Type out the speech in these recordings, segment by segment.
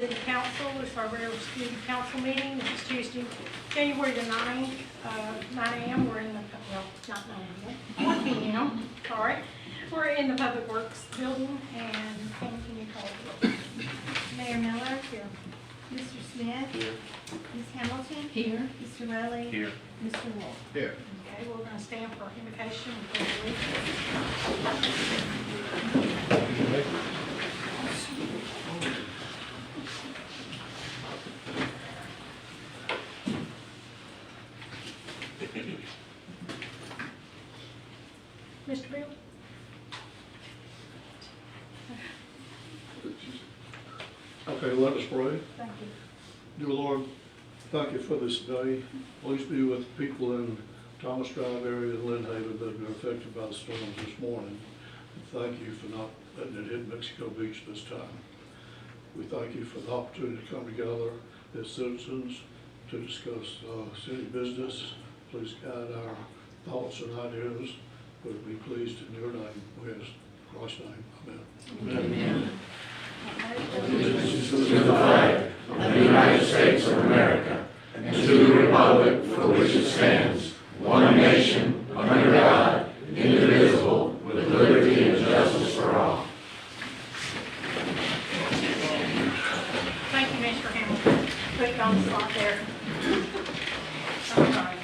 City Council, this is our regular city council meeting. This is Tuesday, January the 9th, 9 a.m. We're in the, well, not 9 a.m., 1 p.m. Sorry. We're in the Public Works building, and Pam, can you call it? Mayor Miller, Here. Mr. Smith, Here. Ms. Hamilton, Here. Mr. Rowley, Here. Mr. Wolf. Here. Okay, we're going to stand for invocation and pledge allegiance. Mr. Bill? Okay, let us pray. Thank you. Dear Lord, thank you for this day. Please be with the people in Thomas Drive area and Lynn Haven that have been affected by the storms this morning. And thank you for not letting it hit Mexico Beach this time. We thank you for the opportunity to come together as citizens to discuss city business. Please guide our thoughts and ideas. Would be pleased in your name. We ask in Christ's name. Amen. Amen. Allegiance to the flag of the United States of America and to the republic for which it stands, one nation, under God, indivisible, with liberty and justice for all. Thank you, Mr. Hamilton. Put it on the spot there. All right.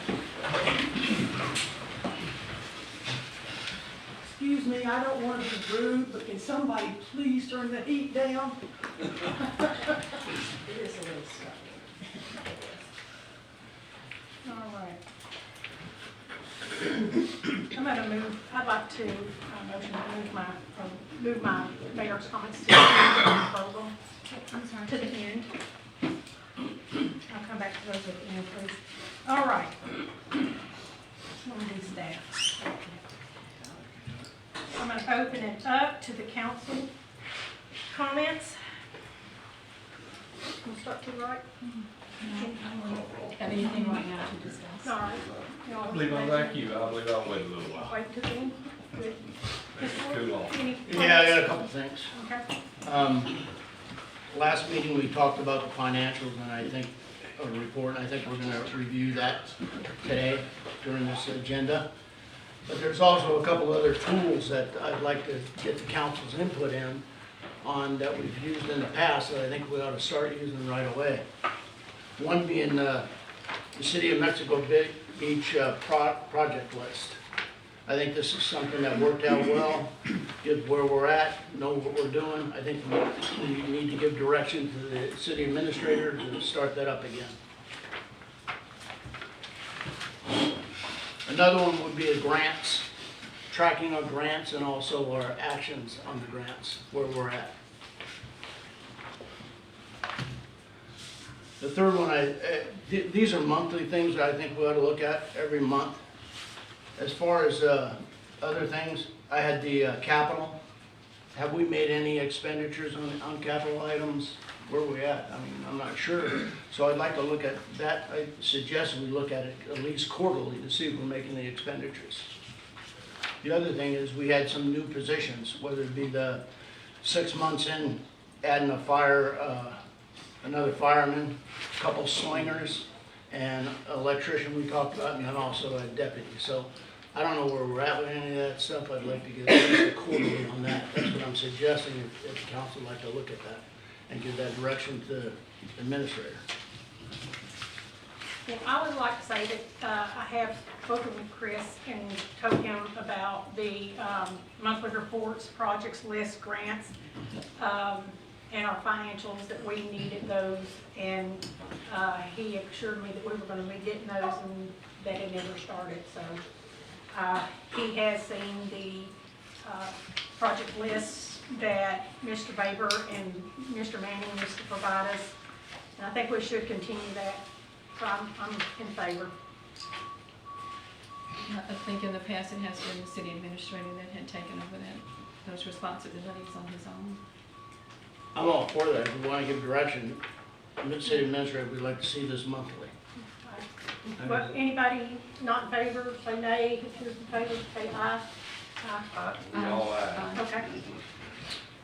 Excuse me, I don't want to be rude, but can somebody please turn the heat down? It is a little stuffy. All right. I'm going to move, I'd like to motion to move my mayor's comments to the end of the program. I'm sorry. To the end. I'll come back to those at the end, please. All right. One of these staff. I'm going to open it up to the council comments. We'll start to the right. Have anything right now to discuss? All right. I believe I'm like you. I believe I'll wait a little while. Wait to the end. Good. Mr. Too long. Any Yeah, I comments? got a couple things. Okay. Last meeting, we talked about the financials, and I think, a report, and I think we're gonna review that today during this agenda. But there's also a couple other tools that I'd like to get the council's input in on that we've used in the past that I think we ought to start using right away. One being the City of Mexico Beach project list. I think this is something that worked out well, get where we're at, know what we're doing. I think we need to give direction to the city administrator to start that up again. Another one would be the grants, tracking our grants and also our actions on the grants, where we're at. The third one, these are monthly things that I think we ought to look at every month. As far as other things, I had the capital. Have we made any expenditures on capital items? Where are we at? I mean, I'm not sure. So I'd like to look at that. I suggest we look at it at least quarterly to see if we're making the expenditures. The other thing is we had some new positions, whether it be the 6 months in, adding another fireman, a couple slingers, and electrician we talked about, and also a deputy. So I don't know where we're at with any of that stuff. I'd like to get at least a quarterly on that. That's what I'm suggesting, if the council would like to look at that and give that direction to the administrator. Well, I would like to say that I have spoken with Chris and told him about the monthly reports, projects, lists, grants, and our financials, that we needed those. And he assured me that we were going to be getting those and that it never started. So he has seen the project lists that Mr. Baber and Mr. Manning used to provide us. And I think we should continue that. So I'm in favor. I think in the past it has been the city administrator that had taken over those responsibilities on his own. I'm all for that. If we want to give direction, the city administrator, we'd like to see this monthly. But anybody not in favor, say nay. If you're in favor, say aye. Aye. We all aye. Okay.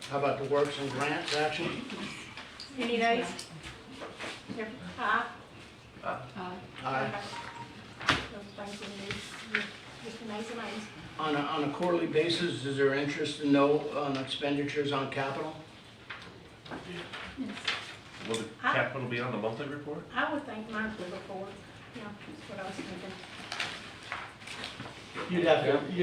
How about the works and grants action? Any nays? Aye. Aye. Thank you, Mr. Nays and ayes. On a quarterly basis, is there interest to know on expenditures on capital? Will the capital be on the monthly report? I would think monthly report, yeah, that's what I was thinking. You'd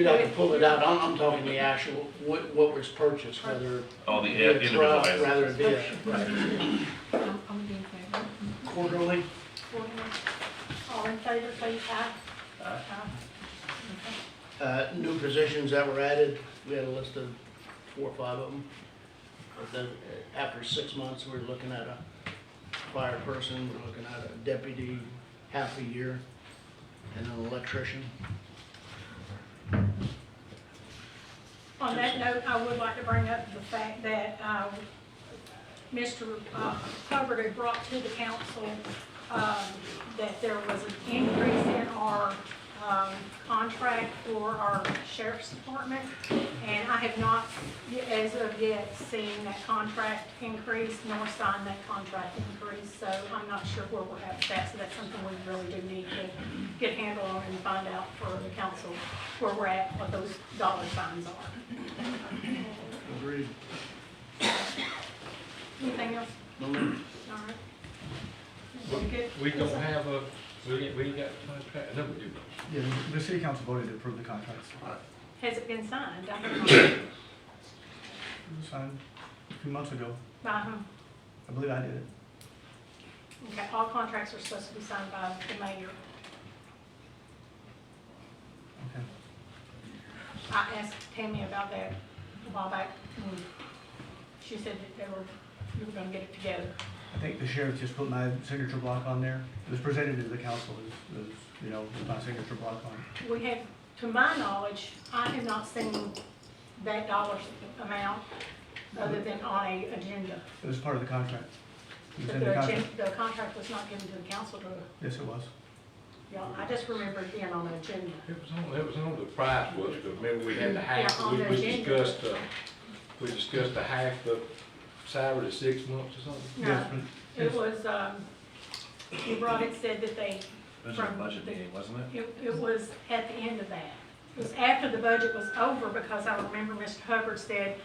have to pull it out. I'm talking the actual, what was purchased, whether. Oh, the it be a individual truck, items. Rather it be a, right. I'm being favor. Quarterly? All in favor, please, aye. Aye. Okay. New positions that were added, we had a list of 4 or 5 of them. But then, after 6 months, we're looking at a fire person, we're looking at a deputy, half a year, and an electrician. On that note, I would like to bring up the fact that Mr. Hubbard had brought to the council that there was an increase in our contract for our sheriff's department, and I have not, as of yet, seen that contract increase nor signed that contract increase, so I'm not sure where we're at with that, so that's something we really do need to get a handle on and find out for the council where we're at, what those dollar signs are. Agreed. Anything else? No, ma'am. All right. We good? We don't have a, we ain't got a contract, no, we do. Yeah, the city council voted to approve the contracts. Has it been signed? I don't know. It was signed a few months ago. By whom? I believe I did it. Okay, all contracts are supposed to be signed by the mayor. Okay. I asked Tammy about that a while back, and she said that you were gonna get it together. I think the sheriff just put my signature block on there. It was presented to the council as you know, with my signature block on it. We have, to my knowledge, I have not seen that dollar amount other than on a agenda. It was part of the contract. It was But in the contract. the contract was not given to the council to, Yes, it was. I just remember it being on the agenda. It was on the price was, but remember we had the half, Yeah, on the we agenda. discussed the half the salary to 6 months or something. No, Yes, but- it was, you brought it, said that they, It was a budget meeting, wasn't it? it was at the end of that. It was after the budget was over, because I remember Mr. Hubbard said,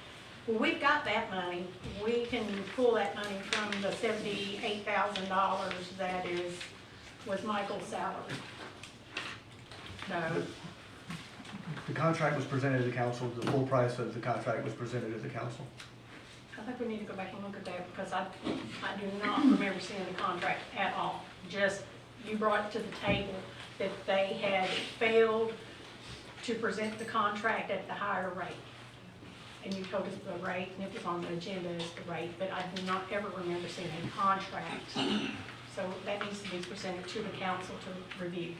well, we've got that money. We can pull that money from the $78,000 that was Michael's salary. No, The contract was presented to the council. The full price of the contract was presented to the council. I think we need to go back and look at that, because I do not remember seeing the contract at all. Just, you brought it to the table that they had failed to present the contract at the higher rate. And you told us the rate, and it was on the agenda as the rate, but I do not ever remember seeing a contract. So that needs to be presented to the council to review.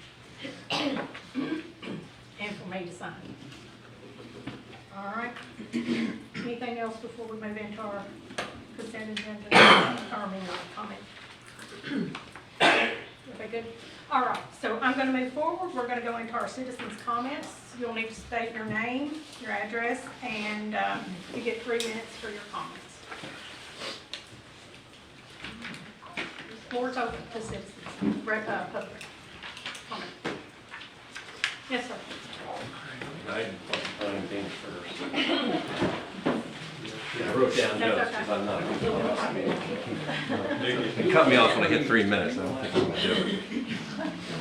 And for me to sign. All right. Anything else before we move into our consent agenda, comment? Okay, good. All right, so I'm gonna move forward. We're gonna go into our citizens' comments. You'll need to state your name, your address, and you get 3 minutes for your comments. Floor's open to citizens, public comment. Yes, sir. I'm being first. I wrote down notes because I'm not. You cut me off when I hit 3 minutes. I don't think I'm gonna do it.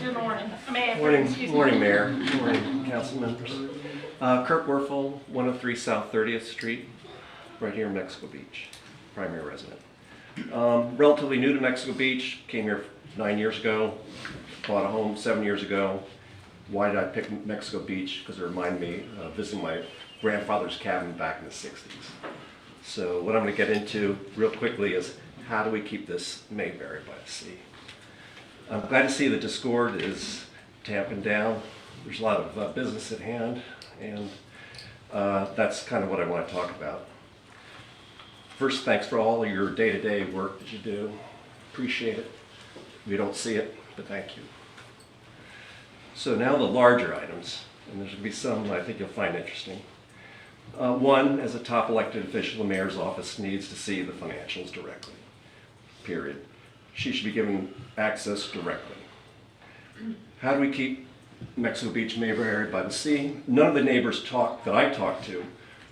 Good morning. Excuse Morning, me. morning, Mayor. Morning, council members. Kirk Werfel, 103 South 30th Street, right here in Mexico Beach, primary resident. Relatively new to Mexico Beach, came here 9 years ago, bought a home 7 years ago. Why did I pick Mexico Beach? Because it reminded me of visiting my grandfather's cabin back in the 60s. So what I'm going to get into real quickly is how do we keep this Mayberry by the sea? I'm glad to see the discord is tamping down. There's a lot of business at hand, and that's kind of what I want to talk about. First, thanks for all your day-to-day work that you do. Appreciate it. We don't see it, but thank you. So now the larger items, and there's going to be some I think you'll find interesting. One, as a top elected official, the mayor's office needs to see the financials directly. period, she should be given access directly. How do we keep Mexico Beach neighborhood area by the sea? None of the neighbors that I talk to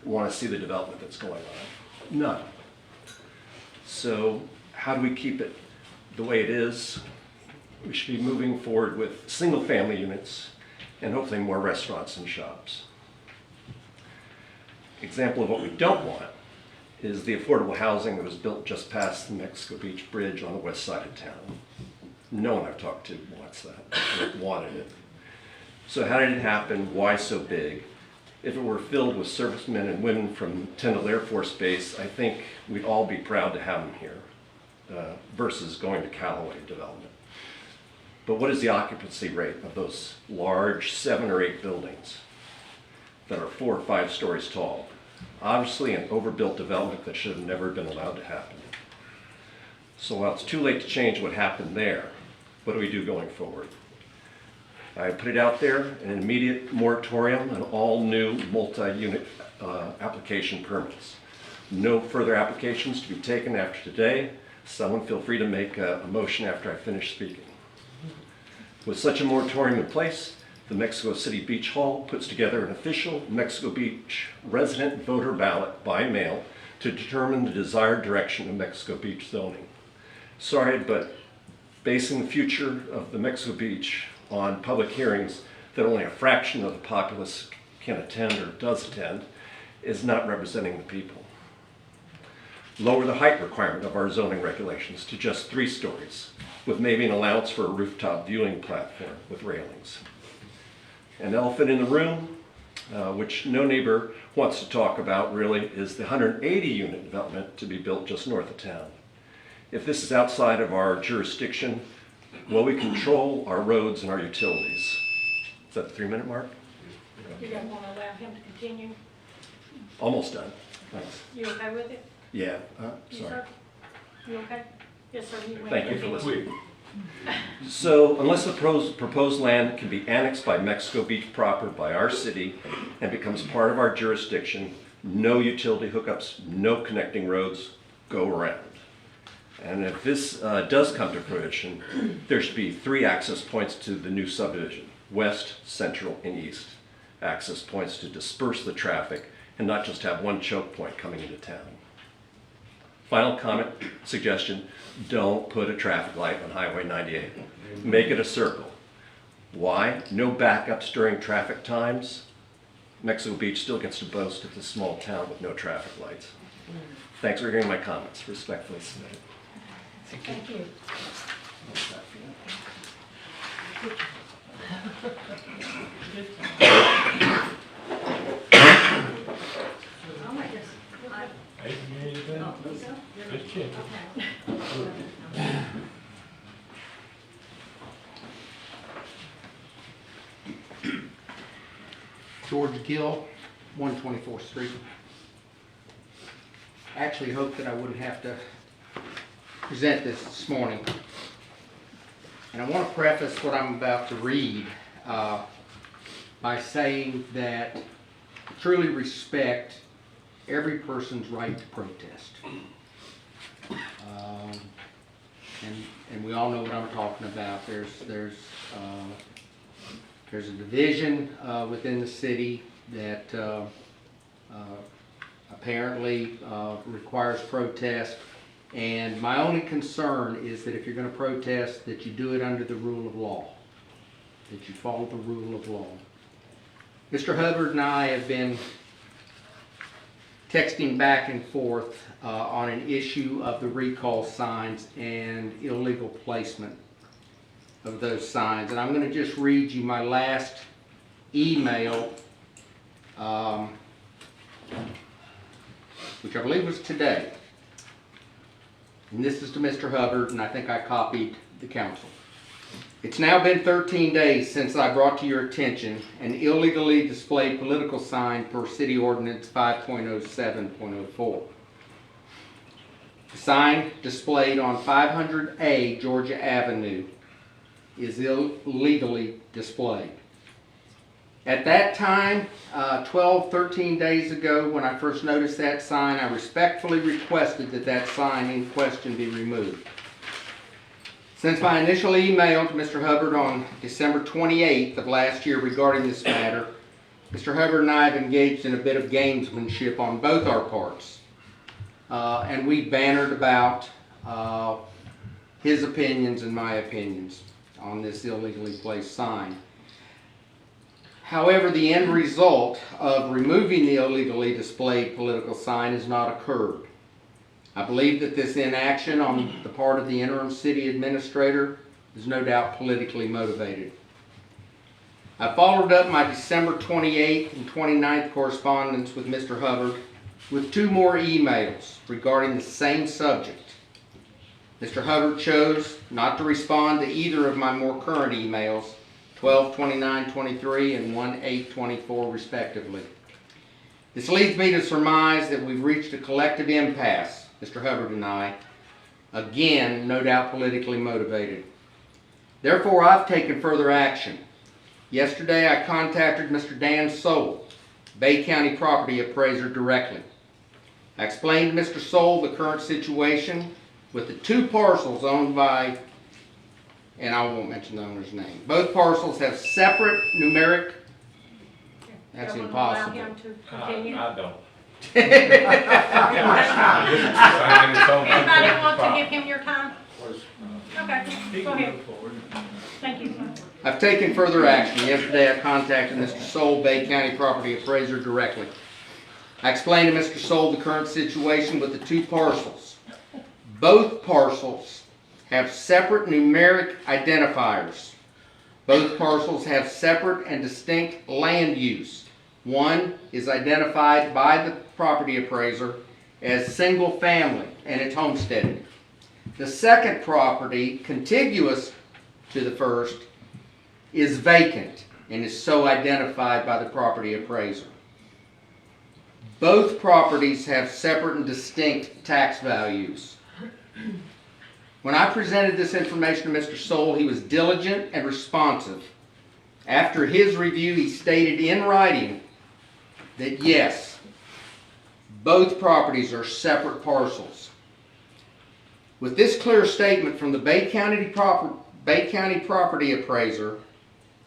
want to see the development that's going on. None. So how do we keep it the way it is? We should be moving forward with single-family units and hopefully more restaurants and shops. Example of what we don't want is the affordable housing that was built just past the Mexico Beach Bridge on the west side of town. No one I've talked to wants that, or wanted it. So how did it happen? Why so big? If it were filled with servicemen and women from Tyndall Air Force Base, I think we'd all be proud to have them here, versus going to Callaway development. But what is the occupancy rate of those large 7 or 8 buildings that are 4 or 5 stories tall? Obviously an overbuilt development that should have never been allowed to happen. So while it's too late to change what happened there, what do we do going forward? I put it out there, an immediate moratorium on all new multi-unit application permits. No further applications to be taken after today. Someone feel free to make a motion after I finish speaking. With such a moratorium in place, the Mexico City Beach Hall puts together an official Mexico Beach resident voter ballot by mail to determine the desired direction of Mexico Beach zoning. Sorry, but basing the future of the Mexico Beach on public hearings that only a fraction of the populace can attend or does attend is not representing the people. Lower the height requirement of our zoning regulations to just 3 stories, with maybe an allowance for a rooftop viewing platform with railings. An elephant in the room, which no neighbor wants to talk about really, is the 180 unit development to be built just north of town. If this is outside of our jurisdiction, will we control our roads and our utilities? Is that the 3-minute mark? You don't want to allow him to continue? Almost done. Thanks. You okay with it? Yeah, You, sorry. sir? You okay? Yes, sir. You may Thank you for continue. listening. So unless the proposed land can be annexed by Mexico Beach proper by our city and becomes part of our jurisdiction, no utility hookups, no connecting roads go around. And if this does come to fruition, there should be 3 access points to the new subdivision: west, central, and east. Access points to disperse the traffic and not just have one choke point coming into town. Final comment, suggestion: don't put a traffic light on Highway 98. Make it a circle. Why? No backups during traffic times. Mexico Beach still gets to boast of this small town with no traffic lights. Thanks for hearing my comments. Respectfully submitted. Thank you. I'll make this. Hey, you need anything? Just check. George Gill, 124th Street. I actually hoped that I wouldn't have to present this morning. And I want to preface what I'm about to read by saying that I truly respect every person's right to protest. And we all know what I'm talking about. There's a division within the city that apparently requires protest. And my only concern is that if you're going to protest, that you do it under the rule of law, that you follow the rule of law. Mr. Hubbard and I have been texting back and forth on an issue of the recall signs and illegal placement of those signs. And I'm going to just read you my last email, which I believe was today. And this is to Mr. Hubbard, and I think I copied the council. It's now been 13 days since I brought to your attention an illegally displayed political sign per City Ordinance 5.07.04. The sign displayed on 500A Georgia Avenue is illegally displayed. At that time, 13 days ago, when I first noticed that sign, I respectfully requested that that sign in question be removed. Since my initial email to Mr. Hubbard on December 28th of last year regarding this matter, Mr. Hubbard and I have engaged in a bit of gamesmanship on both our parts. And we bannered about his opinions and my opinions on this illegally placed sign. However, the end result of removing the illegally displayed political sign has not occurred. I believe that this inaction on the part of the interim city administrator is no doubt politically motivated. I followed up my December 28th and 29th correspondence with Mr. Hubbard with 2 more emails regarding the same subject. Mr. Hubbard chose not to respond to either of my more current emails, 12/29/23 and 1/8/24 respectively. This leads me to surmise that we've reached a collective impasse, Mr. Hubbard and I, again, no doubt politically motivated. Therefore, I've taken further action. Yesterday, I contacted Mr. Dan Soul, Bay County property appraiser, directly. I explained to Mr. Soul the current situation with the 2 parcels owned by, and I won't mention the owner's name. Both parcels have separate numeric. That's Y'all wanna impossible. Allow him to continue? I don't. Anybody want to give him your time? Okay, go ahead. Thank you, sir. I've taken further action. Yesterday I contacted Mr. Soul, Bay County property appraiser, directly. I explained to Mr. Soul the current situation with the 2 parcels. Both parcels have separate numeric identifiers. Both parcels have separate and distinct land use. One is identified by the property appraiser as single family and it's homesteaded. The second property, contiguous to the first, is vacant and is so identified by the property appraiser. Both properties have separate and distinct tax values. When I presented this information to Mr. Soul, he was diligent and responsive. After his review, he stated in writing that yes, both properties are separate parcels. With this clear statement from the Bay County property appraiser,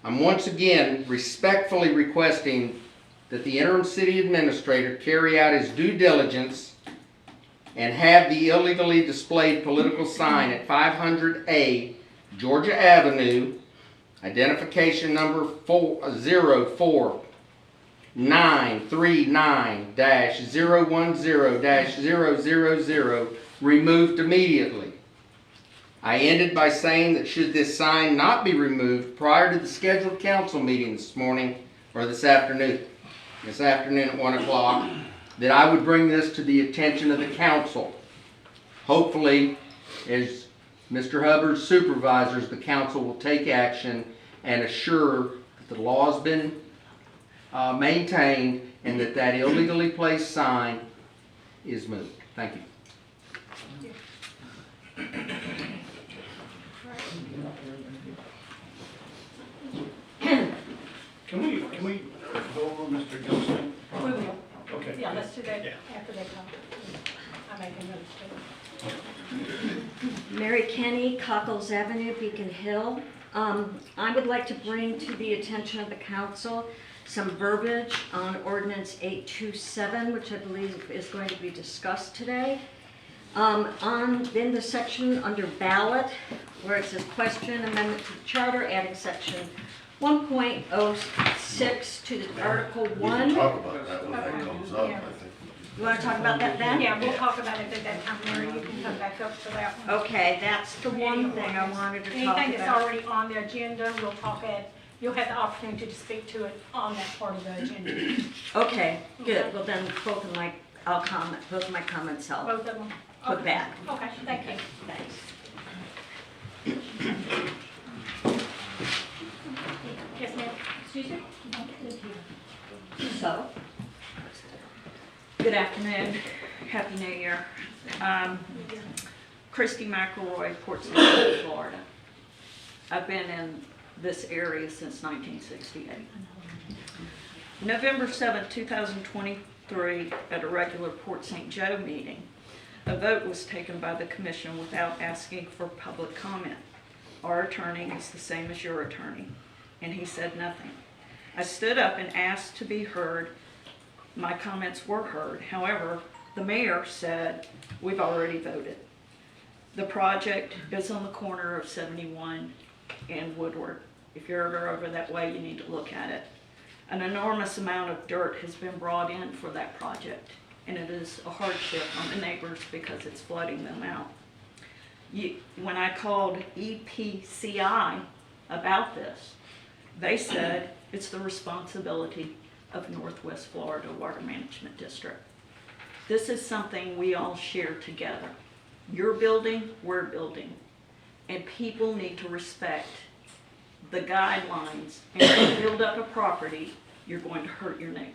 I'm once again respectfully requesting that the interim city administrator carry out his due diligence and have the illegally displayed political sign at 500A Georgia Avenue, identification number 04939-010-000, removed immediately. I ended by saying that should this sign not be removed prior to the scheduled council meeting this morning, or this afternoon at 1 o'clock, that I would bring this to the attention of the council. Hopefully, as Mr. Hubbard's supervisors, the council will take action and assure that the law has been maintained and that that illegally placed sign is moved. Thank you. Can we go over Mr. Gilson? We will. Okay. Yeah, let's do that Yeah. after they come. I make a note too. Mary Kenny, Cockles Avenue, Beacon Hill. I would like to bring to the attention of the council some verbiage on ordinance 827, which I believe is going to be discussed today. In the section under ballot, where it says question amendment to the charter, adding section 1.06 to the Article 1. Talk about that when that comes up, I think. You want to talk about that then? Yeah, we'll talk about it at that time, Mary, you can come back up for that one. Okay, that's the one thing I wanted to talk Anything that's about. already on the agenda, we'll talk at, you'll have the opportunity to speak to it on that part of the agenda. Okay, good. Well then, both of my comments I'll Both of them? put Okay. back. Okay, thank you. Thanks. Yes, ma'am. Excuse me? So, Good afternoon. Happy New Year. Christy McElroy, Portsmouth, Florida. I've been in this area since 1968. November 7, 2023, at a regular Port St. Joe meeting, a vote was taken by the commission without asking for public comment. our attorney is the same as your attorney, and he said nothing. I stood up and asked to be heard. My comments were heard. However, the mayor said, we've already voted. The project is on the corner of 71 and Woodward. If you're ever over that way, you need to look at it. An enormous amount of dirt has been brought in for that project, and it is a hardship on the neighbors because it's flooding them out. When I called EPCI about this, they said it's the responsibility of Northwest Florida Water Management District. This is something we all share together. You're building, we're building, and people need to respect the guidelines. And if you build up a property, you're going to hurt your neighbor.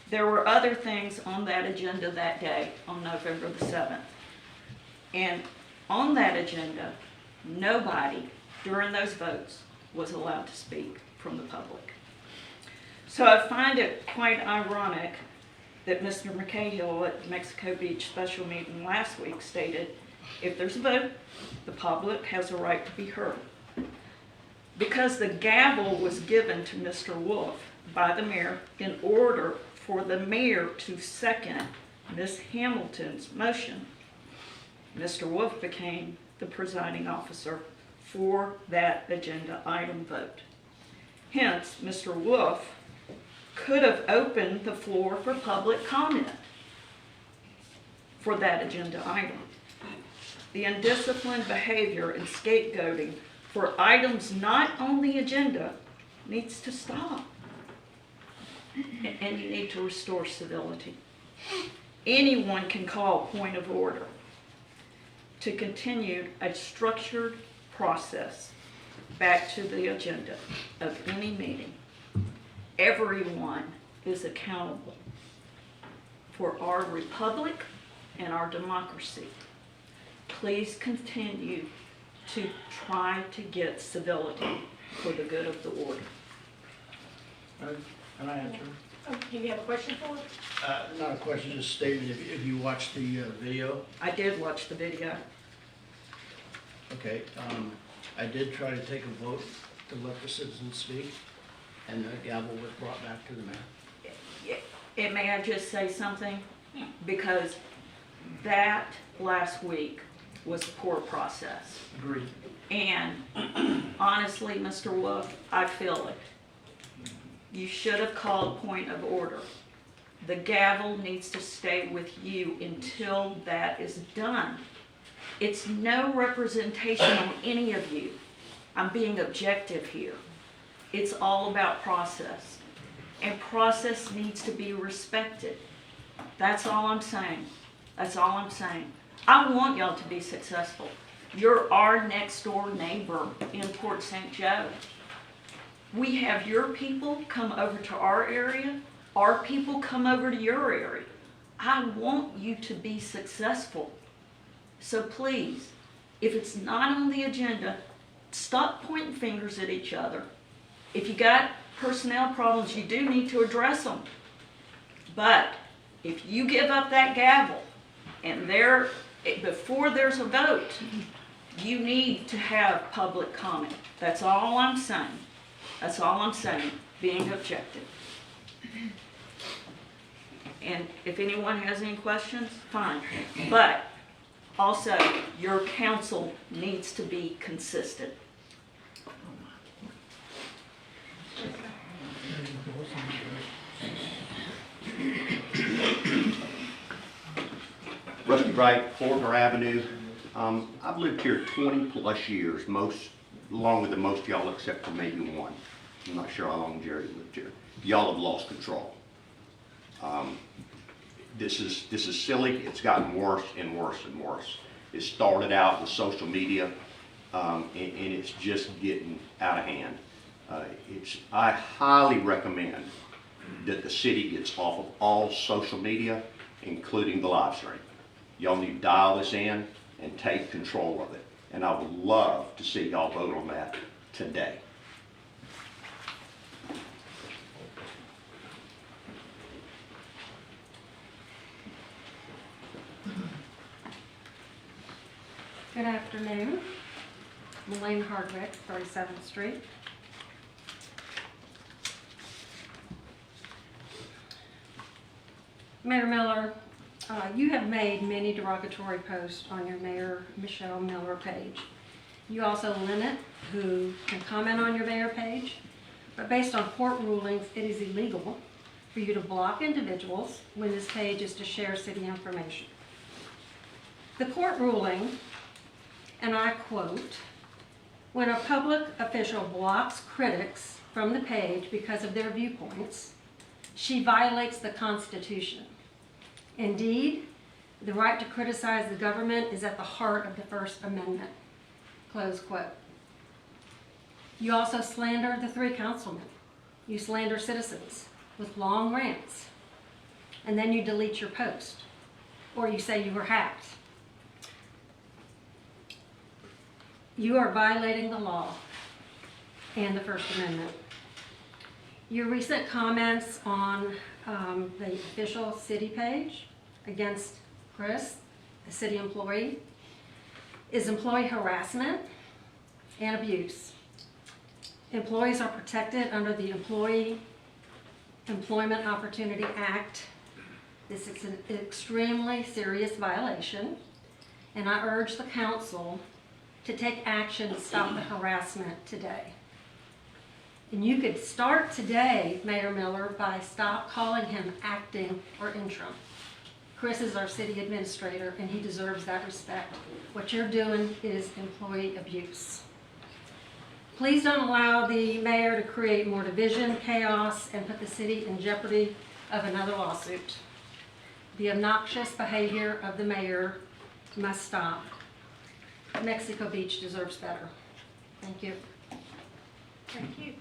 There were other things on that agenda that day, on November the 7th. And on that agenda, nobody during those votes was allowed to speak from the public. So I find it quite ironic that Mr. McCahill at the Mexico Beach special meeting last week stated, if there's a vote, the public has a right to be heard. Because the gavel was given to Mr. Wolf by the mayor in order for the mayor to second Ms. Hamilton's motion, Mr. Wolf became the presiding officer for that agenda item vote. Hence, Mr. Wolf could have opened the floor for public comment for that agenda item. The undisciplined behavior and scapegoating for items not on the agenda needs to stop. And you need to restore civility. Anyone can call point of order to continue a structured process back to the agenda of any meeting. Everyone is accountable for our republic and our democracy. Please continue to try to get civility for the good of the order. Can I answer? Oh, do you have a question for us? Not a question, just statement, if you watched the video. I did watch the video. Okay, I did try to take a vote to let the citizens speak, and the gavel was brought back to the mayor. And may I just say something? Because that last week was a poor process. Agreed. And honestly, Mr. Wolf, I feel it. You should have called point of order. The gavel needs to stay with you until that is done. It's no representation on any of you. I'm being objective here. It's all about process. And process needs to be respected. That's all I'm saying. That's all I'm saying. I want y'all to be successful. You're our next door neighbor in Port St. Joe. We have your people come over to our area. Our people come over to your area. I want you to be successful. So please, if it's not on the agenda, stop pointing fingers at each other. If you got personnel problems, you do need to address them. But if you give up that gavel and before there's a vote, you need to have public comment. That's all I'm saying. That's all I'm saying, being objective. And if anyone has any questions, fine. But also, your council needs to be consistent. Rusty Wright, Faulkner Avenue. I've lived here 20 plus years, longer than most of y'all except for maybe one. I'm not sure how long Jerry lived here. Y'all have lost control. This is silly. It's gotten worse and worse and worse. It started out with social media, and it's just getting out of hand. I highly recommend that the city gets off of all social media, including the live stream. Y'all need to dial this in and take control of it. And I would love to see y'all vote on that today. Good afternoon. I'm Elaine Hardwick, 37th Street. Mayor Miller, you have made many derogatory posts on your Mayor Michelle Miller page. You also limit who can comment on your Mayor page, but based on court rulings, it is illegal for you to block individuals when this page is to share city information. The court ruling, and I quote, "When a public official blocks critics from the page because of their viewpoints, she violates the Constitution. Indeed, the right to criticize the government is at the heart of the First Amendment." Close quote. You also slander the 3 councilmen. You slander citizens with long rants, and then you delete your post, or you say you were hacked. You are violating the law and the First Amendment. Your recent comments on the official city page against Chris, a city employee, is employee harassment and abuse. Employees are protected under the Employee Employment Opportunity Act. This is an extremely serious violation, and I urge the council to take action to stop the harassment today. And you could start today, Mayor Miller, by stop calling him acting or interim. Chris is our city administrator, and he deserves that respect. What you're doing is employee abuse. Please don't allow the mayor to create more division, chaos, and put the city in jeopardy of another lawsuit. The obnoxious behavior of the mayor must stop. Mexico Beach deserves better. Thank you. Thank you.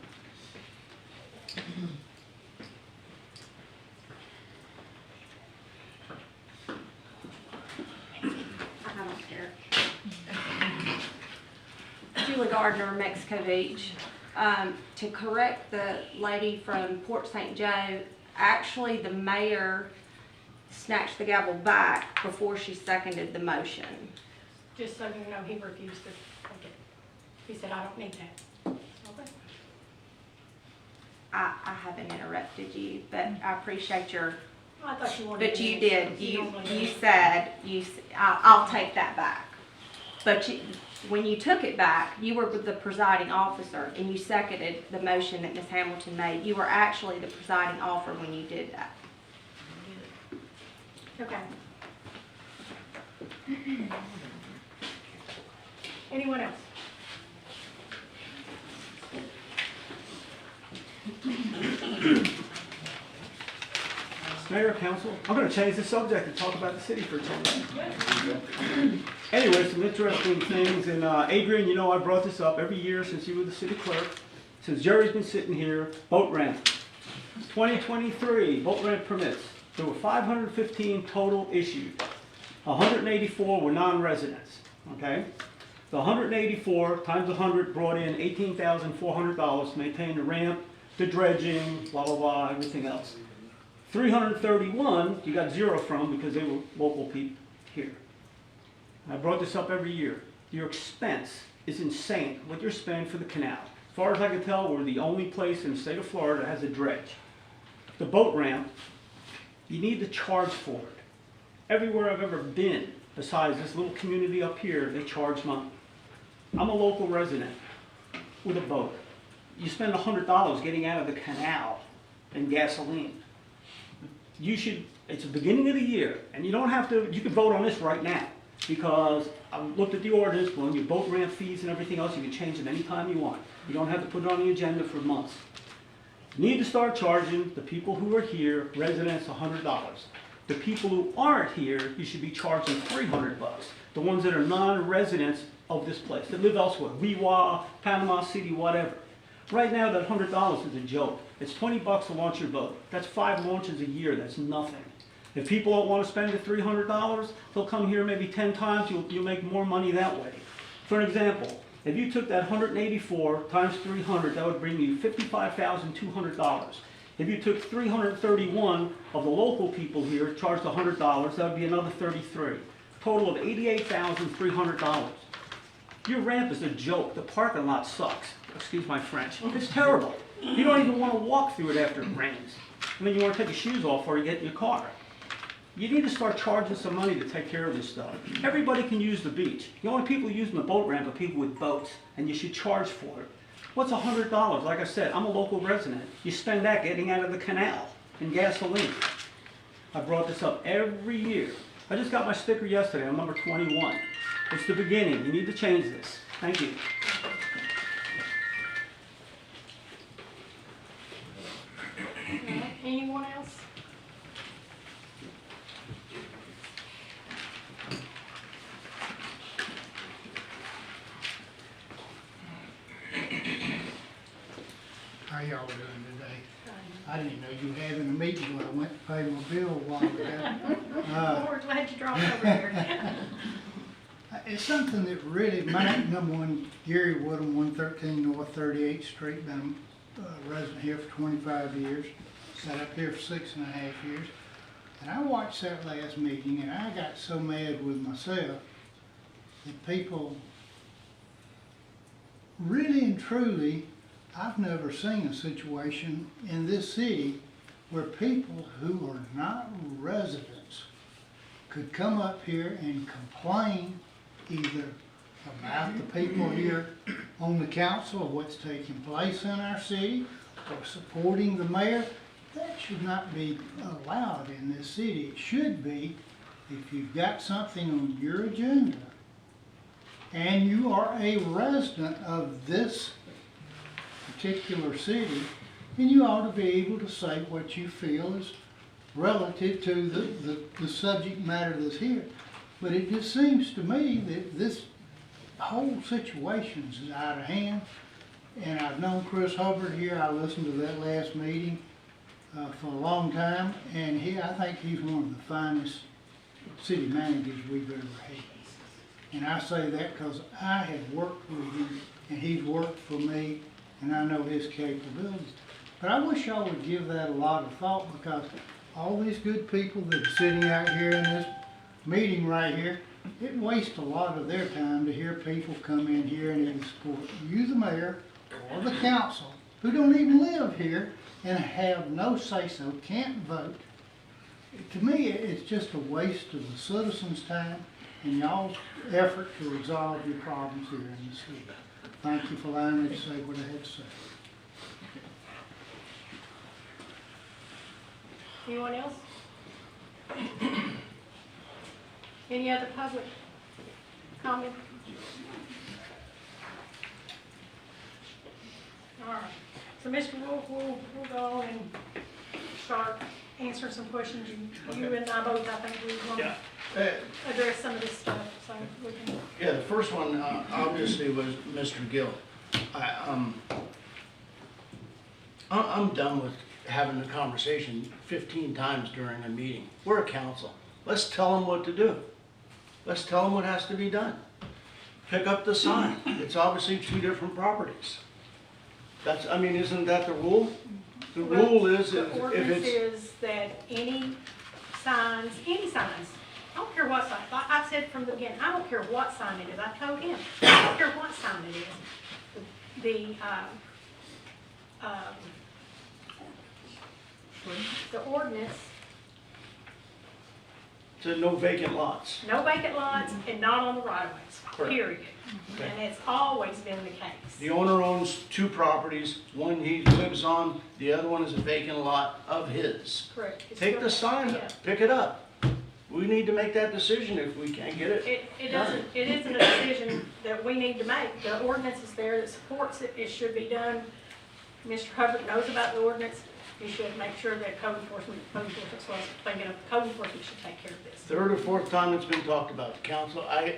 I don't care. Julie Gardner, Mexico Beach. To correct the lady from Port St. Joe, actually the mayor snatched the gavel back before she seconded the motion. Just so you know, he refused to take it. He said, I don't need that. Okay. I haven't interrupted you, but I appreciate your, I thought you wanted but to. you did. You normally You do. said, I'll take that back. But when you took it back, you were the presiding officer and you seconded the motion that Ms. Hamilton made. You were actually the presiding officer when you did that. Okay. Anyone else? Mayor, council, I'm gonna change the subject and talk about the city for a second. Anyway, some interesting things, and Adrian, you know I brought this up every year since you were the city clerk, since Jerry's been sitting here, boat ramp. 2023, boat ramp permits. There were 515 total issued. 184 were non-residents, okay? The 184 times 100 brought in $18,400 to maintain the ramp, the dredging, blah, blah, blah, everything else. 331 you got 0 from because they were local people here. I brought this up every year. Your expense is insane, what you're spending for the canal. As far as I can tell, we're the only place in the state of Florida that has a dredge. The boat ramp, you need to charge for it. Everywhere I've ever been, besides this little community up here, they charge money. I'm a local resident with a boat. You spend $100 getting out of the canal and gasoline. You should, it's the beginning of the year, and you don't have to, you can vote on this right now, because I looked at the ordinance, when your boat ramp fees and everything else, you can change it anytime you want. You don't have to put it on the agenda for months. You need to start charging the people who are here, residents, $100. The people who aren't here, you should be charging $300. The ones that are non-residents of this place, that live elsewhere, Wewa, Panama City, whatever. Right now, that $100 is a joke. It's $20 to launch your boat. That's 5 launches a year. That's nothing. If people don't want to spend the $300, they'll come here maybe 10 times. You'll make more money that way. For an example, if you took that 184 times 300, that would bring you $55,200. If you took 331 of the local people here, charged $100, that would be another 33. total of $88,300. Your ramp is a joke. The parking lot sucks. Excuse my French. It's terrible. You don't even want to walk through it after it rains. I mean, you want to take your shoes off before you get in your car. You need to start charging some money to take care of this stuff. Everybody can use the beach. The only people using the boat ramp are people with boats, and you should charge for it. What's $100? Like I said, I'm a local resident. You spend that getting out of the canal and gasoline. I brought this up every year. I just got my sticker yesterday. I'm number 21. It's the beginning. You need to change this. Thank you. Anyone else? How y'all doing today? I didn't know you were having a meeting when I went to pay my bill a while ago. We're glad you dropped over here. It's something that really, my number one, Gary Woodham, 113 North 38th Street, been a resident here for 25 years, sat up here for 6.5 years. And I watched that last meeting and I got so mad with myself that people really and truly, I've never seen a situation in this city where people who are not residents could come up here and complain either about the people here on the council or what's taking place in our city or supporting the mayor. That should not be allowed in this city. It should be, if you've got something on your agenda and you are a resident of this particular city, then you ought to be able to say what you feel is relative to the subject matter that's here. But it just seems to me that this whole situation is out of hand. And I've known Chris Hubbard here. I listened to that last meeting for a long time, and I think he's one of the finest city managers we've ever had. And I say that because I have worked with him, and he's worked for me, and I know his capabilities. But I wish y'all would give that a lot of thought, because all these good people that are sitting out here in this meeting right here, it wastes a lot of their time to hear people come in here and either support you, the mayor, or the council, who don't even live here and have no say-so, can't vote. To me, it's just a waste of the citizens' time and y'all's effort to resolve your problems here in the city. Thank you for allowing me to say what I had to say. Anyone else? Any other public comment? All right. So, Mr. Wolf, we'll go on and start answering some questions. You and I both, I think we want to address some of this stuff. So we can. Yeah, the first one obviously was Mr. Gill. I'm done with having the conversation 15 times during a meeting. We're a council. Let's tell them what to do. Let's tell them what has to be done. Pick up the sign. It's obviously two different properties. Isn't that the rule? The rule is The if ordinance it's, is that any signs, I don't care what sign, I said from the beginning, I don't care what sign it is, I told him, I don't care what sign it is. The ordinance, to no vacant lots. no vacant lots and not on the right of ways, Correct. period. Okay. And it's always been the case. The owner owns two properties. One he lives on, the other one is a vacant lot of his. Correct. It's Take still- the sign, yeah. pick it up. We need to make that decision if we can't get it It done. isn't a decision that we need to make. The ordinance is there that supports it. It should be done. Mr. Hubbard knows about the ordinance. He should make sure that code enforcement was thinking of code enforcement should take care of this. Third or fourth time it's been talked about. The council, I'm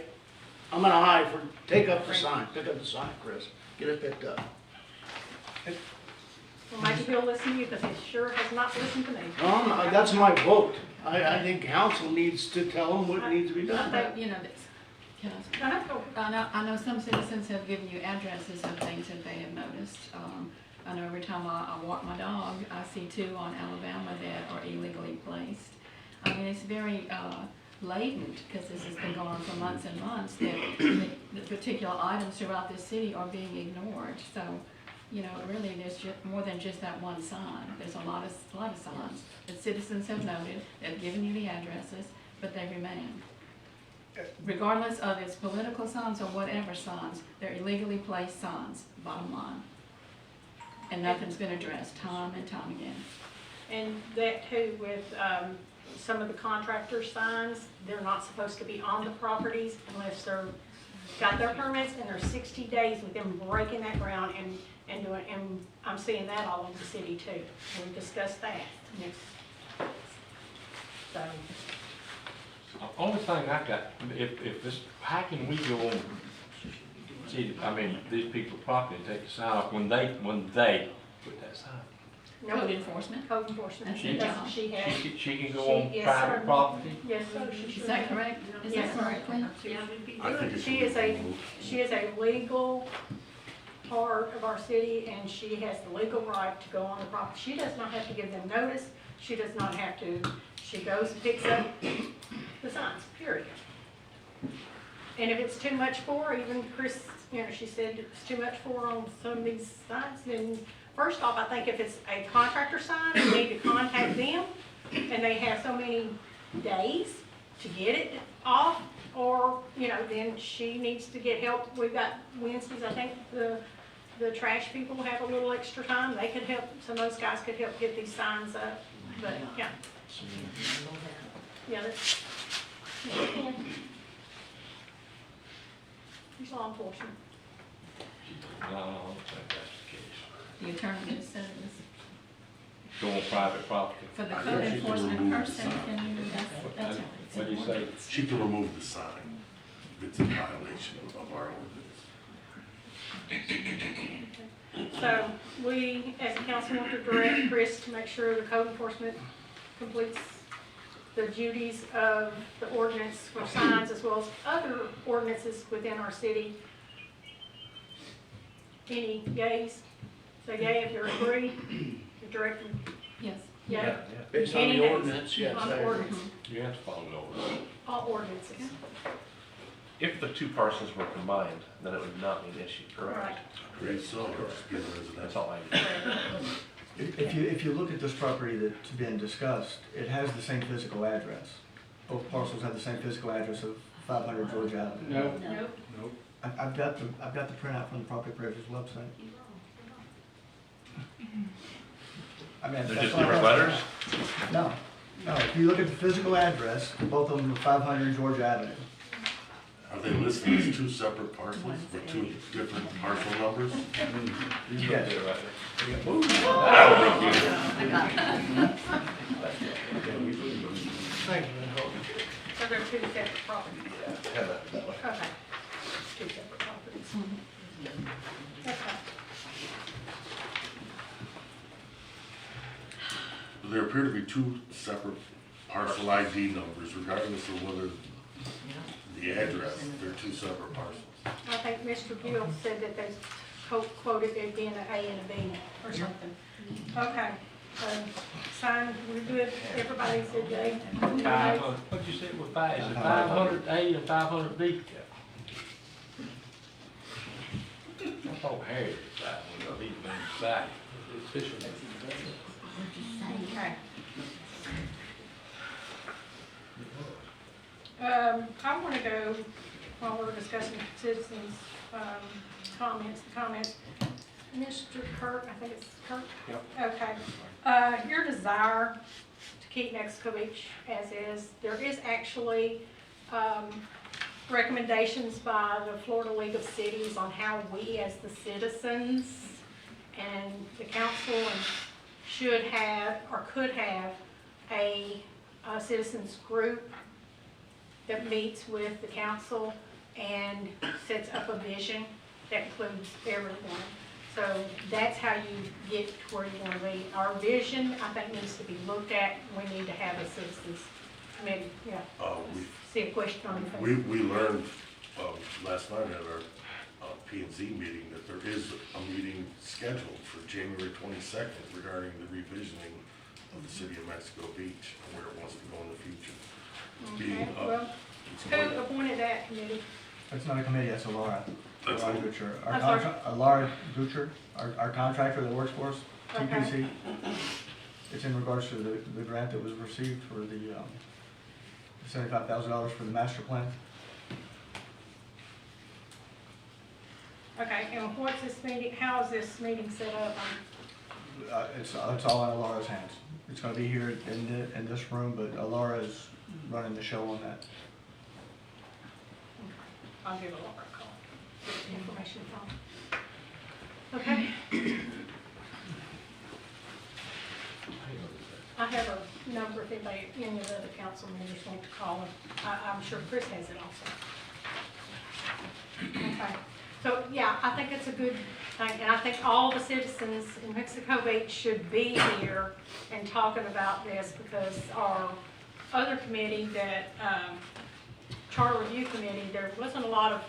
gonna high for, take up the sign, pick up the sign, Chris. Get it picked up. Well, maybe he'll listen to you because he sure has not listened to me. That's my vote. I think council needs to tell them what needs to be done. You know, can I know some citizens have given you addresses of things that they have noticed. I know every time I walk my dog, I see two on Alabama that are illegally placed. I mean, it's very blatant, because this has been going on for months and months, that the particular items throughout this city are being ignored. So, you know, really, there's more than just that one sign. There's a lot of signs that citizens have noted, they've given you the addresses, but they remain. Regardless of its political signs or whatever signs, they're illegally placed signs, bottom line. And nothing's been addressed time and time again. And that too with some of the contractor signs, they're not supposed to be on the properties unless they're got their permits, and there's 60 days with them breaking that ground and doing, and I'm seeing that all over the city too. And we discussed that. Yes. So, The only thing I got, if this, how can we go on, see, I mean, these people's property and take the sign off when they put that sign? Code enforcement. Code enforcement. That's their job. She has. She can go on yes, private sir. property? Yes, sir. Is that correct? Is Yes, that correct, Clint? I think it She should is be a, removed. she is a legal part of our city, and she has the legal right to go on the property. She does not have to give them notice. She does not have to, she goes and picks up the signs, period. And if it's too much for her, even Chris, you know, she said it's too much for her on some of these signs, then first off, I think if it's a contractor sign, you need to contact them, and they have so many days to get it off, or, you know, then she needs to get help. We've got Wednesdays, I think the trash people have a little extra time. They could help, some of those guys could help get these signs up, but, yeah. Yeah, that's, yeah. He's law enforcement. No, I don't think that's the case. The attorney just said it was Go on private property. for the code enforcement person, can you, that's right. What do you say? She can remove the sign if it's in violation of our ordinance. So we, as a council, want to direct Chris to make sure the code enforcement completes the duties of the ordinance for signs as well as other ordinances within our city. Any yays? Say yay if you agree. You're directing Yes. yay? Based on Any the nays? ordinance, yes. On the ordinance, You have to follow the ordinance. all ordinances. If the two parcels were combined, then it would not be an issue, Right. correct? Great, so, get That's residential. all I need. If you look at this property that's been discussed, it has the same physical address. Both parcels have the same physical address of 500 George Avenue. No. Nope. I've got the printout from the property appraiser's website. I mean, They're that's just all I different have. letters? No, if you look at the physical address, both of them are 500 George Avenue. Are they listed as two separate parcels with two different parcel numbers? Yes. Thank you. So they're two separate properties. Have that way. Okay. Two separate properties. Okay. There appear to be two separate parcel ID numbers regardless of whether the address, they're two separate parcels. I think Mr. Gill said that they quoted it being an A and a B or something. Okay, sign, we're good, everybody said yay. 500, what'd you say it was five, is it 500 A and 500 B? I thought Harry was that one, but he's been decided. It's official. Okay. I want to go, while we're discussing citizens' comments. Mr. Kirk, I think it's Kirk? Yep. Okay. Your desire to keep Mexico Beach as is, there is actually recommendations by the Florida League of Cities on how we as the citizens and the council should have or could have a citizens group that meets with the council and sets up a vision that includes everyone. So that's how you get to where you want to be. Our vision, I think, needs to be looked at. We need to have a citizens committee. Yeah. See a question on the face. We learned last night at our P&Z meeting that there is a meeting scheduled for January 22nd regarding the revisioning of the city of Mexico Beach and where it wants to go in the future. Okay, well, who appointed that committee? It's not a committee, that's a Laura. That's Laura all. Gutscher. I'm sorry? Laura Gutscher, our contractor that works for us, Okay. TPC. It's in regards to the grant that was received for the $75,000 for the master plan. Okay, and what's this meeting, how is this meeting set up? It's all in Laura's hands. It's gonna be here in this room, but Laura is running the show on that. I'll give Laura a call, get the information from. Okay. I have a number if anybody, any of the other council members want to call, I'm sure Chris has it also. Okay, so, yeah, I think it's a good thing, and I think all the citizens in Mexico Beach should be here and talking about this, because our other committee, that, Charter Review Committee, there wasn't a lot of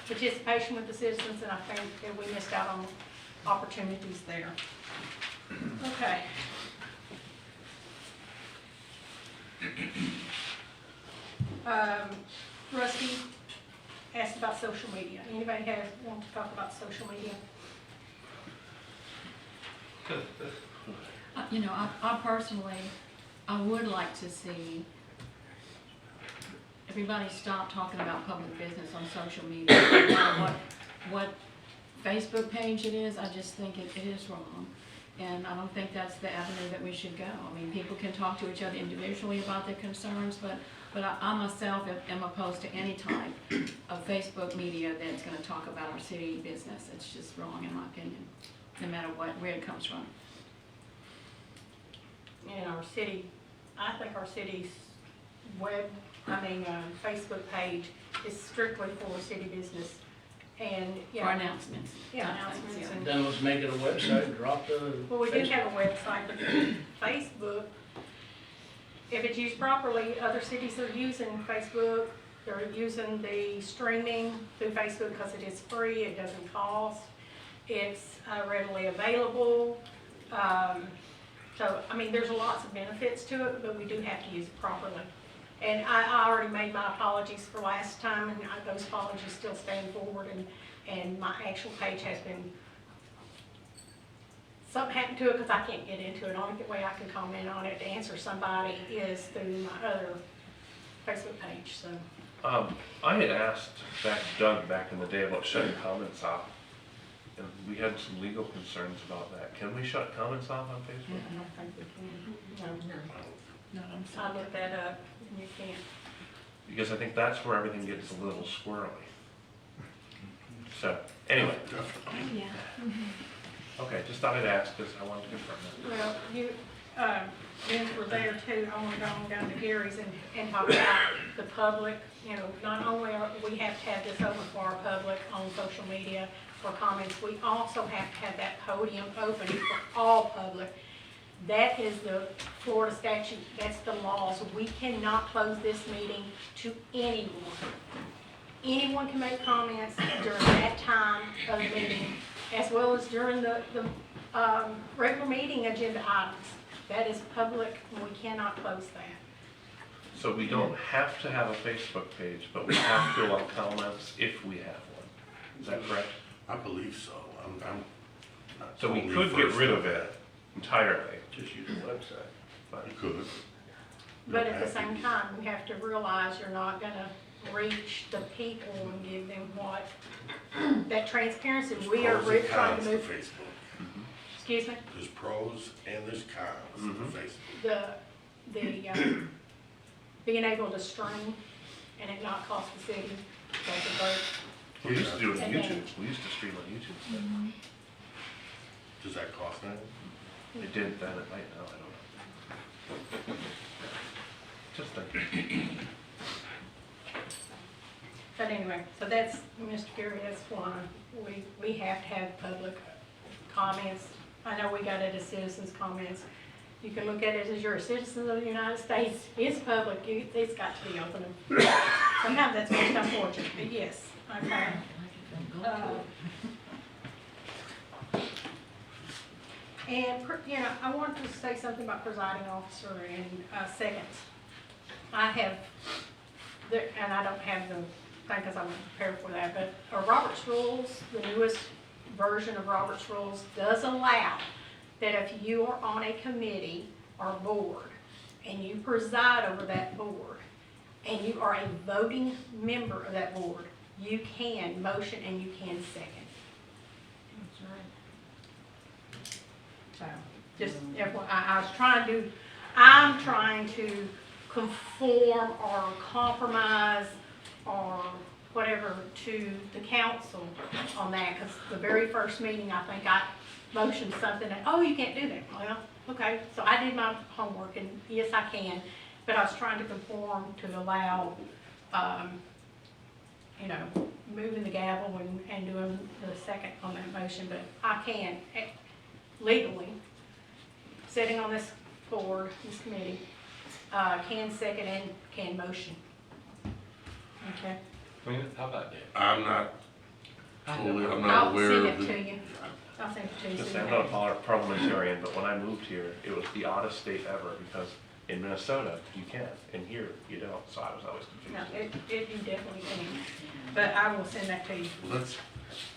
participation with the citizens, and I think that we missed out on opportunities there. Okay. Rusty asked about social media. Anybody want to talk about social media? You know, I personally, I would like to see everybody stop talking about public business on social media. No matter what Facebook page it is, I just think it is wrong. And I don't think that's the avenue that we should go. I mean, people can talk to each other individually about their concerns, but I myself am opposed to any type of Facebook media that's gonna talk about our city business. It's just wrong in my opinion, no matter where it comes from. In our city, I think our city's Facebook page is strictly for city business. And, For yeah. announcements. Yeah, announcements and. Then let's make it a website, drop the. Well, we do Facebook. have a website, but Facebook, if it's used properly, other cities are using Facebook. They're using the streaming through Facebook because it is free, it doesn't cost, it's readily available. So, I mean, there's lots of benefits to it, but we do have to use it properly. And I already made my apologies for last time, and those apologies still stand forward, and my actual page has been, something happened to it because I can't get into it. The only way I can comment on it to answer somebody is through my other Facebook page, so. I had asked Doug back in the day about shutting comments off, and we had some legal concerns about that. Can we shut comments off on Facebook? I don't think we can. No, I'm I sorry. looked that up, and you can't. Because I think that's where everything gets a little squirrely. So, anyway, Yeah. okay, just thought I'd ask because I wanted to confirm that. Well, you were there too. I want to go on down to Gary's and talk about the public. You know, not only we have to have this open for our public on social media for comments, we also have to have that podium open for all public. That is the Florida statute, that's the law, so we cannot close this meeting to anyone. Anyone can make comments during that time of the meeting, as well as during the regular meeting agenda items. That is public, and we cannot close that. So we don't have to have a Facebook page, but we have to allow comments if we have one. Is that correct? I believe so. I'm not So we totally could get versed rid in of that. it entirely. Just use the website. But You could. But at the same time, we have to realize you're not gonna reach the people and give them what, that transparency, we are Pros and trying to cons to move. Facebook. Excuse me? There's pros and there's cons to Facebook. The being able to stream and it not cost the city, that's a great. we used to do it on And YouTube. then- We used to stream on YouTube stuff. Does that cost anything? It did then, it might now, I don't know. Just thinking. But anyway, so that's, Mr. Gary, that's why we have to have public comments. I know we got it as citizens' comments. You can look at it as you're a citizen of the United States. It's public, it's got to be open. Sometimes that's most unfortunate, but yes, okay. And, you know, I wanted to say something about presiding officer and seconds. I have, and I don't have them, because I'm prepared for that, but Robert's Rules, the newest version of Robert's Rules does allow that if you are on a committee or board and you preside over that board and you are a voting member of that board, you can motion and you can second. So, just FYI, I'm trying to conform or compromise or whatever to the council on that, because the very first meeting, I think I motioned something that, oh, you can't do that. Well, okay, so I did my homework, and yes, I can, but I was trying to conform to allow, you know, moving the gavel and doing the second on that motion, but I can, legally, sitting on this board, this committee, can second and can motion. Okay? How about that? I'm not totally, I'm not I'll aware send of it to the. you. I'll send it to you. Just so say you I'm have not a it. parliamentarian, but when I moved here, it was the oddest state ever, because in Minnesota, you can, and here, you don't, so I was always No, confused. you definitely can, but I will send that to you. Well,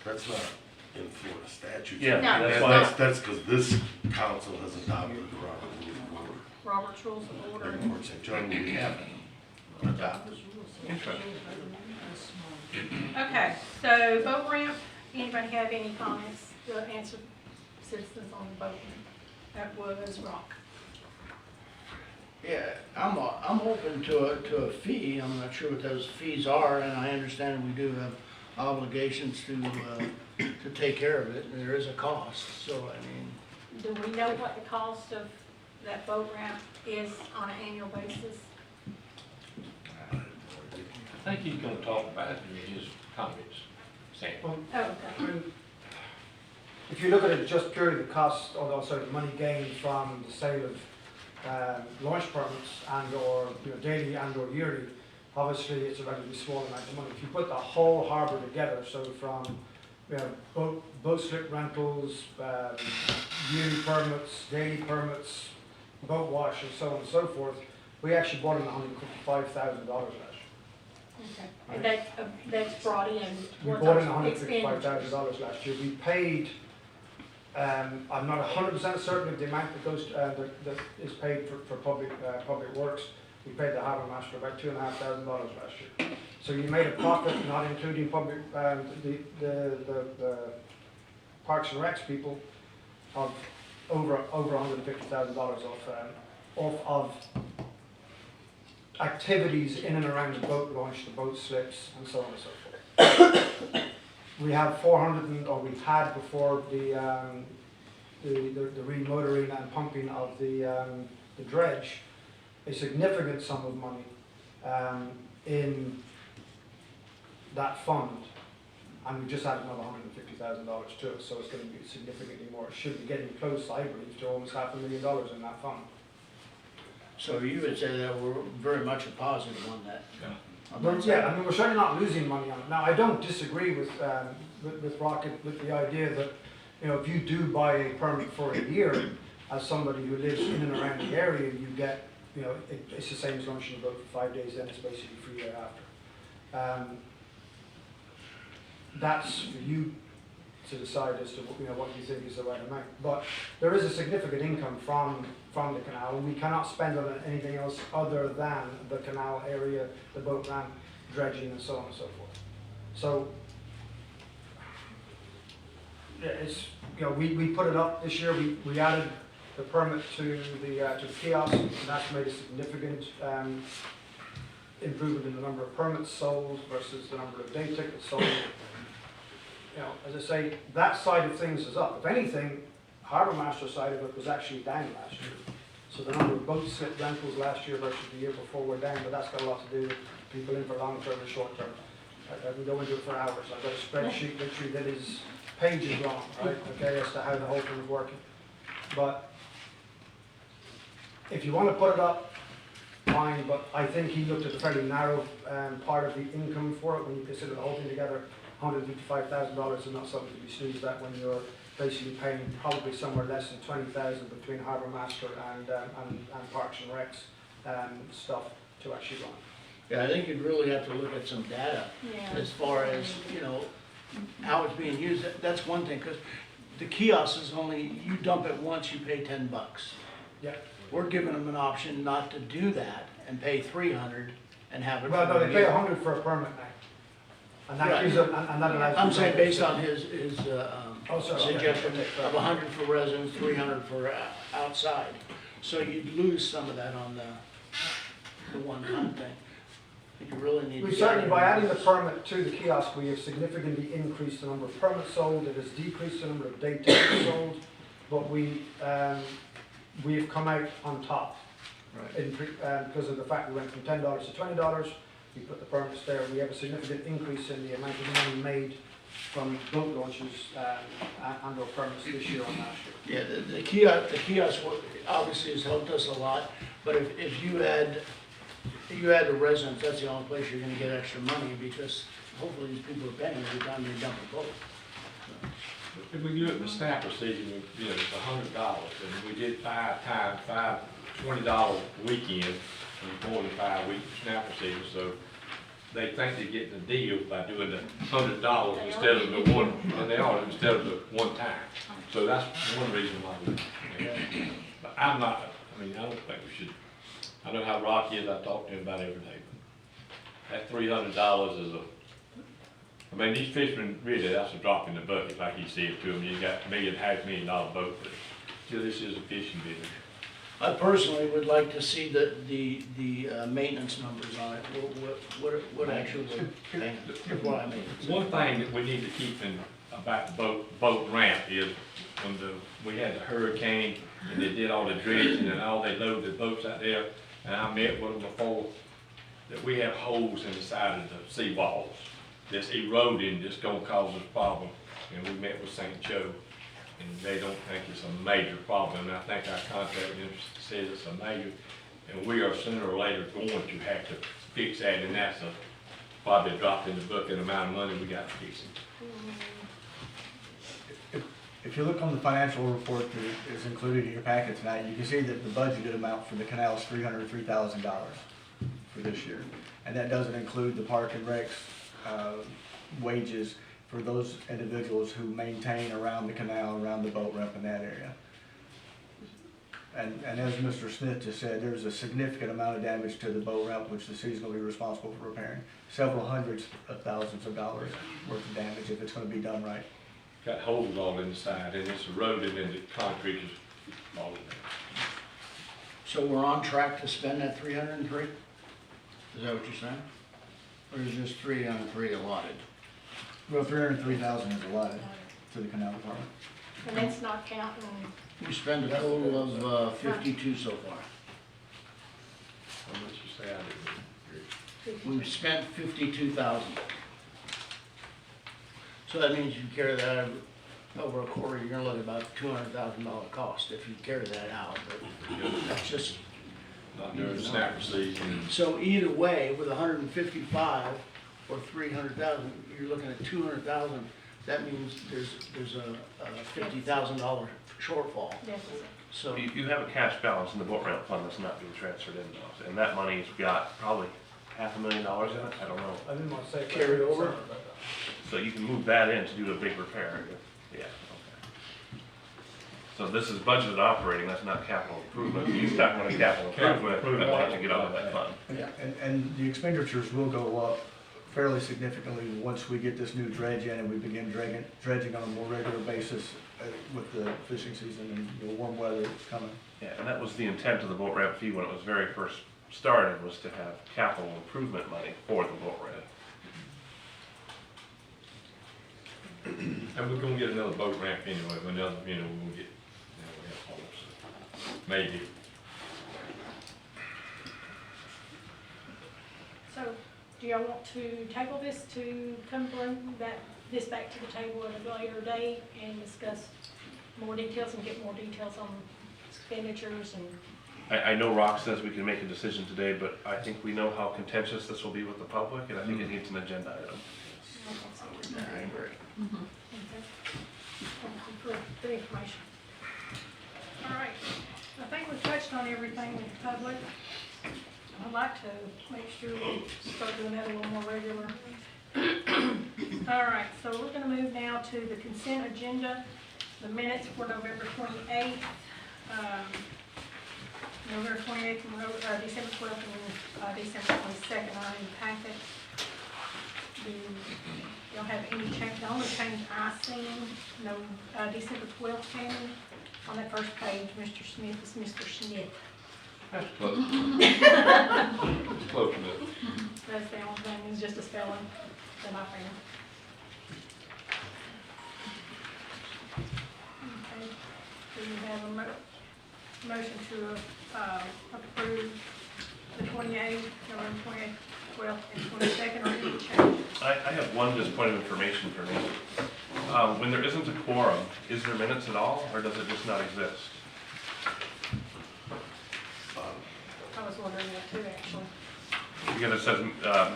that's not in Florida statute. Yeah, No, that's it's why, not. That's because this council has adopted the Robert Rules of Order. Robert's Rules of Order. In Port St. John, we haven't adopted. interesting. Okay, so boat ramp, anybody have any comments to answer citizens on the boat ramp? That was Rock. Yeah, I'm open to a fee. I'm not sure what those fees are, and I understand we do have obligations to take care of it. There is a cost, so I mean. Do we know what the cost of that boat ramp is on an annual basis? I think he's gonna talk about it in his comments, Sam. Oh, okay. If you look at it just purely the cost, or also the money gained from the sale of launch permits and or daily and or yearly, obviously it's a relatively small amount of money. If you put the whole harbour together, so from boat slip rentals, yearly permits, daily permits, boat wash and so on and so forth, we actually bought in $155,000 last year. Okay, and that's brought in. We what's bought in our expenditures? $155,000 last year. We paid, I'm not 100% certain of the amount that goes, that is paid for public works. We paid the harbour master about $2,500 last year. So you made a profit, not including public, the Parks and Recs people, of over $150,000 of activities in and around the boat launch, the boat slips, and so on and so forth. We have we had before the remotoring and pumping of the dredge, a significant sum of money in that fund, and we just added another $150,000 to it, so it's going to be significantly more. It should be getting close, I believe, to almost $500,000 in that fund. So you would say that we're very much a positive on that? But yeah, I mean, we're certainly not losing money on it. Now, I don't disagree with Rocket with the idea that, if you do buy a permit for a year, as somebody who lives in and around the area, you get, it's the same as launching a boat for 5 days, then it's basically free thereafter. That's for you to decide as to what you think is the right amount. But there is a significant income from the canal, and we cannot spend on anything else other than the canal area, the boat ramp, dredging, and so on and so forth. So, yeah, it's, we put it up this year. We added the permit to the kiosk, and that's made a significant improvement in the number of permits sold versus the number of day tickets sold. As I say, that side of things is up. If anything, Harbour Master side of it was actually down last year. So the number of boat slip rentals last year versus the year before were down, but that's got a lot to do with people in for long term and short term. I can go into it for hours. I've got a spreadsheet literally that is pages long, right? Okay, as to how the whole thing is working. But if you want to put it up, fine, but I think he looked at a fairly narrow part of the income for it when you consider the whole thing together. $155,000 is not something to be sneezed at when you're basically paying probably somewhere less than $20,000 between Harbour Master and Parks and Recs stuff to actually run. Yeah, I think you'd really have to look at some data Yeah. as far as, you know, how it's being used. That's one thing, because the kiosk is only, you dump it once, you pay $10. Yeah. We're giving them an option not to do that and pay 300 and have it. Well, no, for they a pay year. 100 for a permit now. And that Right. gives them, and that allows. I'm them saying to- based on his Oh, sorry, okay. suggestion of 100 for residents, 300 for outside. So you'd lose some of that on the one-time thing. You really need to. We certainly, by adding the permit to the kiosk, we have significantly increased the number of permits sold, it has decreased the number of day tickets sold, but we've come out on top. Right. Because of the fact we went from $10 to $20, we put the permits there, we have a significant increase in the amount of money made from boat launches and/or permits this year on last year. Yeah, the kiosk obviously has helped us a lot, but if you add the residents, that's the only place you're gonna get extra money, because hopefully these people are paying every time they dump a boat. If we do it with snapper season, you know, it's $100, and we did 5 times, $20 weekend, and more than 5 weeks snapper season, so they think they're getting a deal by doing the $100 instead of the one, and they are, instead of the one time. So that's one reason why we, but I'm not, I mean, I don't think we should, I know how Rocky is, I talk to him about every day, but that $300 is I mean, these fishermen, really, that's a drop in the bucket, like you see it to them. You got $1.5 million boat, but still, this is a fishing business. I personally would like to see the maintenance numbers on it, what actually we're paying for what I mean. One thing that we need to keep in about the boat ramp is when we had the hurricane and they did all the dredging and all, they loaded the boats out there, and I met with them before, that we have holes in the side of the seawalls that's eroding, that's gonna cause us problems. And we met with St. Joe, and they don't think it's a major problem, and I think our contract says it's a major, and we are sooner or later going to have to fix that, and that's probably a drop in the bucket amount of money we got to fix it. If you look on the financial report that is included in your packet tonight, you can see that the budgeted amount for the canal is $303,000 for this year. And that doesn't include the park and rec's wages for those individuals who maintain around the canal, around the boat ramp in that area. And as Mr. Smith just said, there's a significant amount of damage to the boat ramp, which the city's gonna be responsible for repairing. Several hundreds of thousands of dollars worth of damage if it's gonna be done right. Got holes all in the side, and it's eroded, and the concrete is falling down. So we're on track to spend that 303? Is that what you're saying? Or is just 303 allotted? Well, 303,000 is allotted to the canal department. And that's not counting, We spent a total of 52 so far. How much you say I didn't? We've spent 52,000. So that means you carry that over a quarter, you're gonna look at about $200,000 cost if you carry that out, but that's just. Not during the snapper season. So either way, with 155 or 300,000, you're looking at 200,000. That means there's a $50,000 shortfall. So You have a cash balance in the boat ramp fund that's not being transferred in though, and that money's got probably $500,000 in it, I don't know. I didn't want to say. Carry over? So you can move that in to do a big repair, yeah, okay. So this is budgeted operating, that's not capital improvement, you start running capital improvement, that will have to get out of that fund. Yeah. And the expenditures will go up fairly significantly once we get this new dredge in and we begin dredging on a more regular basis with the fishing season and the warm weather that's coming. Yeah, and that was the intent of the boat ramp fee when it was very first started, was to have capital improvement money for the boat ramp. And we're gonna get another boat ramp anyway, another, we'll get, we have holes, maybe. so do y'all want to table this to come bring this back to the table at a later date and discuss more details and get more details on expenditures and? I know Rock says we can make a decision today, but I think we know how contentious this will be with the public, and I think it needs an agenda item. I agree. Okay. Thank you for the information. All right, I think we've touched on everything in public. I'd like to make sure we start doing that a little more regular. All right, so we're gonna move now to the consent agenda, the minutes for November 28th, November 28th, and December 12th, and December 22nd are in the packet. Do y'all have any change? The only change I seen, no, December 12th, Tammy, on that first page, Mr. Smith is Mr. Smith. That's close. It's close enough. That's the only thing, it's just a spelling that I found. Okay, do you have a motion to approve the 28th, November 28th, 12th, and 22nd, or any change? I have one just point of information for me. When there isn't a quorum, is there minutes at all, or does it just not exist? I was wondering that too, actually. Because it says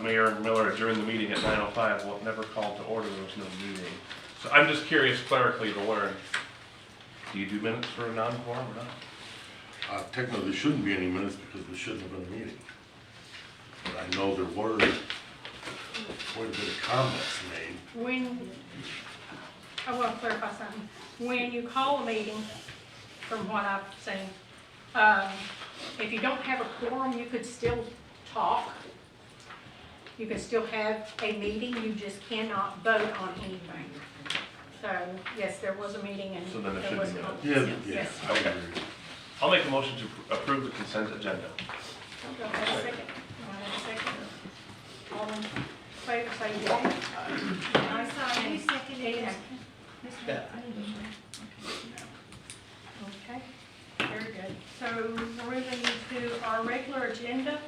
Mayor Miller adjourned the meeting at 9:05. Well, it never called to order, there was no meeting. So I'm just curious clerically to learn, do you do minutes for a non-quorum or not? Technically, there shouldn't be any minutes because there shouldn't have been a meeting. But I know there were quite a bit of comments made. When, I want to clarify something. When you call a meeting, from what I've seen, if you don't have a quorum, you could still talk. You can still have a meeting, you just cannot vote on anything. So, yes, there was a meeting and So then it there should was be comments. minutes. Yeah, Yes. I agree. I'll make a motion to approve the consent agenda. Do I have a second? Do I have a second? All in favor, say yea. I saw you second it. Yeah. Okay, very good. So we're moving to our regular agenda.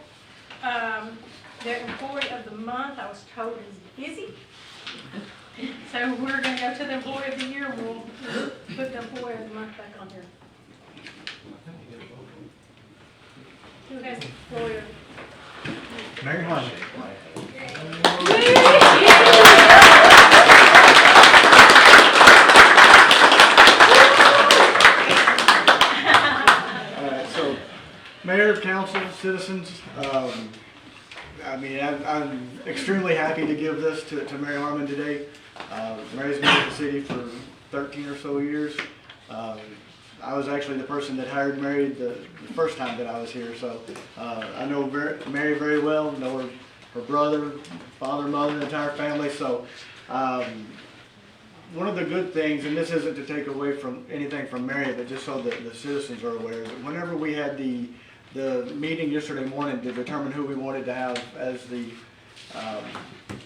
The employee of the month, I was told, is busy. So we're gonna go to the employee of the year, and we'll put the employee of the month back on here. Who has the employee of? Mary Harmon. All right, so Mayor, council, citizens, I mean, I'm extremely happy to give this to Mary Harmon today. Mary's been in the city for 13 or so years. I was actually the person that hired Mary the first time that I was here, so I know Mary very well, know her brother, father, mother, the entire family, so one of the good things, and this isn't to take away from anything from Mary, but just so that the citizens are aware, that whenever we had the meeting yesterday morning to determine who we wanted to have as the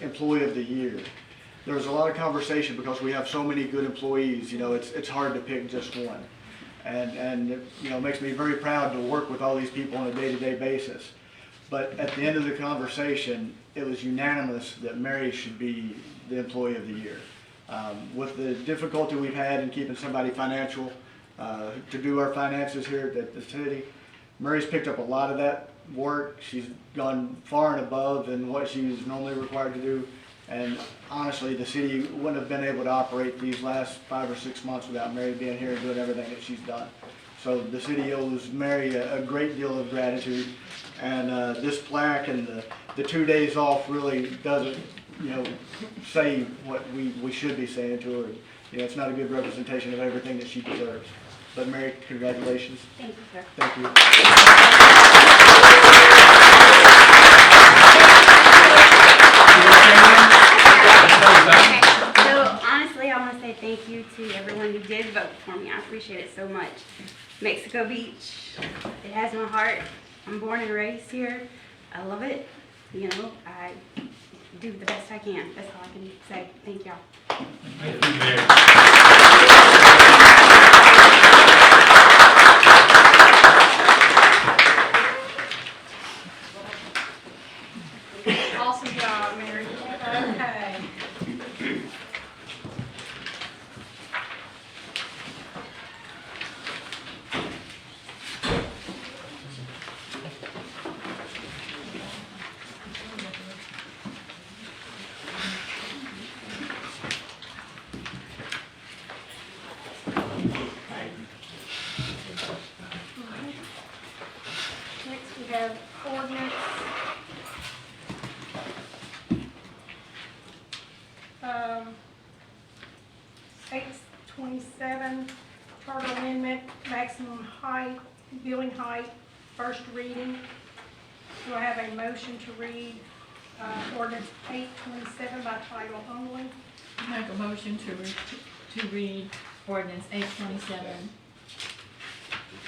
employee of the year, there was a lot of conversation because we have so many good employees, you know, it's hard to pick just one. And you know, it makes me very proud to work with all these people on a day-to-day basis. But at the end of the conversation, it was unanimous that Mary should be the employee of the year. With the difficulty we've had in keeping somebody financial, to do our finances here at the city, Mary's picked up a lot of that work. She's gone far and above than what she's normally required to do. And honestly, the city wouldn't have been able to operate these last 5 or 6 months without Mary being here and doing everything that she's done. So the city owes Mary a great deal of gratitude. And this plaque and the 2 days off really doesn't, you know, say what we should be saying to her. You know, it's not a good representation of everything that she deserves. But Mary, congratulations. Thank you, sir. Thank you. So honestly, I want to say thank you to everyone who did vote for me. I appreciate it so much. Mexico Beach, it has my heart. I'm born and raised here. I love it. You know, I do the best I can. That's all I can say. Thank y'all. Thank you, Mayor. Awesome job, Mary. Okay. 827, charter amendment, maximum height, building height, first reading. Do I have a motion to read ordinance 827 by title only? Make a motion to read ordinance 827.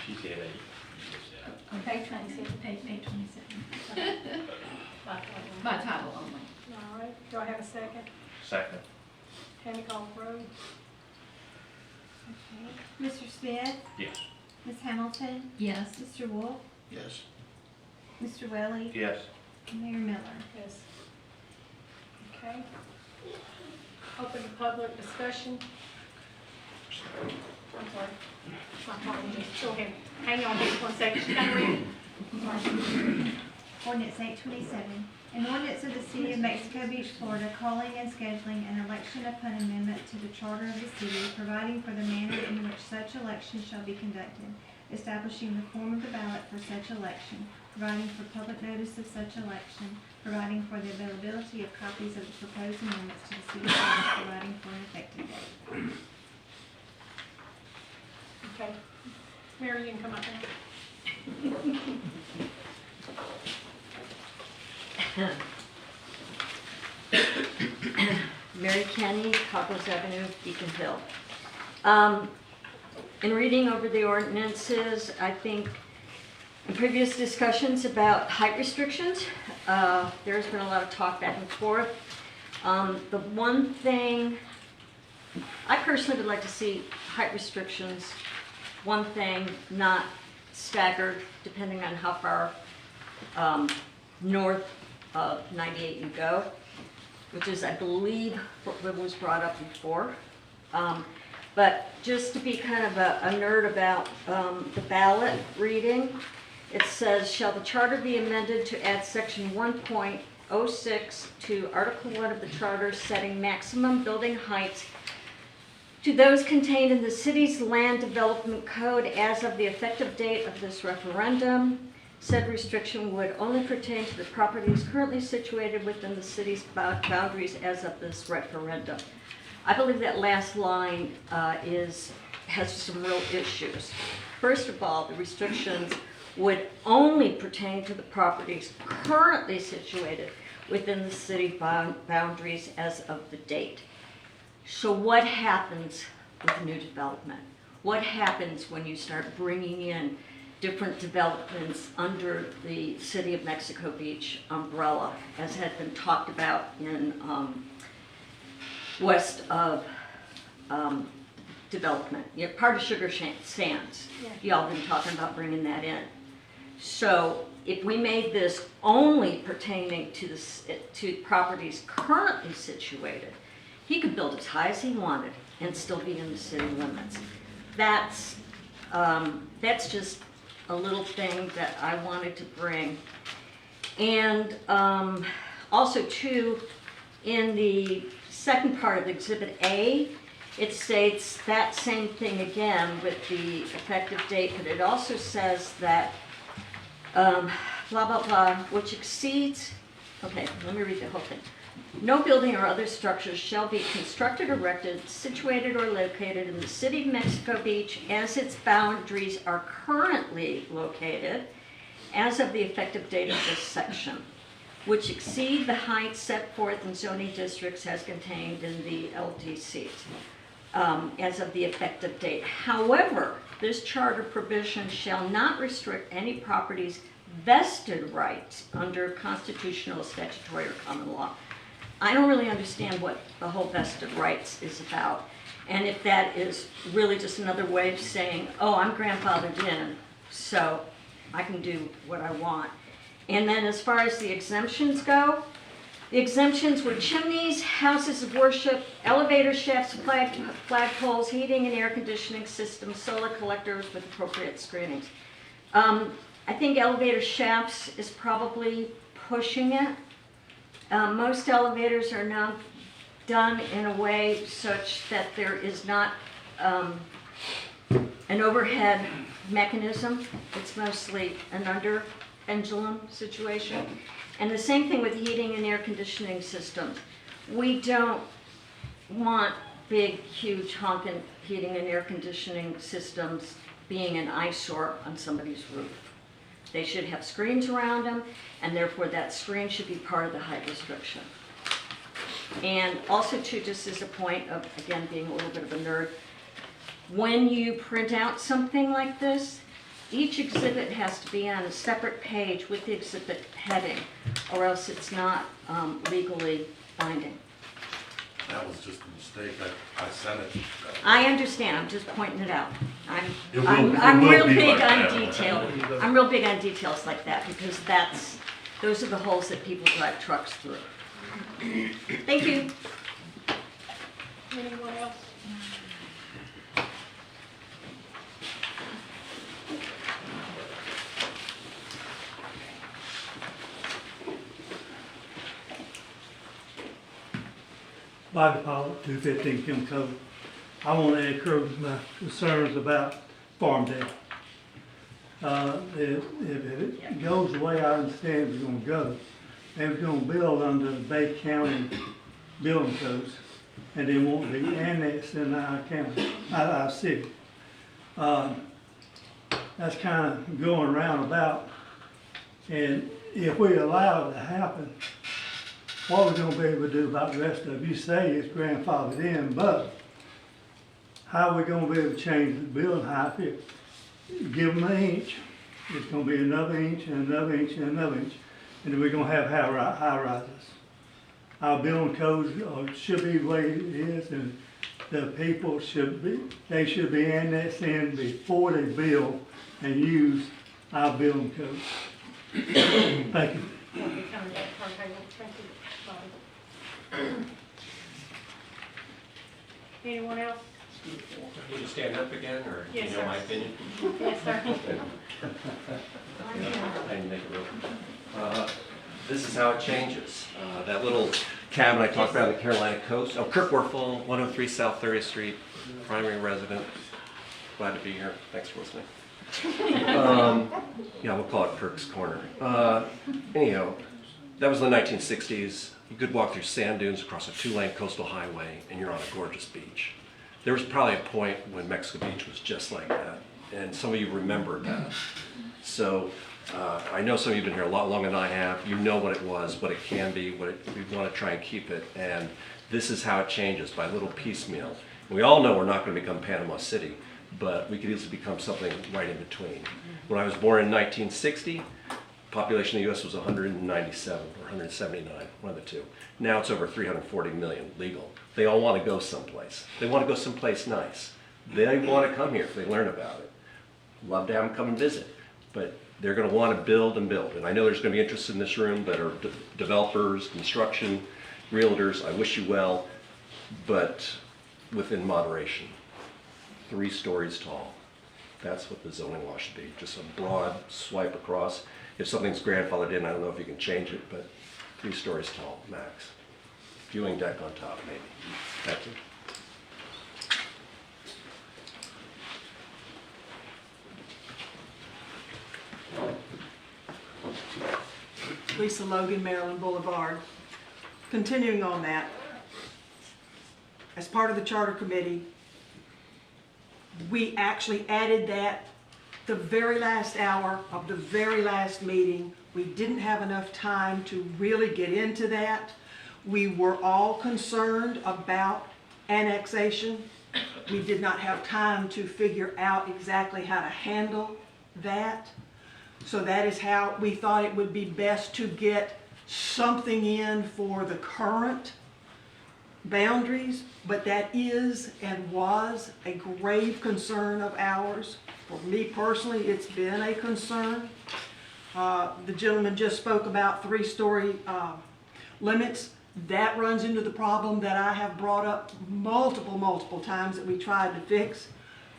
She said eight. Page 27. Page 827. By title only. All right, do I have a second? Second. Tammy call the roll. Mr. Smith? Yes. Ms. Hamilton? Yes. Mr. Wolf? Yes. Mr. Welly? Yes. And Mayor Miller? Yes. Okay. Open to public discussion. I'm sorry. My apologies. Go ahead. Hang on just 1 second. Can I read? Ordinance 827, an ordinance of the City of Mexico Beach, Florida, calling and scheduling an election upon amendment to the charter of the city, providing for the manner in which such election shall be conducted, establishing the form of the ballot for such election, providing for public notice of such election, providing for the availability of copies of the proposed amendments to the city code, providing for an effective date. Okay. Mary, you can come up now. Mary Kenny, Cockles Avenue, Beacon Hill. In reading over the ordinances, I think in previous discussions about height restrictions, there's been a lot of talk back and forth. The one thing, I personally would like to see height restrictions, one thing, not staggered depending on how far north of 98 you go, which is, I believe, what was brought up before. But just to be kind of a nerd about the ballot reading, it says, shall the charter be amended to add section 1.06 to Article 1 of the charter setting maximum building heights to those contained in the city's land development code as of the effective date of this referendum. Said restriction would only pertain to the properties currently situated within the city's boundaries as of this referendum. I believe that last line has some real issues. First of all, the restrictions would only pertain to the properties currently situated within the city boundaries as of the date. So what happens with new development? What happens when you start bringing in different developments under the City of Mexico Beach umbrella, as had been talked about in west of development? Part of Sugar Sands, y'all been talking about bringing that in. So if we made this only pertaining to properties currently situated, he could build as high as he wanted and still be in the city limits. That's just a little thing that I wanted to bring. And also too, in the second part of Exhibit A, it states that same thing again with the effective date, but it also says that blah, blah, blah, which exceeds, okay, let me read the whole thing. No building or other structures shall be constructed, erected, situated, or located in the City of Mexico Beach as its boundaries are currently located as of the effective date of this section, which exceed the heights set forth in zoning districts as contained in the LDCs as of the effective date. However, this charter provision shall not restrict any property's vested rights under constitutional, statutory, or common law. I don't really understand what the whole vested rights is about, and if that is really just another way of saying, oh, I'm grandfathered in, so I can do what I want. And then as far as the exemptions go, the exemptions were chimneys, houses of worship, elevator shafts, flagpoles, heating and air conditioning systems, solar collectors with appropriate screenings. I think elevator shafts is probably pushing it. Most elevators are now done in a way such that there is not an overhead mechanism. It's mostly an under pendulum situation. And the same thing with heating and air conditioning systems. We don't want big, huge honking heating and air conditioning systems being an eyesore on somebody's roof. They should have screens around them, and therefore that screen should be part of the height restriction. And also too, just as a point of, again, being a little bit of a nerd, when you print out something like this, each exhibit has to be on a separate page with the exhibit heading, or else it's not legally binding. That was just a mistake. I sent it. I understand, I'm just pointing it out. It will- I'm it will real be big like on that. detail. I'm real big on details like that, because those are the holes that people drive trucks through. Thank you. Anyone else? Bobby Pollock, 215 Kim Cove. I want to echo my concerns about Farmdale. If it goes the way I understand it's going to go, they was going to build under the Bay County building codes, and they won't be annexed in our county, our city. That's kind of going roundabout, and if we allow it to happen, what are we going to be able to do about the rest of it? You say it's grandfathered in, but how are we going to be able to change the building height here? Give them an inch, it's going to be another inch and another inch and another inch, and then we're going to have high rises. Our building codes should be the way it is, and the people should be annexed in before they build and use our building codes. Thank you. Anyone else? Will you stand up again, or Yes, you know sir. my opinion? Yes, sir. I can make it real. This is how it changes. That little cabin I talked about on the Carolina coast. Oh, Kirk Werfel, 103 South 30th Street, primary resident. Glad to be here. Thanks for listening. Yeah, we'll call it Kirk's Corner. Anyhow, that was the 1960s. You could walk through sand dunes across a 2-lane coastal highway, and you're on a gorgeous beach. There was probably a point when Mexico Beach was just like that, and some of you remember that. So I know some of you have been here a lot longer than I have. You know what it was, what it can be, we want to try and keep it, and this is how it changes, by little piecemeal. We all know we're not going to become Panama City, but we could easily become something right in between. When I was born in 1960, population of the U.S. was 197 or 179, one of the two. Now it's over 340 million legal. They all want to go someplace. They want to go someplace nice. They want to come here if they learn about it. Love to have them come and visit, but they're going to want to build and build. And I know there's going to be interest in this room that are developers, construction, realtors. I wish you well, but within moderation. 3 stories tall. That's what the zoning law should be, just a broad swipe across. If something's grandfathered in, I don't know if you can change it, but 3 stories tall, max. Viewing deck on top, maybe. Thank you. Lisa Logan, Maryland Boulevard. Continuing on that, as part of the charter committee, we actually added that the very last hour of the very last meeting. We didn't have enough time to really get into that. We were all concerned about annexation. We did not have time to figure out exactly how to handle that. So that is how we thought it would be best to get something in for the current boundaries, but that is and was a grave concern of ours. For me personally, it's been a concern. The gentleman just spoke about 3-story limits. That runs into the problem that I have brought up multiple times that we tried to fix.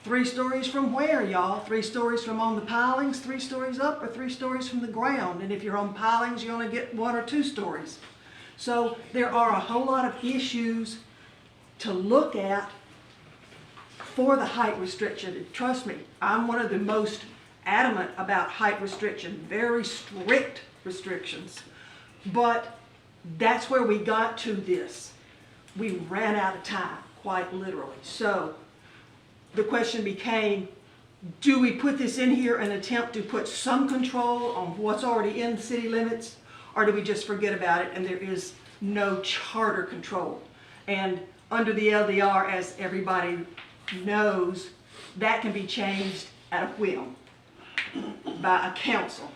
3 stories from where, y'all? 3 stories from on the pilings, 3 stories up, or 3 stories from the ground? And if you're on pilings, you only get 1 or 2 stories. So there are a whole lot of issues to look at for the height restriction. Trust me, I'm one of the most adamant about height restriction, very strict restrictions. But that's where we got to this. We ran out of time. quite literally. So the question became, do we put this in here and attempt to put some control on what's already in city limits, or do we just forget about it and there is no charter control? And under the LDR, as everybody knows, that can be changed at a whim by a council.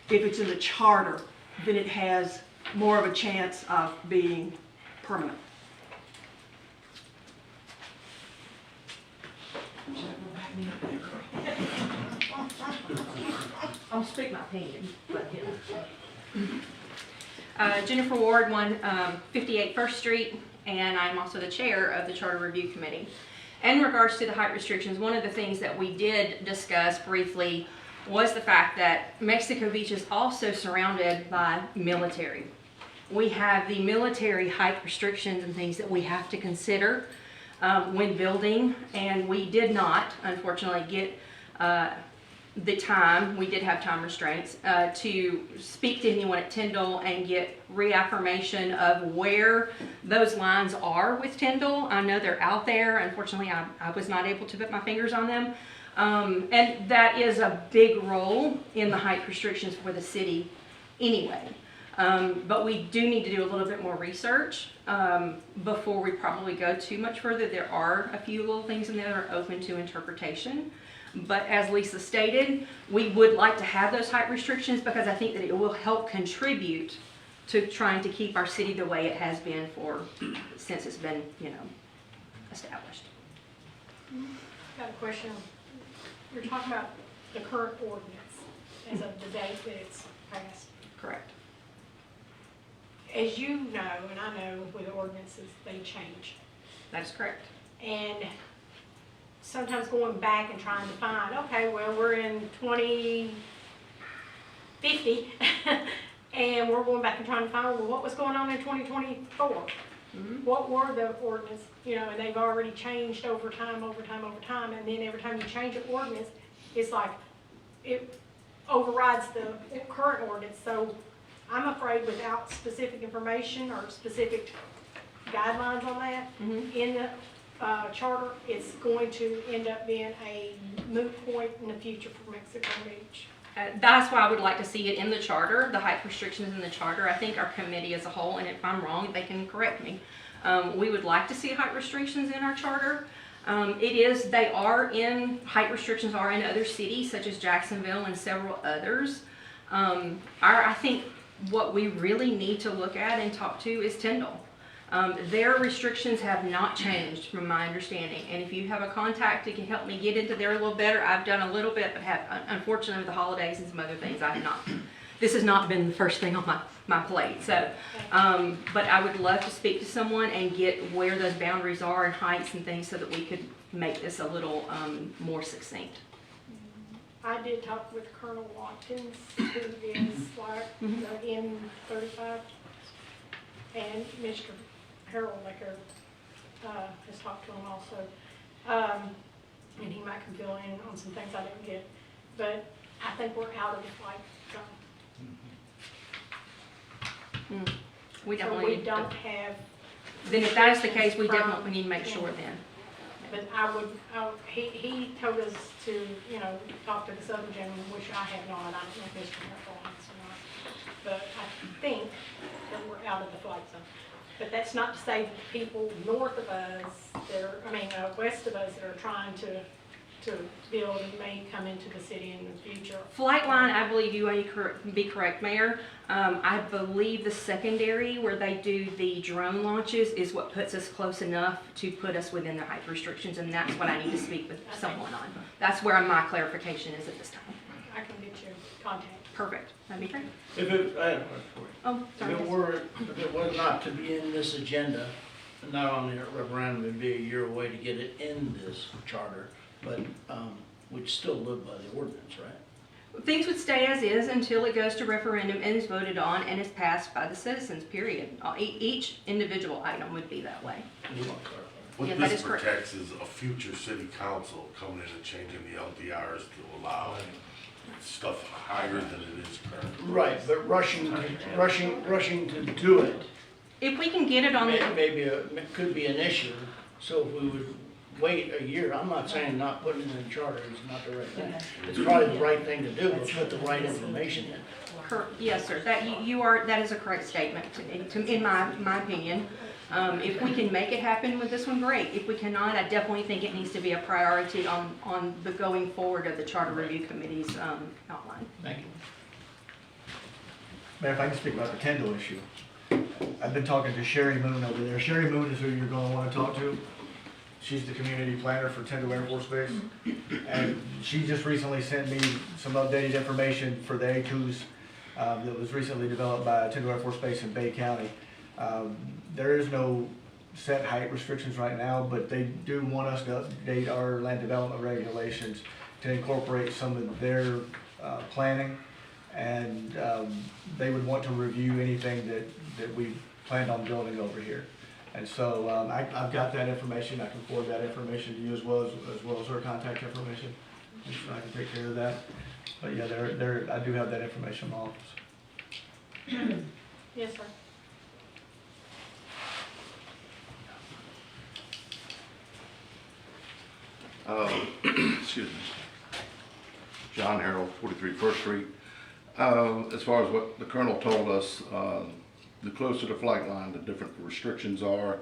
If it's in the charter, then it has more of a chance of being permanent. I'll speak my opinion, but Jennifer Ward, 158 First Street, and I'm also the chair of the Charter Review Committee. In regards to the height restrictions, one of the things that we did discuss briefly was the fact that Mexico Beach is also surrounded by military. We have the military height restrictions and things that we have to consider when building, and we did not, unfortunately, get the time, we did have time restraints, to speak to anyone at Tyndall and get reaffirmation of where those lines are with Tyndall. I know they're out there. Unfortunately, I was not able to put my fingers on them. And that is a big role in the height restrictions for the city anyway. But we do need to do a little bit more research before we probably go too much further. There are a few little things in there that are open to interpretation. But as Lisa stated, we would like to have those height restrictions because I think that it will help contribute to trying to keep our city the way it has been since it's been, established. Got a question. You're talking about the current ordinance as of the date that it's passed. Correct. As you know, and I know with ordinances, they change. That is correct. And sometimes going back and trying to find, okay, well, we're in 2050, and we're going back and trying to find, well, what was going on in 2024? Mm-hmm. What were the ordinance, and they've already changed over time, and then every time you change an ordinance, it's like, it overrides the current ordinance. So I'm afraid without specific information or specific guidelines on that in the charter, it's going to end up being a moot point in the future for Mexico Beach. That's why I would like to see it in the charter, the height restrictions in the charter. I think our committee as a whole, and if I'm wrong, they can correct me, we would like to see height restrictions in our charter. Height restrictions are in other cities such as Jacksonville and several others. I think what we really need to look at and talk to is Tyndall. Their restrictions have not changed from my understanding, and if you have a contact that can help me get into there a little better, I've done a little bit, but unfortunately with the holidays and some other things, I have not. This has not been the first thing on my plate, so, but I would love to speak to someone and get where those boundaries are and heights and things so that we could make this a little more succinct. I did talk with Colonel Watkins, who is like the M35, and Mr. Harold Licker has talked to him also, and he might can fill in on some things I didn't get, but I think we're out of the flight zone. We So definitely we don't have. Then if that is the case, we definitely need to make sure then. But he told us to, talk to this other gentleman, which I have not. I don't know if Mr. Harold has or not. But I think that we're out of the flight zone. But that's not to say that the people north of us, west of us that are trying to build may come into the city in the future. Flight line, I believe you may be correct, Mayor. I believe the secondary where they do the drone launches is what puts us close enough to put us within the height restrictions, and that's what I need to speak with someone on. That's where my clarification is at this time. I can get you contact. Perfect. That'd be great. I have a question for you. Oh, sorry. If it was not to be in this agenda, not only a referendum, it'd be a year away to get it in this charter, but we'd still live by the ordinance, right? Things would stay as is until it goes to referendum and is voted on and is passed by the citizens, period. Each individual item would be that way. What Yeah, that this is correct. protects is a future city council coming in and changing the LDRs to allow stuff higher than it is currently. Right, but rushing to do it. If we can get it on the... Maybe could be an issue. So if we would wait a year, I'm not saying not putting it in the charter is not the right thing. It's probably the right thing to do, but put the right information in. Yes, sir, that is a correct statement, in my opinion. If we can make it happen with this one, great. If we cannot, I definitely think it needs to be a priority on the going forward of the Charter Review Committee's outline. Thank you. Mayor, if I can speak about the Kendall issue. I've been talking to Sherry Moon over there. Sherry Moon is who you're gonna wanna talk to. She's the community planner for Tyndall Air Force Base. And she just recently sent me some updated information for the A2s that was recently developed by Tyndall Air Force Base in Bay County. There is no set height restrictions right now, but they do want us to update our land development regulations to incorporate some of their planning. And they would want to review anything that we planned on building over here. And so I've got that information. I can forward that information to you as well as her contact information. And so I can take care of that. But yeah, I do have that information in my office. Yes, sir. Excuse me. John Harold, 43 First Street. As far as what the colonel told us, the closer the flight line, the different restrictions are.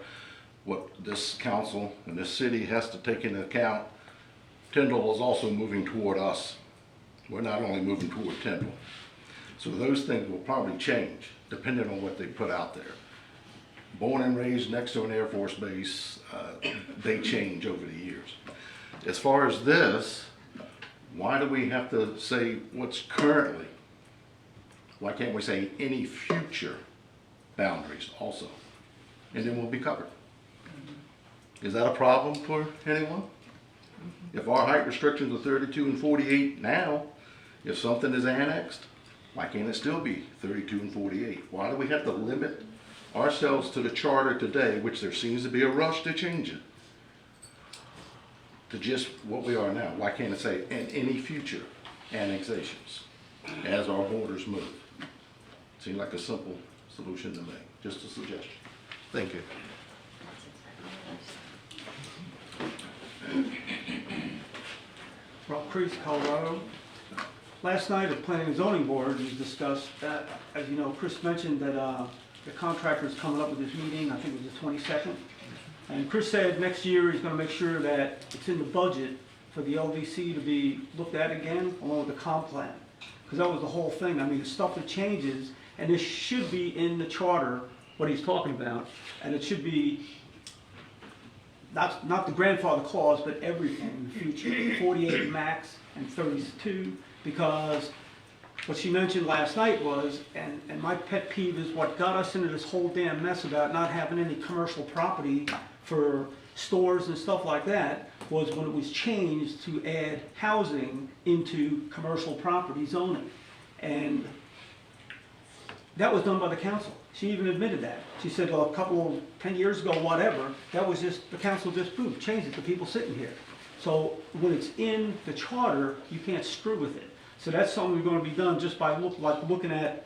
What this council and this city has to take into account, Tyndall is also moving toward us. We're not only moving toward Tyndall. So those things will probably change depending on what they put out there. Born and raised next to an Air Force base, they change over the years. As far as this, why do we have to say what's currently? Why can't we say any future boundaries also? And then we'll be covered. Is that a problem for anyone? If our height restrictions are 32 and 48 now, if something is annexed, why can't it still be 32 and 48? Why do we have to limit ourselves to the charter today, which there seems to be a rush to change it, to just what we are now? Why can't it say in any future annexations as our borders move? Seems like a simple solution to me. Just a suggestion. Thank you. Rock Creek, Colorado. Last night at Planning and Zoning Board, we discussed that, as you know, Chris mentioned that the contractor is coming up with this meeting, I think it was the 22nd. And Chris said next year he's going to make sure that it's in the budget for the LDC to be looked at again, along with the comp plan. Because that was the whole thing. I mean, the stuff that changes, and this should be in the charter, what he's talking about, and it should be not the grandfather clause, but everything in the future, 48 max and 32, because what she mentioned last night was, and my pet peeve is what got us into this whole damn mess about not having any commercial property for stores and stuff like that, was when it was changed to add housing into commercial property zoning. And that was done by the council. She even admitted that. She said, well, 10 years ago, whatever, that was just, the council just approved, changed it to people sitting here. So when it's in the charter, you can't screw with it. So that's something we're going to be done just by looking at,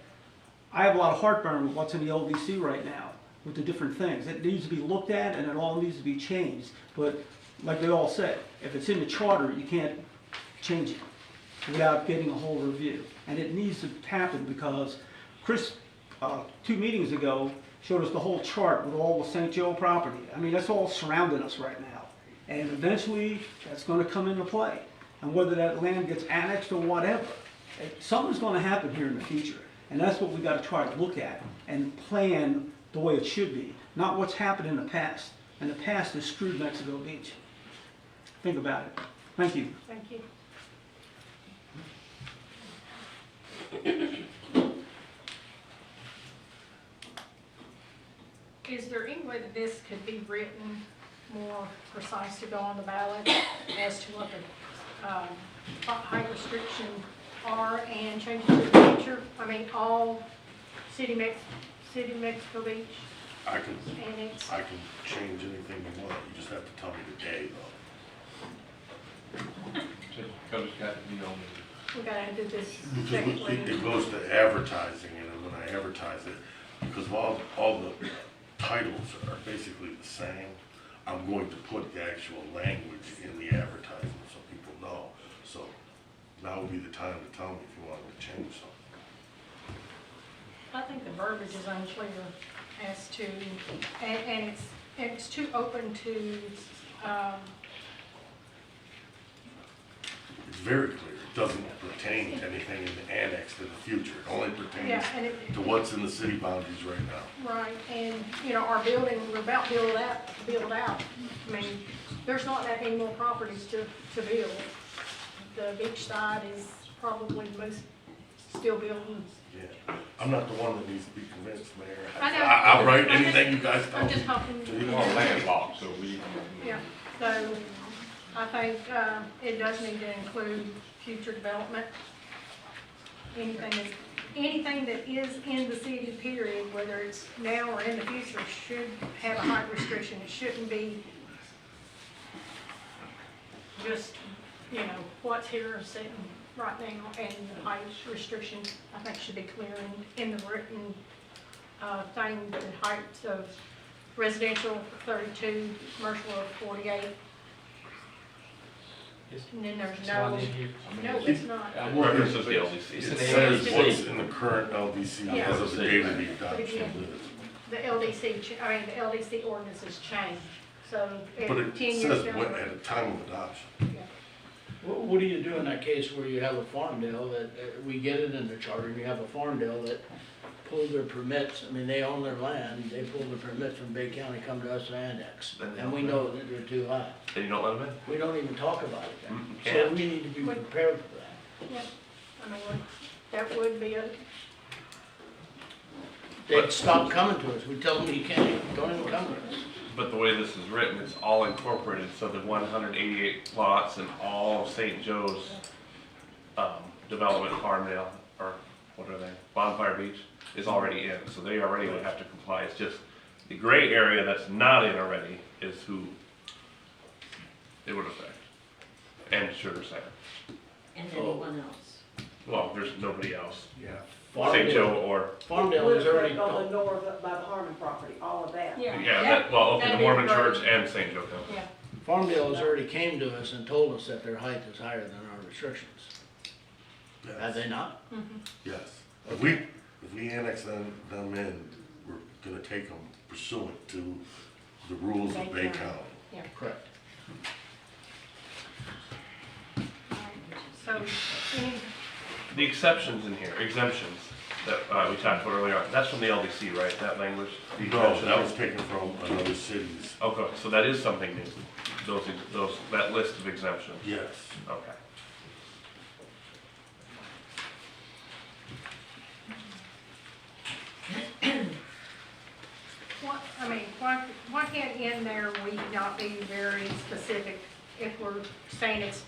I have a lot of heartburn with what's in the LDC right now, with the different things. It needs to be looked at and it all needs to be changed. But like they all said, if it's in the charter, you can't change it without getting a whole review. And it needs to happen because Chris, 2 meetings ago, showed us the whole chart with all the St. Joe property. I mean, that's all surrounding us right now. And eventually, that's going to come into play. And whether that land gets annexed or whatever, something's going to happen here in the future. And that's what we got to try to look at and plan the way it should be, not what's happened in the past. And the past has screwed Mexico Beach. Think about it. Thank you. Thank you. Is there any way that this could be written more precise to go on the ballot as to what the height restrictions are and change it to the future? I mean, all City Mexico Beach. I can Annex. change anything you want. You just have to tell me the day, though. Cody's got to be on We gotta do this Because secondly. it goes to advertising, and when I advertise it, because all the titles are basically the same, I'm going to put the actual language in the advertisement so people know. So now would be the time to tell me if you want me to change something. I think the verbiage is unclear as to, and it's too open to, It's very clear. It doesn't pertain to anything in the annex to the future. It only pertains yeah, and it, to what's in the city boundaries right now. right, and, you know, our building, we're about to build out. I mean, there's not that many more properties to build. The beach side is probably most still building. Yeah. I'm not the one that needs to be convinced, Mayor. I know. I'll write anything you guys tell I'm me. just hoping. We want landlocked, so we. Yeah, so I think it does need to include future development. Anything that is in the city, period, whether it's now or in the future, should have a height restriction. It shouldn't be just, you know, what's here sitting right now, and the height restriction, I think, should be clear in the written thing, the heights of residential 32, commercial of 48. And then there's no, it's not. References the LDC. It says what's in the current LDC Yeah. as of the date of the But adoption. again, the LDC ordinances change, so But every it 10 years says down the what road. at a time of adoption. What do you do in that case where you have a farm deal that, we get it in the charter, and you have a farm deal that pulls their permits, I mean, they own their land, they pull their permits from Bay County, come to us to annex, and we know that they're too high. Then you don't let them in? We don't even talk about it then. So can't. we need to be prepared for that. Yeah, I mean, that would be a, They'd stop coming to us, we tell them you can't, don't even come to us. But the way this is written, it's all incorporated, so the 188 plots and all of St. Joe's development, Farmdale, or what are they, Bonfire Beach, is already in, so they already would have to comply. It's just the gray area that's not in already is who it would affect, and Sugar Center. And anyone else. Well, there's nobody else. Yeah. St. Joe or, Farmdale is already On told. the north, by the Harmon property, all of that. yeah, that, well, okay, the Mormon Church and St. Joe County. yeah. Farmdale has already came to us and told us that their height is higher than our restrictions. Have they not? Yes. If we annex them in, we're gonna take them pursuant to the rules of Bay County. Yeah. Correct. So, any, The exceptions in here, exemptions, that we talked about earlier, that's from the LDC, right, that language? The No, exemptions? that was taken from another city's. Okay, so that is something new, that list of exemptions? Yes. Okay. why can't in there we not be very specific if we're saying it's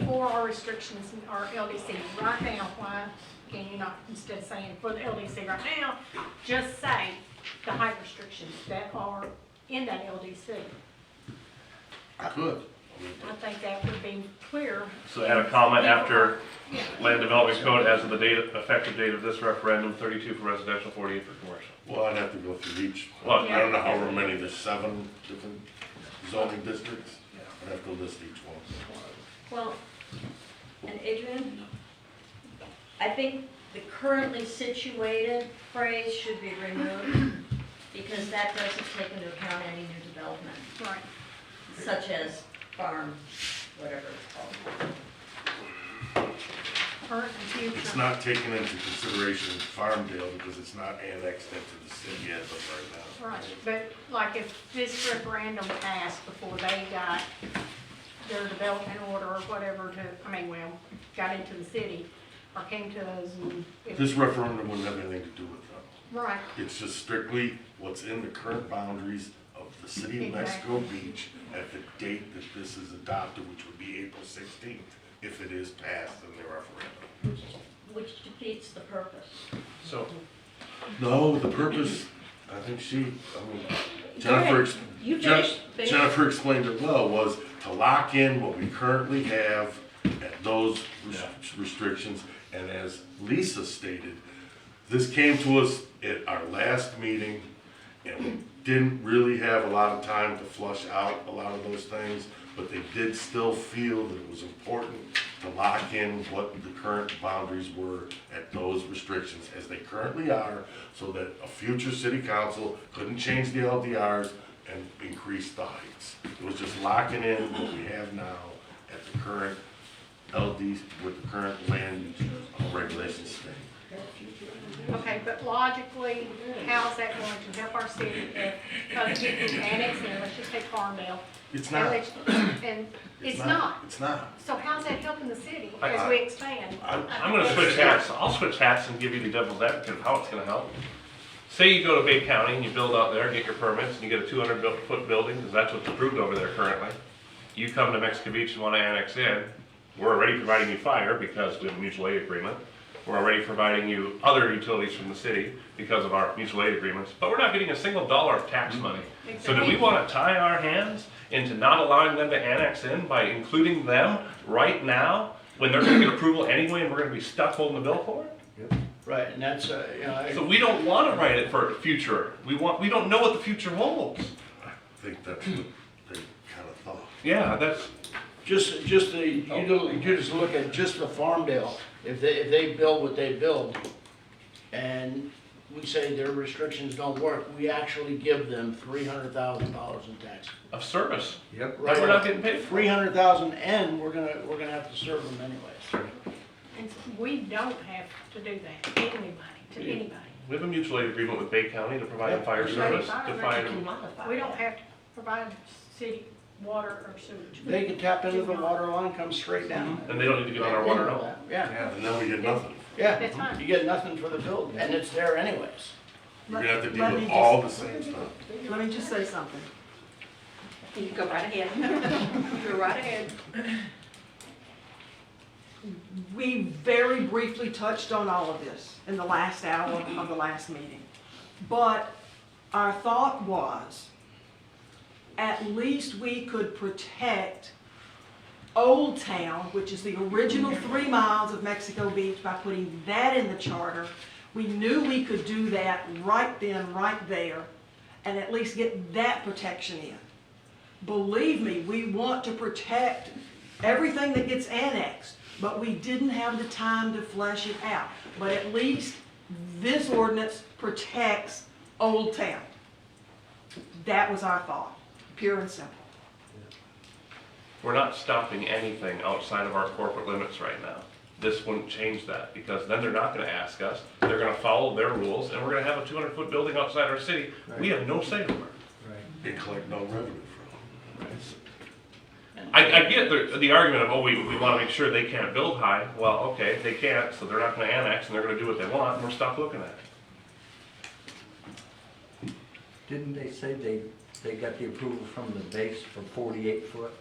for our restrictions in our LDC right now? Why can you not, instead of saying for the LDC right now, just say the height restrictions that are in that LDC? I could. I think that would be clear. So add a comment after Yeah. Land Development Code as of the date, effective date of this referendum, 32 for residential, 48 for commercial. Well, I'd have to go through each. Well, I don't know however many, there's 7 different zoning districts. I'd have to list each one. Well, and Adrian, I think the currently situated phrase should be removed because that doesn't take into account any new development. Right. Such as farm, whatever it's called. Current and future. It's not taken into consideration in Farmdale because it's not annexed into the city as of right now. Right, but like if this referendum passed before they got their development order or whatever got into the city or came to us and. This referendum wouldn't have anything to do with them. Right. It's just strictly what's in the current boundaries of the city of Mexico Beach at the date that this is adopted, which would be April 16th, if it is passed in the referendum. Which defeats the purpose. So, No, the purpose, I think Jennifer Jennifer explained it well, was to lock in what we currently have at those restrictions. And as Lisa stated, this came to us at our last meeting, and didn't really have a lot of time to flush out a lot of those things, but they did still feel that it was important to lock in what the current boundaries were at those restrictions as they currently are, so that a future city council couldn't change the LDRs and increase the heights. It was just locking in what we have now at the current LD, with the current land regulations state. Okay, but logically, how's that going to help our city if other people annex in, let's just take Farmdale? It's not. And it's not. It's not. So how's that helping the city as we expand? I'm gonna switch hats, I'll switch hats and give you the devil's advocate of how it's gonna help. Say you go to Bay County and you build out there, get your permits, and you get a 200-foot building, because that's what's approved over there currently. You come to Mexico Beach and wanna annex in, we're already providing you fire because we have a mutual aid agreement. We're already providing you other utilities from the city because of our mutual aid agreements, but we're not getting a single dollar of tax money. So do we wanna tie our hands into not allowing them to annex in by including them right now, when they're gonna get approval anyway and we're gonna be stuck holding the bill for it? Right, and that's, So we don't wanna write it for the future. We don't know what the future holds. I think that's what they kind of thought. Yeah, that's. you just look at just the Farmdale, if they build what they build, and we say their restrictions don't work, we actually give them $300,000 in tax. Of service. Yep. Right, we're not getting paid for it. $300,000, and we're gonna have to serve them anyways. And we don't have to do that to anybody. We have a mutual aid agreement with Bay County to provide fire service, to fire. We don't have to provide city water or sewage. They can tap into the water line, come straight down. And they don't need to get on our water at all. Yeah. And then we get nothing. Yeah, That's fine. you get nothing for the building, and it's there anyways. You're gonna have to deal Let with me all the just- same stuff. Let me just say something. You go right ahead. Go right ahead. We very briefly touched on all of this in the last hour of the last meeting. But our thought was, at least we could protect Old Town, which is the original 3 miles of Mexico Beach, by putting that in the charter. We knew we could do that right then, right there, and at least get that protection in. Believe me, we want to protect everything that gets annexed, but we didn't have the time to flesh it out. But at least this ordinance protects Old Town. That was our thought, pure and simple. We're not stopping anything outside of our corporate limits right now. This wouldn't change that, because then they're not gonna ask us, they're gonna follow their rules, and we're gonna have a 200-foot building outside our city. We have no say over it. They collect no revenue from it. I get the argument of, oh, we wanna make sure they can't build high. Well, okay, they can't, so they're not gonna annex, and they're gonna do what they want, and we're stuck looking at it. Didn't they say they got the approval from the base for 48 foot?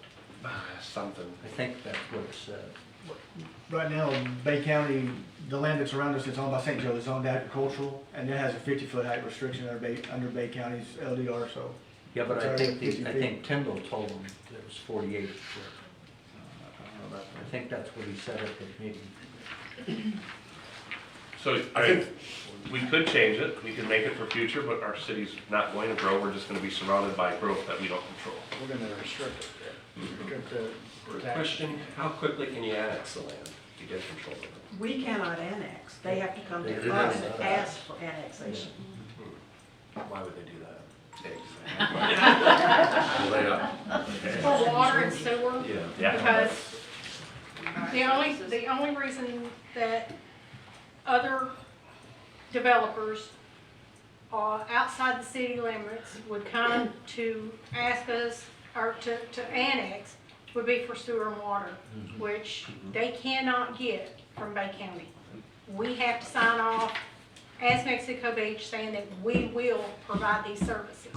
Something. I think that's what it said. Right now, Bay County, the land that's around us, it's owned by St. Joe, it's owned agricultural, and it has a 50-foot height restriction under Bay County's LDR, so. Yeah, but I it's already think 50 I feet. think Tyndall told them that it was 48 foot. I think that's what he said at the meeting. So, we could change it, we could make it for future, but our city's not going to grow, we're just gonna be surrounded by growth that we don't control. We're gonna restrict it. Question, how quickly can you annex the land to get control of it? We cannot annex. They have to come They to do us that. and ask for annexation. Why would they do that? For water and sewer, Yeah. because the only reason that other developers outside the city limits would come to ask us, or to annex, would be for sewer and water, which they cannot get from Bay County. We have to sign off as Mexico Beach saying that we will provide these services.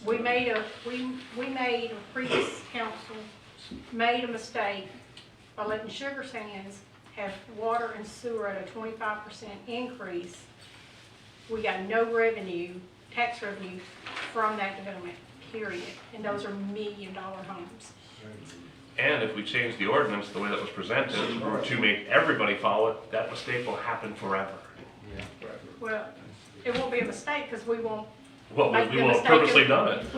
We made a previous council made a mistake by letting Sugar Sands have water and sewer at a 25% increase. We got no revenue, tax revenue from that development, period. And those are $1 million homes. And if we change the ordinance the way that was presented, to make everybody follow it, that mistake will happen forever. Yeah. Well, it won't be a mistake, because we won't Well, make we the will have mistake purposely of- done it.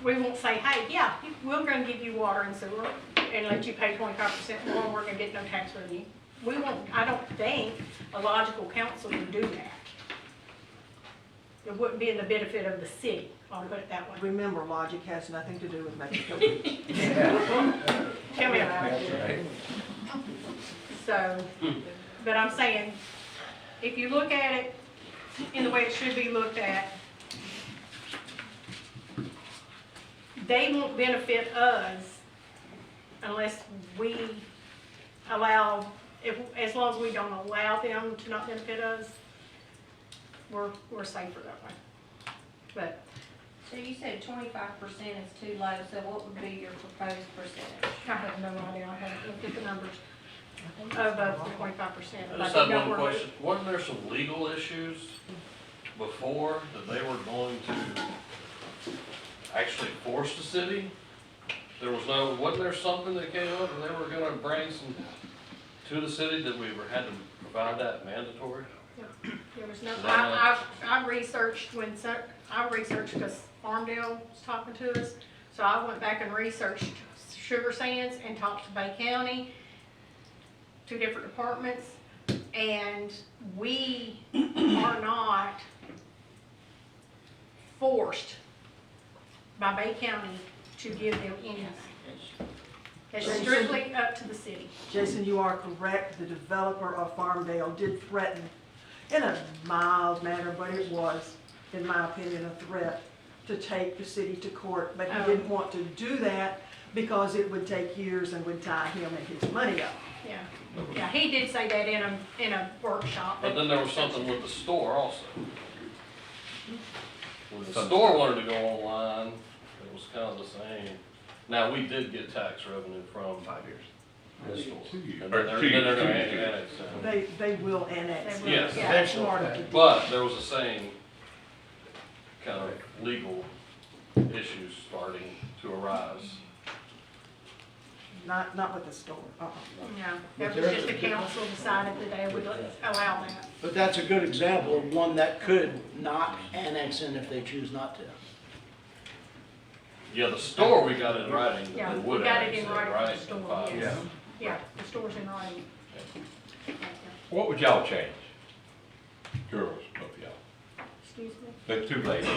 We won't say, hey, yeah, we're gonna give you water and sewer and let you pay 25% more, and we're gonna get no tax revenue. We won't, I don't think a logical council would do that. It wouldn't be in the benefit of the city, I'll put it that way. Remember, logic has nothing to do with Mexico. Tell me about it. Right. So, but I'm saying, if you look at it in the way it should be looked at, they won't benefit us unless we allow, as long as we don't allow them to not benefit us, we're safer that way. But So you said 25% is too low, so what would be your proposed percentage? I have no idea, I haven't looked at the numbers above the 25%. I just had one question. Wasn't there some legal issues before that they were going to actually force the city? There was no, wasn't there something that came up and they were gonna bring some to the city that we had to provide that mandatory? There was no, Is that I researched because Farmdale was talking to us, so I went back and researched Sugar Sands and talked to Bay County, 2 different departments, and we are not forced by Bay County to give them anything. It's strictly up to the city. Jason, you are correct. The developer of Farmdale did threaten, in a mild manner, but it was, in my opinion, a threat to take the city to court. But he didn't want to do that because it would take years and would tie him and his money up. Yeah, yeah, he did say that in a workshop. But then there was something with the store also. When the store wanted to go online, it was kind of the same. Now, we did get tax revenue from 5 years. The store. 2 years. And Or then 2 they're years, gonna 2 years. annex it. They will annex. Yes, That's part of it. but there was the same kind of legal issues starting to arise. Not with the store. Yeah, that was just the council decided that they would allow that. But that's a good example of one that could not annex in if they choose not to. Yeah, the store, we got it in writing that Yeah, they we would got it annex in it, writing for right? the store, Five. yes. Yeah, the store's in writing. What would y'all change? Girls, both of y'all. Excuse me? The 2 ladies.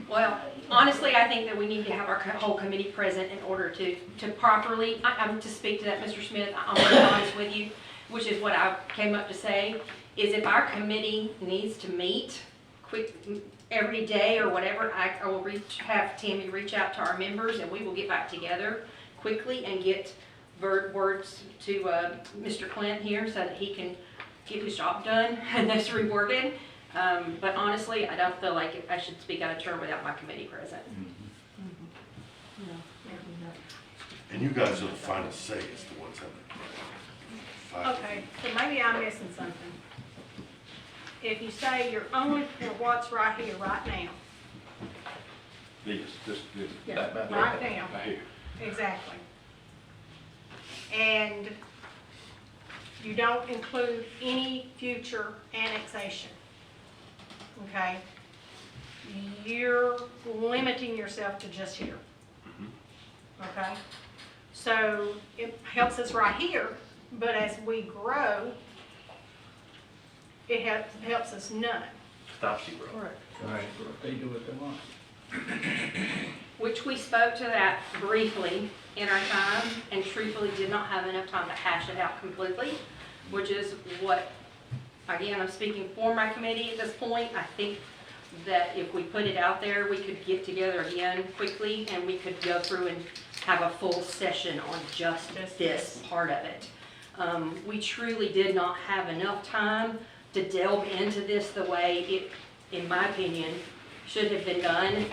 Well, honestly, I think that we need to have our whole committee present in order to properly, I'm to speak to that, Mr. Smith, I'm going to be honest with you, which is what I came up to say, is if our committee needs to meet quick, every day or whatever, I will have Tammy reach out to our members and we will get back together quickly and get words to Mr. Clint here so that he can get his job done and that's rewarded. But honestly, I don't feel like I should speak out of turn without my committee present. And you guys are the final say as to what's happening. Okay, so maybe I'm missing something. If you say you're only for what's right here, right now, This, Yeah, that, right now. Right here. exactly. And you don't include any future annexation, okay? You're limiting yourself to just here, okay? So it helps us right here, but as we grow, it helps us none. Stops you, bro. Correct. Right. They do what they want. Which we spoke to that briefly in our time and truthfully did not have enough time to hash it out completely, which is what, again, I'm speaking for my committee at this point. I think that if we put it out there, we could get together again quickly and we could go through and have a full session on just this part of it. We truly did not have enough time to delve into this the way it, in my opinion, should have been done.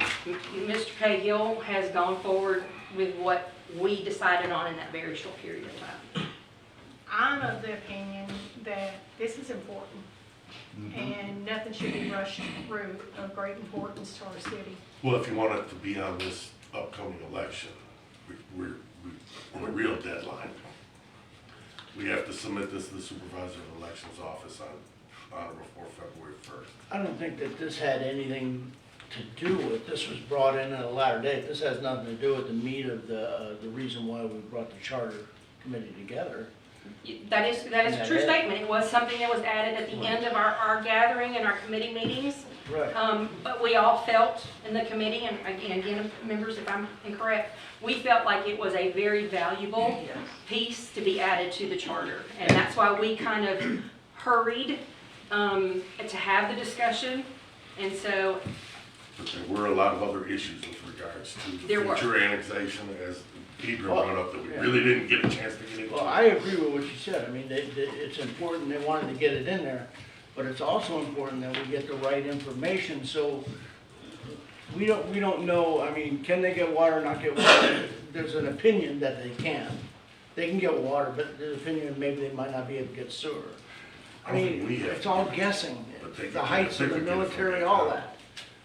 Mr. Cahill has gone forward with what we decided on in that very short period of time. I'm of the opinion that this is important, and nothing should be rushed through of great importance to our city. Well, if you want it to be on this upcoming election, we're on a real deadline. We have to submit this to the supervisor of elections office on on or before February 1st. I don't think that this had anything to do with, this was brought in at a latter date. This has nothing to do with the meat of the reason why we brought the charter committee together. That is a true statement. It was something that was added at the end of our gathering and our committee meetings. Right. But we all felt in the committee, and again, members, if I'm incorrect, we felt like it was a very valuable piece to be added to the charter. And that's why we kind of hurried to have the discussion. And so But there were a lot of other issues with regards to the There were. future annexation, as Adrian brought up, that we really didn't get a chance to get into. Well, I agree with what you said. I mean, it's important, they wanted to get it in there, but it's also important that we get the right information, so we don't know, I mean, can they get water, not get water? There's an opinion that they can. They can get water, but there's an opinion maybe they might not be able to get sewer. I mean, it's all guessing, the heights of the military, all that.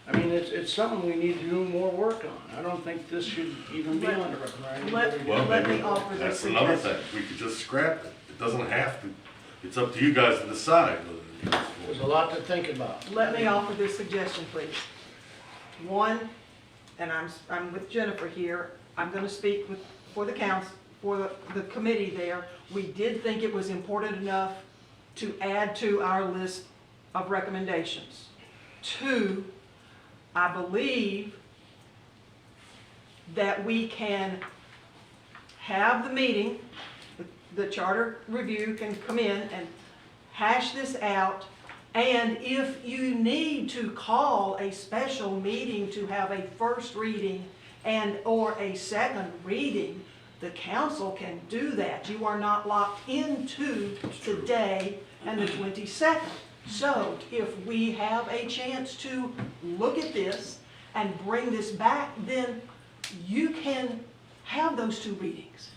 I mean, it's something we need to do more work on. I don't think this should even be on the referendum. Well, Let me maybe offer this that's another suggestion. thing, we could just scrap it, it doesn't have to, it's up to you guys to decide. There's a lot to think about. Let me offer this suggestion, please. One, and I'm with Jennifer here, I'm gonna speak for the council, for the committee there. We did think it was important enough to add to our list of recommendations. Two, I believe that we can have the meeting, the charter review can come in and hash this out, and if you need to call a special meeting to have a first reading or a second reading, the council can do that. You are not locked into today and the 22nd. So if we have a chance to look at this and bring this back, then you can have those two readings.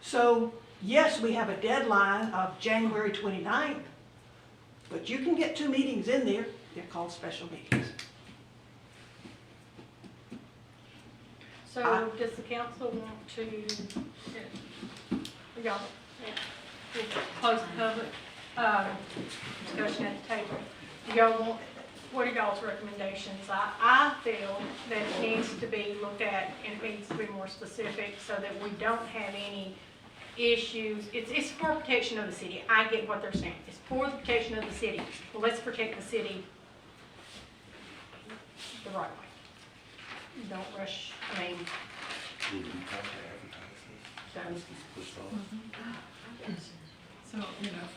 So yes, we have a deadline of January 29th, but you can get two meetings in there. They're called special meetings. So does the council want to, y'all, we'll close the public discussion at the table. Do y'all want, what are y'all's recommendations? I feel that it needs to be looked at and it needs to be more specific so that we don't have any issues. It's for protection of the city. I get what they're saying. It's for the protection of the city. Well, let's protect the city the right way. Don't rush, I mean, So, you know,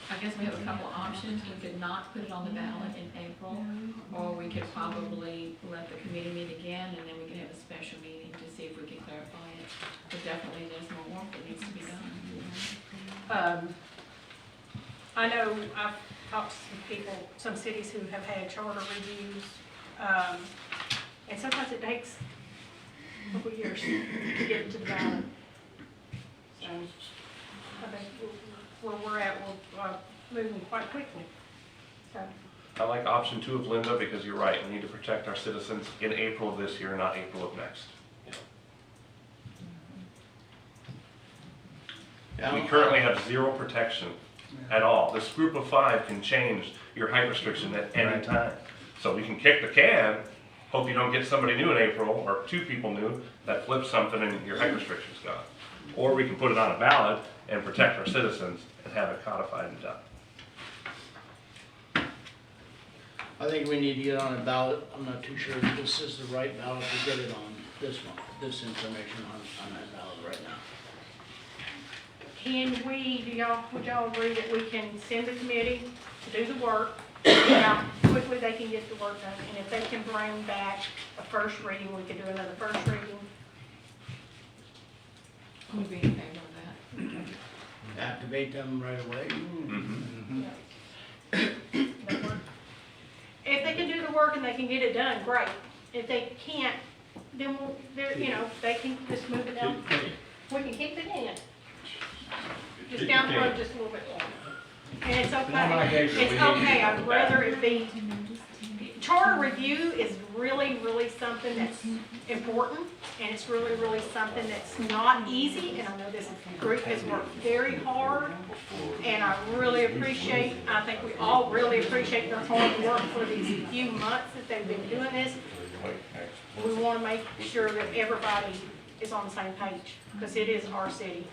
I guess we have a couple of options. We could not put it on the ballot in April, or we could probably let the committee meet again, and then we could have a special meeting to see if we can clarify it. But definitely there's more work that needs to be done. I know I've talked to some people, some cities who have had charter reviews, and sometimes it takes a couple years to get it to the ballot. So I think where we're at, we're moving quite quickly. So, I like option 2 of Linda because you're right, we need to protect our citizens in April of this year, not April of next. We currently have zero protection at all. This group of 5 can change your height restriction at any time. So we can kick the can, hope you don't get somebody new in April, or 2 people new, that flips something and your height restriction's gone. Or we can put it on a ballot and protect our citizens and have it codified and done. I think we need to get on a ballot. I'm not too sure if this is the right ballot to get it on, this one, this information on that ballot right now. can we, would y'all agree that we can send the committee to do the work, see how quickly they can get the work done, and if they can bring back a first reading, we can do another first reading? Would be in favor of that. Activate them right away. If they can do the work and they can get it done, great. If they can't, then they can just move it down. We can keep it in. Just down the road just a little bit more. And it's okay. It's okay. I'd rather it be charter review is really, really something that's important, and it's really, really something that's not easy, and I know this group has worked very hard, and I really appreciate, I think we all really appreciate their hard work for these few months that they've been doing this. We want to make sure that everybody is on the same page, because it is our city.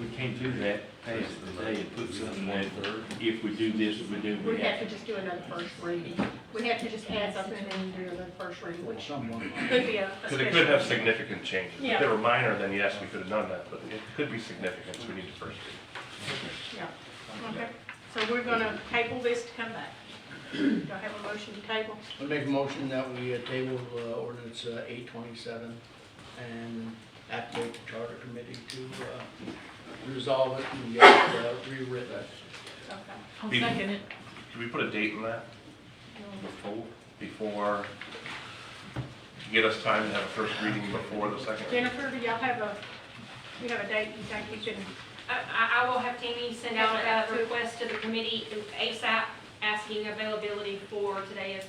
We can't do that past the day and put something in for, if we do this, if we do We that. have to just do another first reading. We have to just add something and then do another first reading, which could be a Because it could have significant changes. Yeah. If they were minor, then yes, we could have done that, but it could be significant, so we need to first read. Yeah, okay. So we're gonna table this to come back. Do I have a motion to table? I make a motion that we table ordinance 827 and activate the charter committee to resolve it and get it rewritten. Okay. I'll Be- second it. Can we put a date in that before, to get us time to have a first reading before the second? reading? Jennifer, do y'all have you have a date you think you can? I will have Tammy send out a request to the committee ASAP, asking availability for today is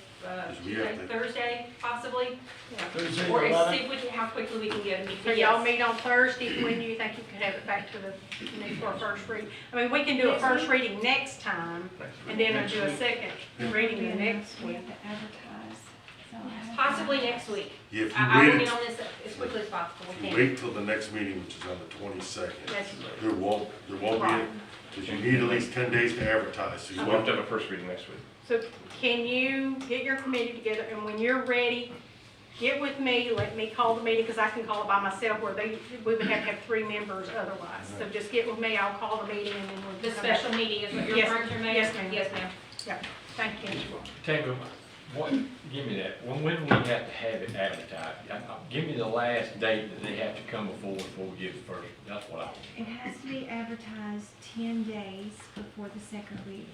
Tuesday, Thursday, possibly. Thursday, Or 11th. see if we can, how quickly we can get it. So y'all meet on Thursday, when do you think you could have it back to the committee for a first read? I mean, we can do a first reading next time, and then we'll do a second reading the next We week. have to advertise. So I have to Possibly next week. If you I will wait, get on this as quickly as possible. We if can. you wait till the next meeting, which is on the 22nd, Yes. there won't be, because you need at least 10 days to advertise. So you So we'll have want to have a first reading next week. So can you get your committee together, and when you're ready, get with me, let me call the meeting, because I can call it by myself, where we would have to have 3 members otherwise. So just get with me, I'll call the meeting, and then we'll. The special meeting is what you're Yes, referring to, Mayor? yes, ma'am. Yes, ma'am. Yeah, thank you. Tammy, what, give me that, when we have to have it advertised? Give me the last date that they have to come before we get it first, that's what I want. It has to be advertised 10 days before the second reading.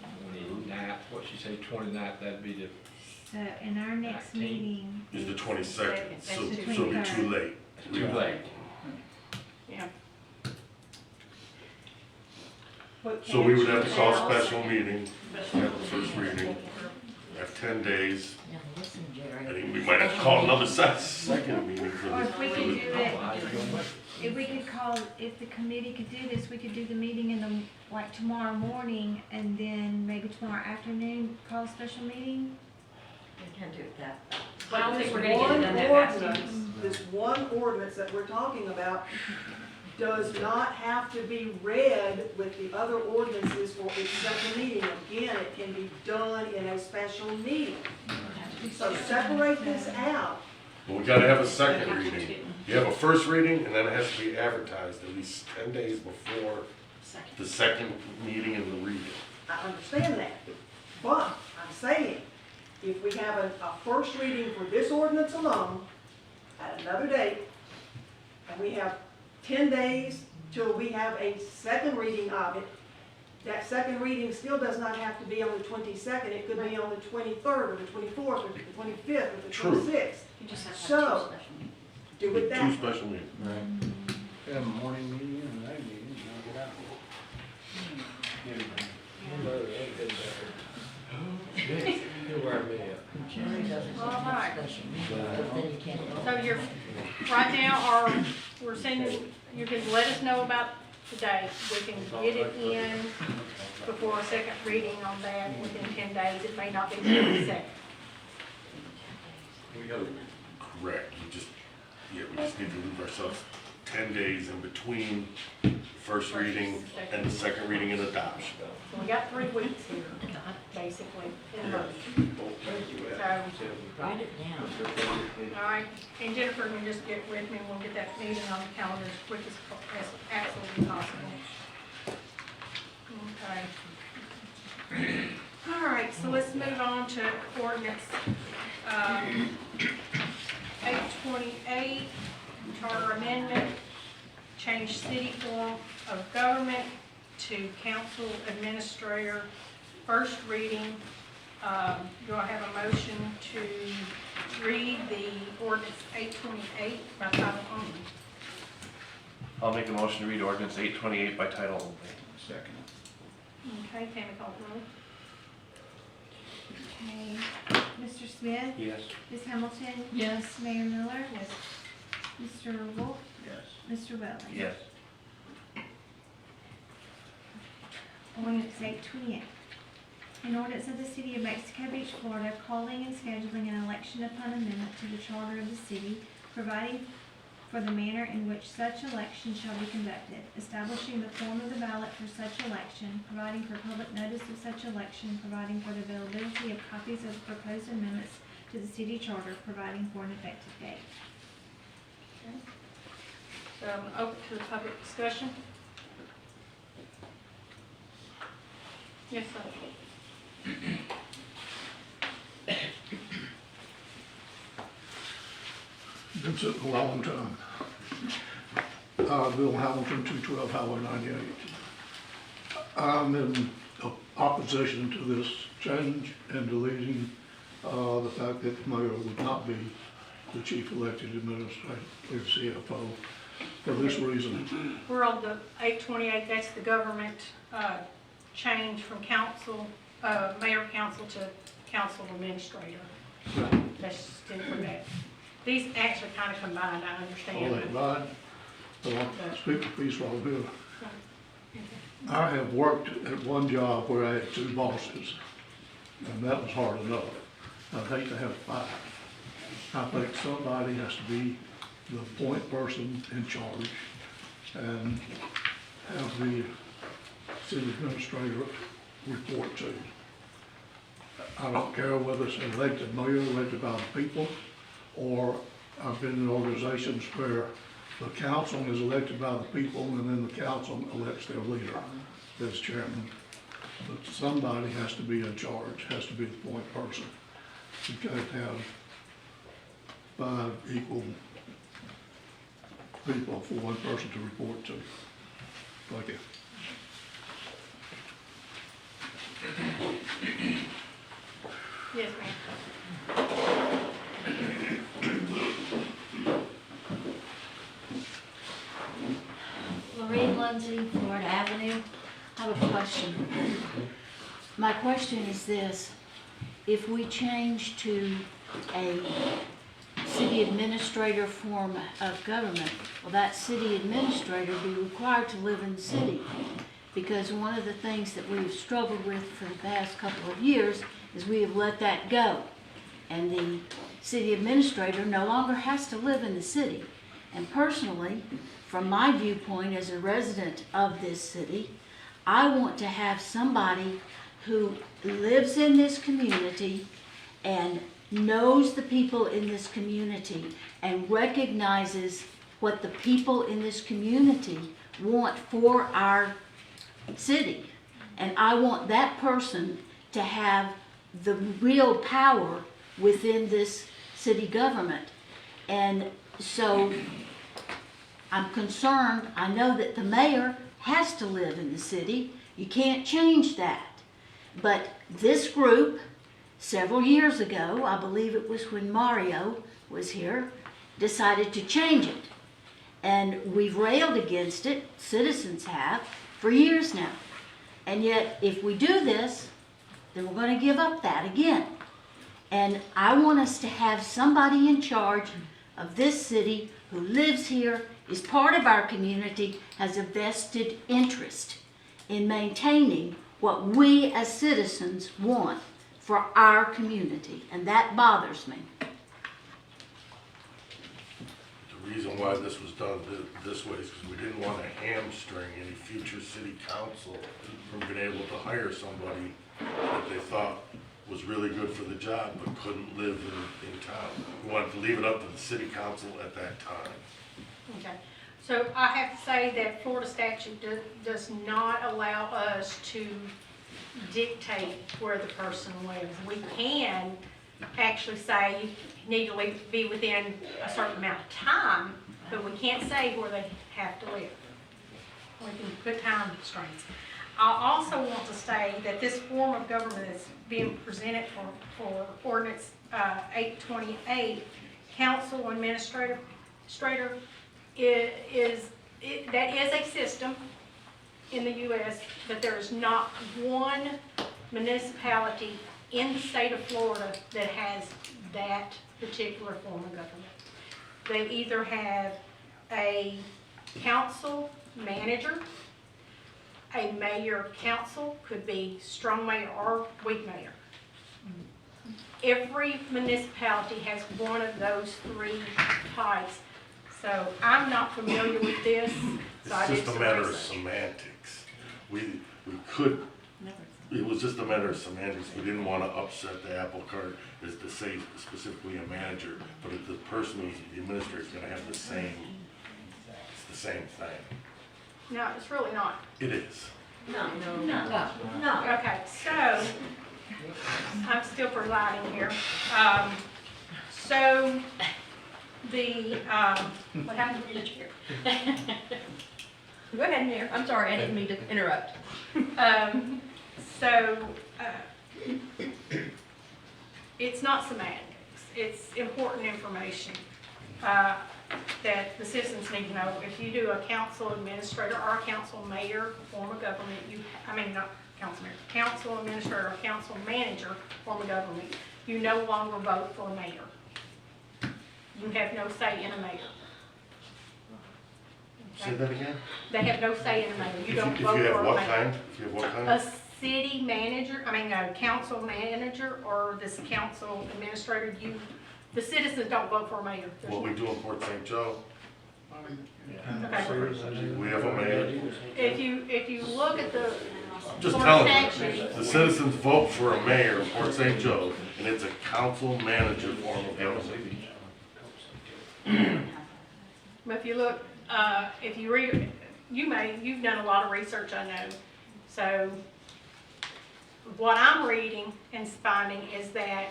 29th, what she said, 29th, that'd be the, So in our next 19th. meeting. is the 22nd, so That's the it'll be 23rd. too late. too late. Yeah. So we would have to call a special meeting, have the first reading, have 10 days. I think we might have to call another second meeting for Or this. if we could do it, if we could call, if the committee could do this, we could do the meeting in the, like tomorrow morning, and then maybe tomorrow afternoon, call a special meeting. We can do that. Well, I don't think This we're gonna get it done that one fast. ordinance, this one ordinance that we're talking about does not have to be read with the other ordinances for its second meeting. Again, it can be done in a special meeting. So separate this out. But we gotta have a second reading. You have a first reading, and then it has to be advertised at least 10 days before the second meeting and the reading. I understand that, but I'm saying, if we have a first reading for this ordinance alone at another date, and we have 10 days till we have a second reading of it, that second reading still does not have to be on the 22nd, it could be on the 23rd, or the 24th, or the 25th, or the True. 26th. You just have to have So, two special meetings. do it Two that way. special meetings. Have a morning meeting and a night meeting, knock it out. All right. So you're, right now, we're sending, you can let us know about the date. We can get it in before a second reading on that within 10 days. It may not be till the second. Correct, we just need to leave ourselves 10 days in between the first reading and the second reading and adoption. So we got 3 weeks here, basically, in most. So, Write it down. all right, and Jennifer can just get with me, and we'll get that meeting on the calendar as quick as absolutely possible. Okay. All right, so let's move on to ordinance 828, charter amendment, change city form of government to council administrator, first reading. Do I have a motion to read the ordinance 828 by title only? I'll make a motion to read ordinance 828 by title only. Second. Okay, Tammy call the roll. Okay, Mr. Smith? Yes. Ms. Hamilton? Yes. Mayor Miller? Yes. Mr. Wolf? Yes. Mr. Welley? Yes. Ordinance 828. An ordinance of the City of Mexico Beach, Florida, calling and scheduling an election upon amendment to the charter of the city, providing for the manner in which such election shall be conducted, establishing the form of the ballot for such election, providing for public notice of such election, providing for the availability of copies of the proposed amendments to the city charter, providing for an effective date. So I'm open to the public discussion. Yes, sir. Been sitting a long time. Bill Hamilton, 212 Highway 98. I'm in opposition to this change and deleting the fact that the mayor would not be the chief elected administrator, or CFO, for this reason. We're on the 828, that's the government change from council, mayor council to council administrator. That's just different. These actually kind of combined, I understand. All that right. I'll speak a piece right here. I have worked at one job where I had 2 bosses, and that was hard enough. I'd hate to have 5. I think somebody has to be the point person in charge and have the city administrator report to. I don't care whether it's an elected mayor, elected by the people, or I've been in organizations where the council is elected by the people and then the council elects their leader as chairman. But somebody has to be in charge, has to be the point person. You can't have 5 equal people for one person to report to. Thank you. Yes, ma'am. Lorraine Lindsay, Florida Avenue. I have a question. My question is this: if we change to a city administrator form of government, will that city administrator be required to live in the city? Because one of the things that we've struggled with for the past couple of years is we have let that go. And the city administrator no longer has to live in the city. And personally, from my viewpoint as a resident of this city, I want to have somebody who lives in this community and knows the people in this community and recognizes what the people in this community want for our city. And I want that person to have the real power within this city government. And so I'm concerned. I know that the mayor has to live in the city. You can't change that. But this group, several years ago, I believe it was when Mario was here, decided to change it. And we've railed against it, citizens have, for years now. And yet, if we do this, then we're going to give up that again. And I want us to have somebody in charge of this city who lives here, is part of our community, has a vested interest in maintaining what we as citizens want for our community. And that bothers me. The reason why this was done this way is because we didn't want to hamstring any future city council from being able to hire somebody that they thought was really good for the job but couldn't live in town. We wanted to leave it up to the city council at that time. Okay, so I have to say that Florida statute does not allow us to dictate where the person lives. We can actually say you need to be within a certain amount of time, but we can't say where they have to live. We can put time constraints. I also want to say that this form of government that's being presented for ordinance 828, council administrator, that is a system in the U.S., but there is not one municipality in the state of Florida that has that particular form of government. They either have a council manager, a mayor council, could be strong mayor or weak mayor. Every municipality has one of those three types. So I'm not familiar with this, so I It's did just a some matter of research. semantics. We could, it was just a matter of semantics. We didn't want to upset the apple cart as to say specifically a manager, but if the person who's the administrator is going to have the same, it's the same thing. No, it's really not. It is. No. Okay, so, I'm still presiding here. So, what happened to the chair? Go ahead, Mayor. I'm sorry, I didn't mean to interrupt. It's not semantics. It's important information that the citizens need to know. If you do a council administrator or a council mayor form of government, not council mayor, council administrator or council manager form of government, you no longer vote for a mayor. You have no say in a mayor. Say that again? They have no say in a mayor. You don't If vote you for have a what mayor. kind? If you have what kind? A city manager, a council manager or this council administrator, the citizens don't vote for a mayor. There's What we do in Port St. Joe, Okay. we have a mayor. If you look at the Just Florida telling you, statute, the citizens vote for a mayor in Port St. Joe, and it's a council manager form of government. but if you look, if you read, you've done a lot of research, I know. So what I'm reading and finding is that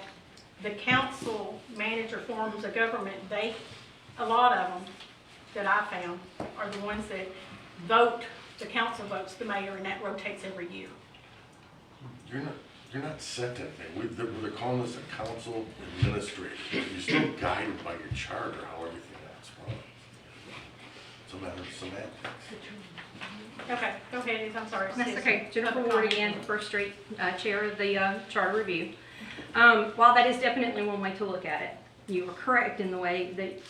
the council manager forms of government, a lot of them that I found are the ones that vote, the council votes the mayor, and that rotates every year. You're not set that way. They're calling this a council administrator. You're still guided by your charter, how everything else runs. It's a matter of semantics. Okay, go ahead, I'm sorry. That's okay. Jennifer Ward again, First Street, Chair of the Charter Review. While that is definitely one way to look at it, you are correct in the way that,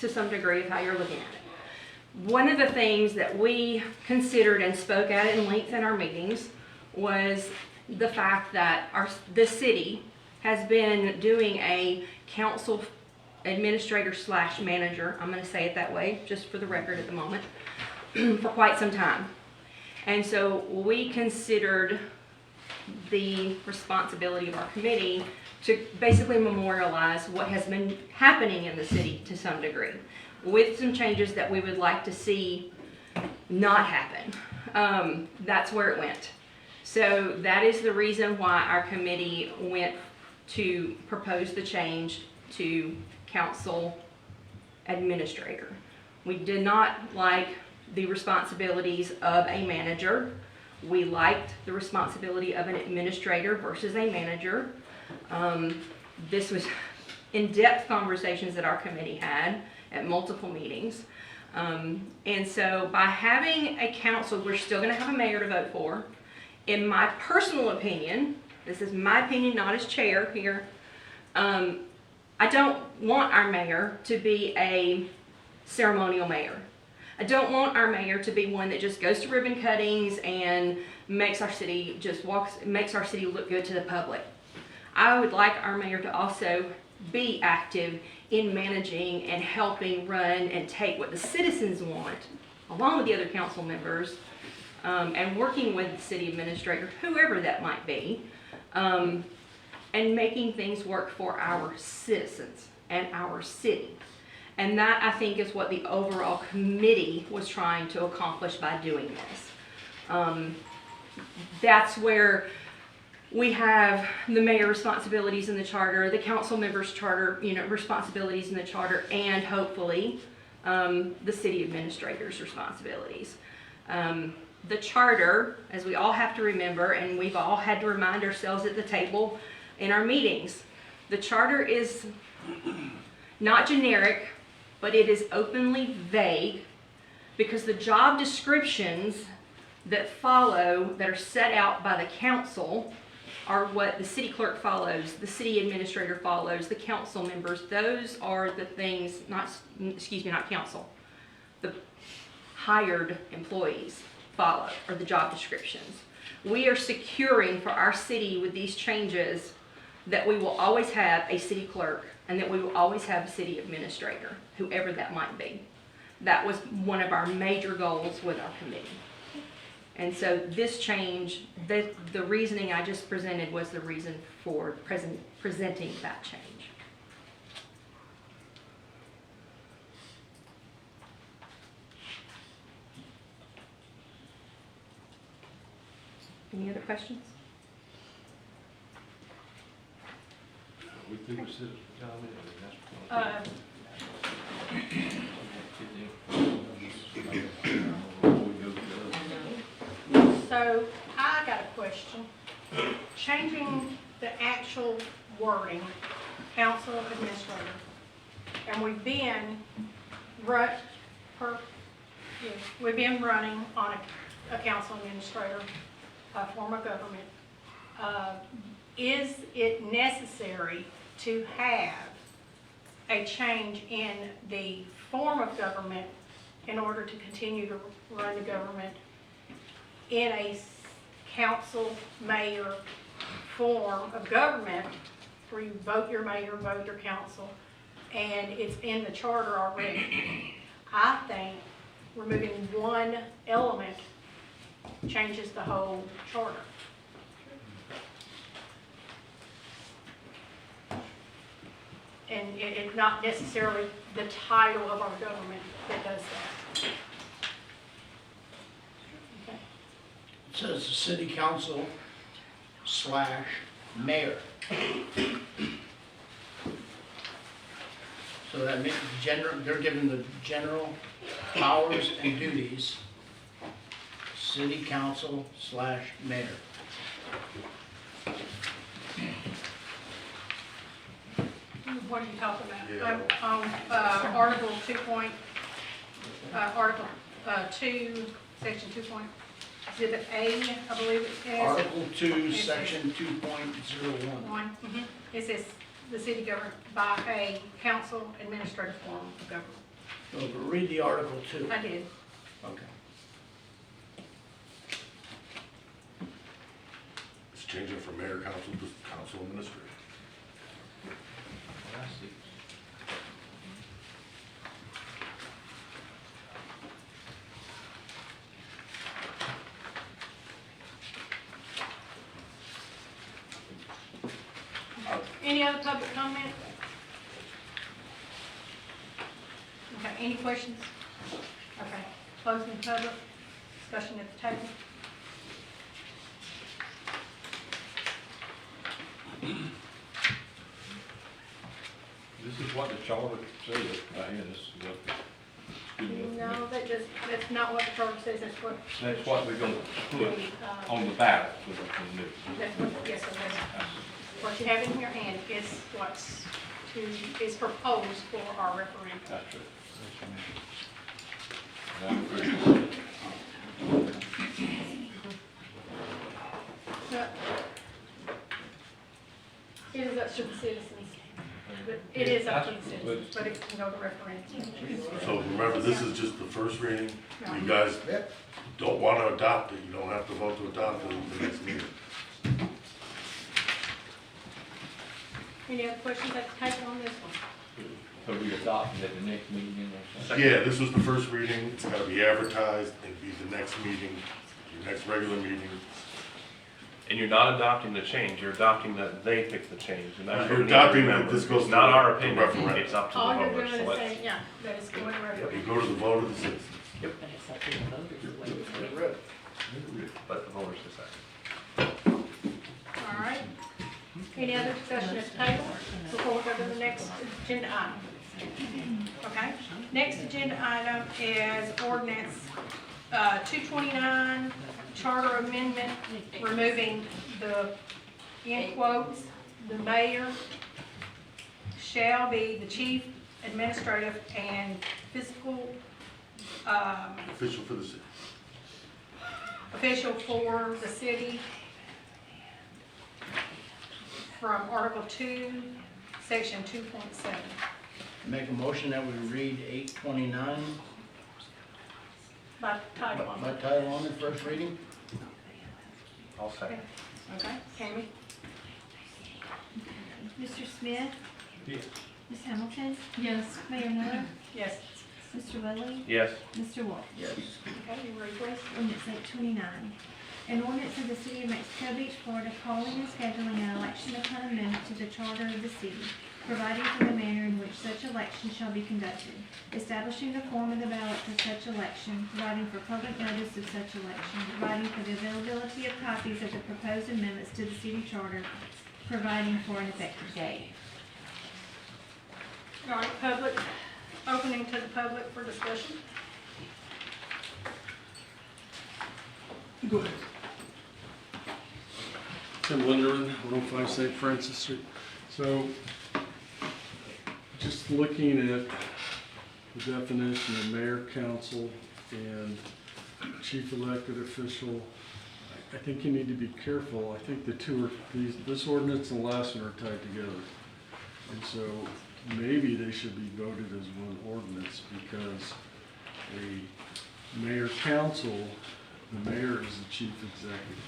to some degree, of how you're looking at it. One of the things that we considered and spoke at in length in our meetings was the fact that the city has been doing a council administrator / manager, I'm going to say it that way, just for the record at the moment, for quite some time. And so we considered the responsibility of our committee to basically memorialize what has been happening in the city to some degree, with some changes that we would like to see not happen. That's where it went. So that is the reason why our committee went to propose the change to council administrator. We did not like the responsibilities of a manager. We liked the responsibility of an administrator versus a manager. This was in-depth conversations that our committee had at multiple meetings. And so by having a council, we're still going to have a mayor to vote for. In my personal opinion, this is my opinion, not as chair here, I don't want our mayor to be a ceremonial mayor. I don't want our mayor to be one that just goes to ribbon cuttings and makes our city makes our city look good to the public. I would like our mayor to also be active in managing and helping run and take what the citizens want, along with the other council members, and working with the city administrator, whoever that might be, and making things work for our citizens and our city. And that, I think, is what the overall committee was trying to accomplish by doing this. That's where we have the mayor responsibilities in the charter, the council members' charter, responsibilities in the charter, and hopefully the city administrator's responsibilities. The charter, as we all have to remember, and we've all had to remind ourselves at the table in our meetings, the charter is not generic, but it is openly vague, because the job descriptions that follow, that are set out by the council are what the city clerk follows, the city administrator follows, the council members. Those are the things, not council, the hired employees follow, or the job descriptions. We are securing for our city with these changes that we will always have a city clerk and that we will always have a city administrator, whoever that might be. That was one of our major goals with our committee. And so this change, the reasoning I just presented was the reason for presenting that change. Any other questions? We think it's citizen comment, I So I got a question. Changing the actual wording, council administrator, and we've been running on a council administrator form of government. Is it necessary to have a change in the form of government in order to continue to run the government in a council mayor form of government where you vote your mayor, vote your council, and it's in the charter already? I think removing one element changes the whole charter. And it's not necessarily the title of our government that does that. Okay. It says the city council / mayor. So that means they're given the general powers and duties, city council / mayor. What are you talking about? Yeah. On Article 2 Article 2, Section 2 Exhibit A, I believe it says. Article 2, Section 2.01. It says the city governed by a council administrative form of government. No, but read the Article 2. I did. Okay. It's changing from mayor council to council administrator. Any other public comment? Okay, any questions? Okay, closing the public, discussion at the table. This is what the charter says, right here, this is what. No, that's not what the charter says, that's what. That's what we're gonna put on the ballot for the new. That's what, yes, sir, that's what you have in your hand is what's is proposed for our referendum. That's it. And I'm agree. It is up to the citizens. But it is up to the citizens, but it can go to referendum. So remember, this is just the first reading. No. You guys don't want to adopt it, you don't have to vote to adopt it at the next meeting. Any other questions at the table on this one? So we adopt it at the next meeting or something? Yeah, this was the first reading, it's gotta be advertised, and be the next meeting, your next regular meeting. And you're not adopting the change, you're adopting that they pick the change, and that's what You're we need to adopting that remember. this goes It's not to our the opinion, referendum. it's up to the All you're voters. doing So is let's- saying, yeah, that is going to You referendum. go to the vote of the citizens. Yep. Let the voters decide. All right. Any other discussion at the table before we go to the next agenda item? Okay. Next agenda item is ordinance 229, charter amendment, removing the, in quotes, the mayor shall be the chief administrative and fiscal Official for the city. official for the city. from Article 2, Section 2.7. Make a motion that we read 829 By title only. by title only, first reading. I'll second. Okay, Tammy? Mr. Smith? Yes. Ms. Hamilton? Yes. Mayor Miller? Yes. Mr. Woodley? Yes. Mr. Wolf? Yes. Okay, you ready, please? Ordinance 829. An ordinance of the City of Mexico Beach, Florida, calling and scheduling an election upon amendment to the charter of the city, providing for the manner in which such election shall be conducted, establishing the form of the ballot for such election, providing for public notice of such election, providing for the availability of copies of the proposed amendments to the city charter, providing for an effective date. All right, public, opening to the public for discussion. Go ahead. Tim Linderman, 105 St. Francis Street. So, just looking at the definition of mayor, council, and chief elected official, I think you need to be careful. I think the two are, this ordinance and the last one are tied together. And so, maybe they should be voted as one ordinance, because a mayor council, the mayor is the chief executive.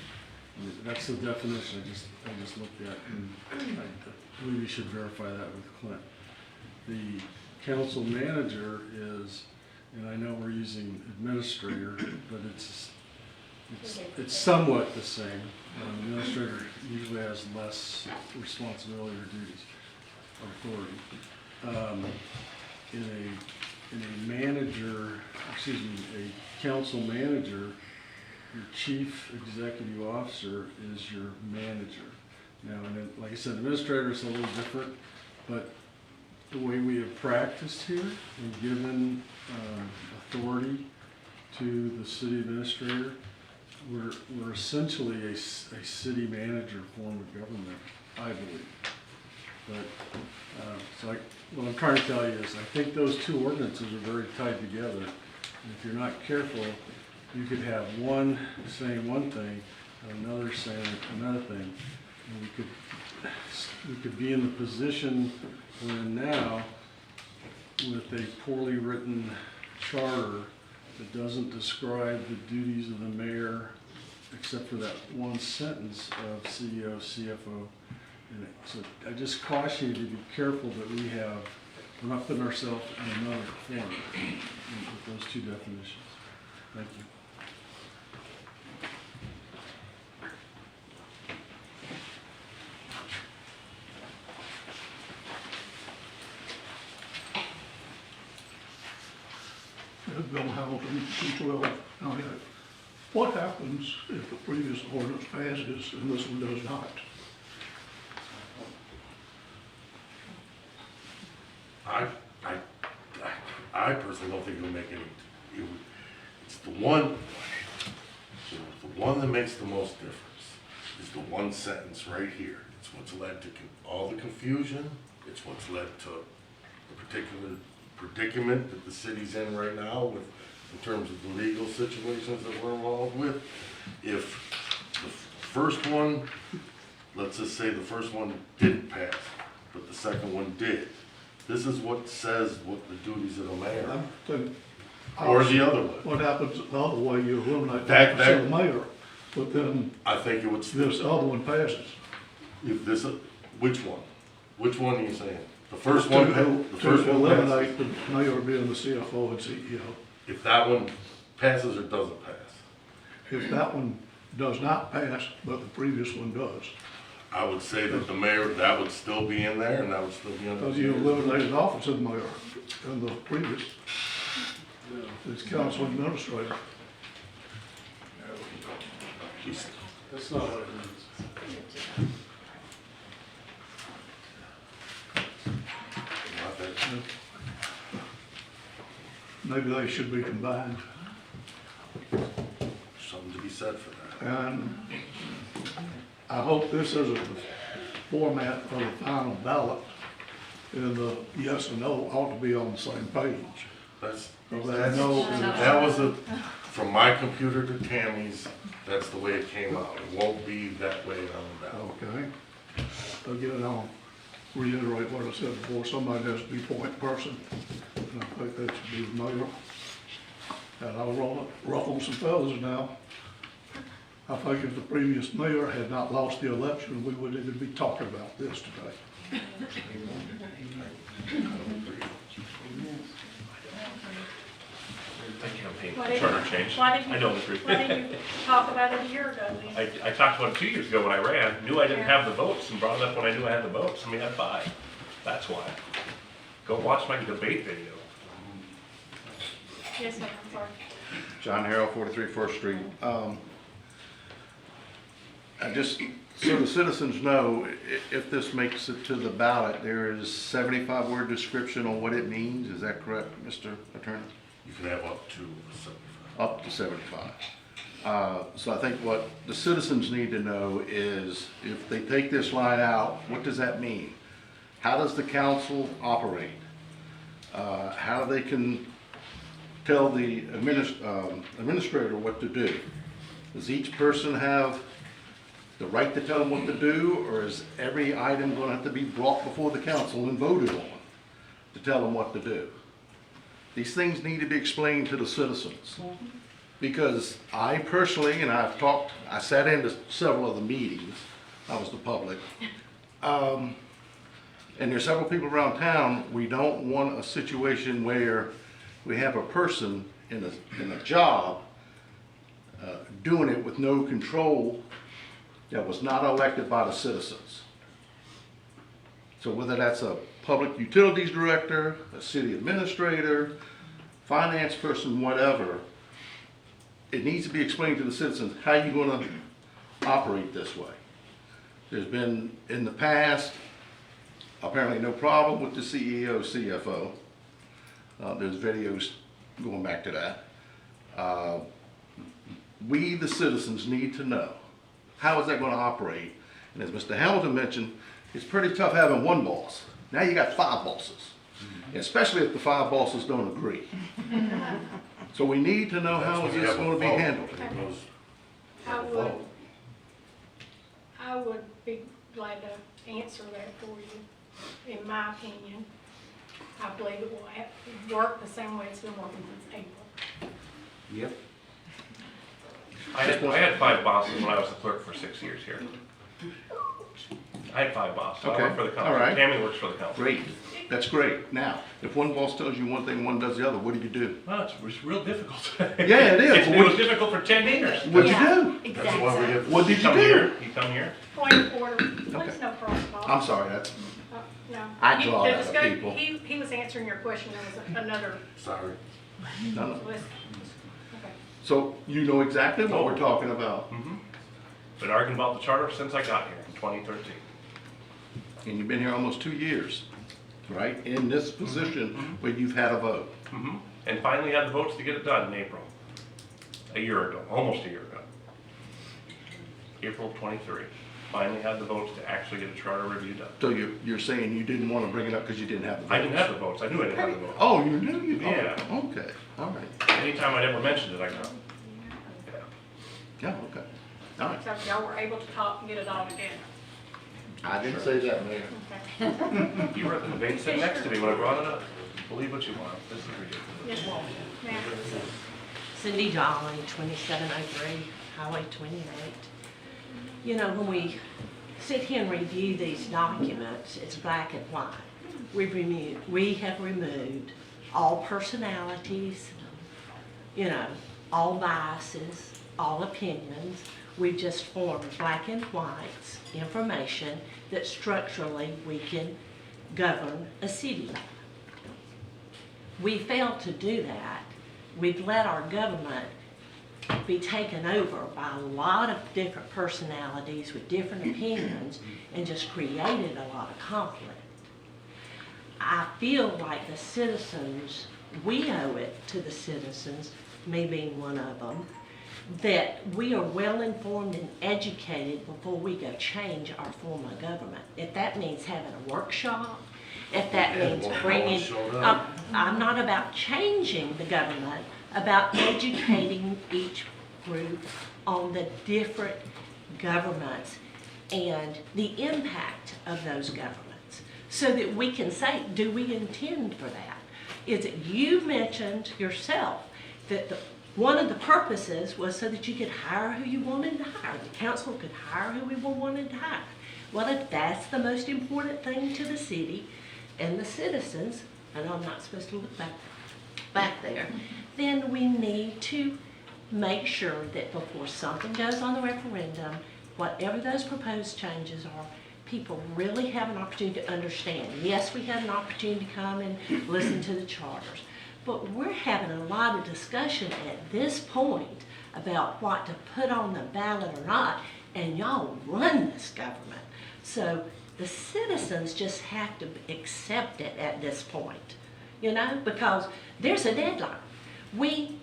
And that's the definition I just looked at, and I believe you should verify that with Clint. The council manager is, and I know we're using administrator, but it's somewhat the same. Administrator usually has less responsibility or duties or authority. In a manager, excuse me, a council manager, your chief executive officer is your manager. Now, and then, like I said, administrator is a little different, but the way we have practiced here and given authority to the city administrator, we're essentially a city manager form of government, I believe. But, what I'm trying to tell you is I think those two ordinances are very tied together. And if you're not careful, you could have one saying one thing and another saying another thing. And we could be in the position we're in now with a poorly written charter that doesn't describe the duties of the mayor except for that one sentence of CEO, CFO. And so I just caution you to be careful that we're not putting ourselves in another corner with those two definitions. Thank you. Bill Hamilton, 212 98. What happens if the previous ordinance passes and this one does not? I personally don't think it'll make any, it's the one that makes the most difference, is the one sentence right here. It's what's led to all the confusion, it's what's led to the particular predicament that the city's in right now in terms of the legal situations that we're involved with. If the first one, let's just say the first one didn't pass, but the second one did, this is what says what the duties of the mayor, or the other way. What happens the other way, you eliminate That- the mayor, but then I think it would. this other one passes. If this, which one? Which one are you saying? The first one, the first To one passes. eliminate the mayor being the CFO and CEO. If that one passes or doesn't pass? If that one does not pass, but the previous one does, I would say that the mayor, that would still be in there and that would still be under. because you eliminated the office of the mayor in the previous, it's council administrator. That's not what it means. Maybe they should be combined. Something to be said for that. And I hope this isn't the format for the final ballot. And the yes and no ought to be on the same page. That was from my computer to Tammy's, that's the way it came out. It won't be that way on the ballot. Okay. again, I'll reiterate what I said before, somebody has to be point person, and I think that should be the mayor. And I'll ruffle some feathers now. I think if the previous mayor had not lost the election, we wouldn't even be talking about this today. I campaigned Why for didn't- charter change. why didn't you- I know the truth. Why didn't you talk about it a year ago then? I talked about it 2 years ago when I ran, knew I didn't have the votes, and brought it up when I knew I had the votes, and we had 5. That's why. Go watch my debate video. Yes, sir, I'm sorry. John Harrell, 43 First Street. So the citizens know, if this makes it to the ballot, there is 75-word description on what it means. Is that correct, Mr. Attorney? You can have up to 75. Up to 75. So I think what the citizens need to know is, if they take this line out, what does that mean? How does the council operate? How they can tell the administrator what to do? Does each person have the right to tell them what to do, or is every item going to have to be brought before the council and voted on to tell them what to do? These things need to be explained to the citizens. Because I personally, and I sat into several of the meetings, I was the public, and there's several people around town, we don't want a situation where we have a person in a job doing it with no control, that was not elected by the citizens. So whether that's a public utilities director, a city administrator, finance person, whatever, it needs to be explained to the citizens how you're going to operate this way. There's been, in the past, apparently no problem with the CEO, CFO. There's videos going back to that. We, the citizens, need to know, how is that going to operate? And as Mr. Hamilton mentioned, it's pretty tough having one boss. Now you got 5 bosses, especially if the 5 bosses don't agree. So we need to know how is this going to be handled. I would be glad to answer that for you. In my opinion, I believe it will work the same way it's been working since April. Yep. I had 5 bosses when I was the clerk for 6 years here. I had 5 bosses. Okay. I work for the council. All right. Tammy works for the council. Great. That's great. Now, if one boss tells you one thing, one does the other, what do you do? Well, it's real difficult. Yeah, it is. It was difficult for 10 years. What'd you do? That's why we have. What did you Come do? here, you come here. Point of order, please no crosstalk. I'm sorry, that's, No. I draw The that up, discussion- people. He was answering your question, there was another. Sorry. no. Okay. So you know exactly what we're talking about. Been arguing about the charter since I got here in 2013. And you've been here almost 2 years, right? In this position where you've had a vote. And finally had the votes to get it done in April. A year ago, almost a year ago. April 23. Finally had the votes to actually get a charter review done. So you're saying you didn't want to bring it up because you didn't have the votes? I didn't have the votes. I knew I didn't have the votes. Oh, you knew you? oh, Yeah. Okay, all right. Anytime I'd ever mentioned it, I got. Yeah, okay. All right. So y'all were able to talk and get it all together. I didn't say that, Mayor. Okay. You were at the debate sitting next to me when I brought it up. Believe what you want. This is ridiculous. Yes, ma'am. Cindy Dolly, 2703, Highway 28. You know, when we sit here and review these documents, it's black and white. We have removed all personalities, you know, all biases, all opinions. We've just formed black and white information that structurally we can govern a city by. We failed to do that. We've let our government be taken over by a lot of different personalities with different opinions and just created a lot of conflict. I feel like the citizens, we owe it to the citizens, me being one of them, that we are well informed and educated before we go change our form of government. If that means having a workshop, if that means bringing, I'm not about changing the government, about educating each group on the different governments and the impact of those governments, so that we can say, do we intend for that? Is it, you mentioned yourself that one of the purposes was so that you could hire who you wanted to hire. The council could hire who we wanted to hire. Well, if that's the most important thing to the city and the citizens, and I'm not supposed to look back there, then we need to make sure that before something goes on the referendum, whatever those proposed changes are, people really have an opportunity to understand. Yes, we had an opportunity to come and listen to the charters, but we're having a lot of discussion at this point about what to put on the ballot or not, and y'all run this government. So the citizens just have to accept it at this point, you know, because there's a deadline. We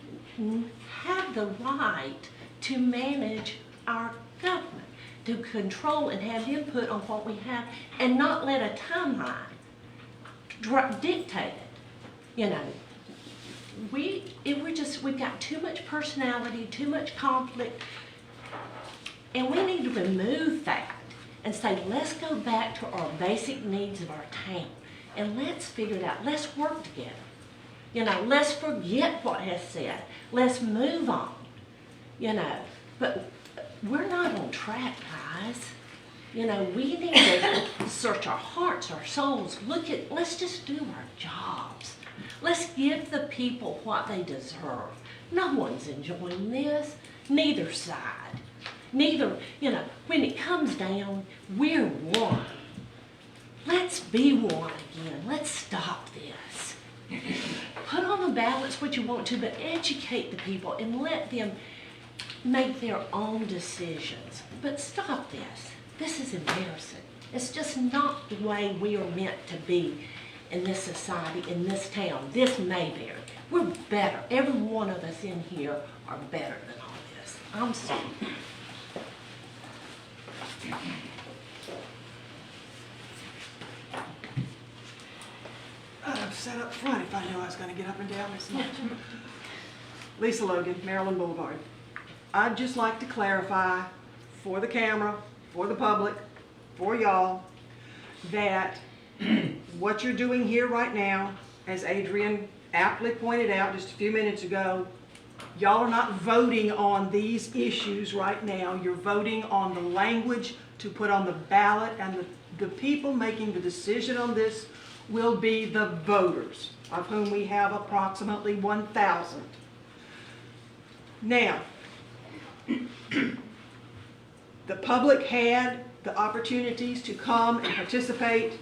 have the right to manage our government, to control and have input on what we have, and not let a timeline dictate it. You know, we've got too much personality, too much conflict, and we need to remove that and say, let's go back to our basic needs of our town, and let's figure it out. Let's work together. You know, let's forget what has said. Let's move on. You know, but we're not on track, guys. You know, we need to search our hearts, our souls. Let's just do our jobs. Let's give the people what they deserve. No one's enjoying this, neither side. Neither, you know, when it comes down, we're one. Let's be one again. Let's stop this. Put on the ballots what you want to, but educate the people and let them make their own decisions. But stop this. This is embarrassing. It's just not the way we are meant to be in this society, in this town, this Mayberry. We're better. Every one of us in here are better than all this. I'm sorry. I'd have sat up front if I knew I was going to get up and down this much. Lisa Logan, Maryland Boulevard. I'd just like to clarify for the camera, for the public, for y'all, that what you're doing here right now, as Adrian aptly pointed out just a few minutes ago, y'all are not voting on these issues right now. You're voting on the language to put on the ballot, and the people making the decision on this will be the voters, of whom we have approximately 1,000. Now, the public had the opportunities to come and participate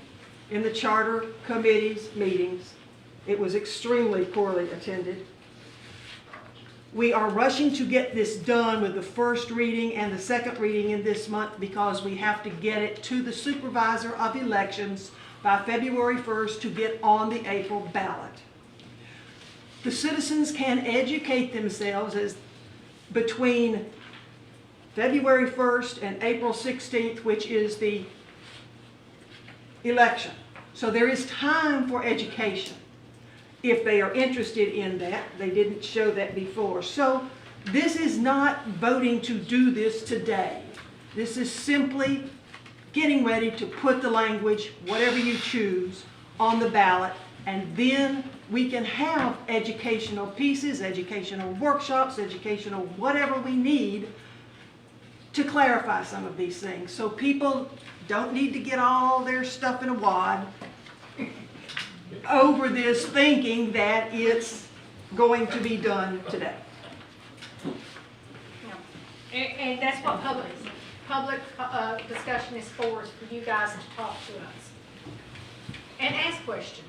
in the charter committee's meetings. It was extremely poorly attended. We are rushing to get this done with the first reading and the second reading in this month because we have to get it to the supervisor of elections by February 1st to get on the April ballot. The citizens can educate themselves as between February 1st and April 16th, which is the election. So there is time for education if they are interested in that. They didn't show that before. So this is not voting to do this today. This is simply getting ready to put the language, whatever you choose, on the ballot, and then we can have educational pieces, educational workshops, educational whatever we need to clarify some of these things. So people don't need to get all their stuff in a wad over this thinking that it's going to be done today. And that's what public discussion is for you guys to talk to us. And ask questions.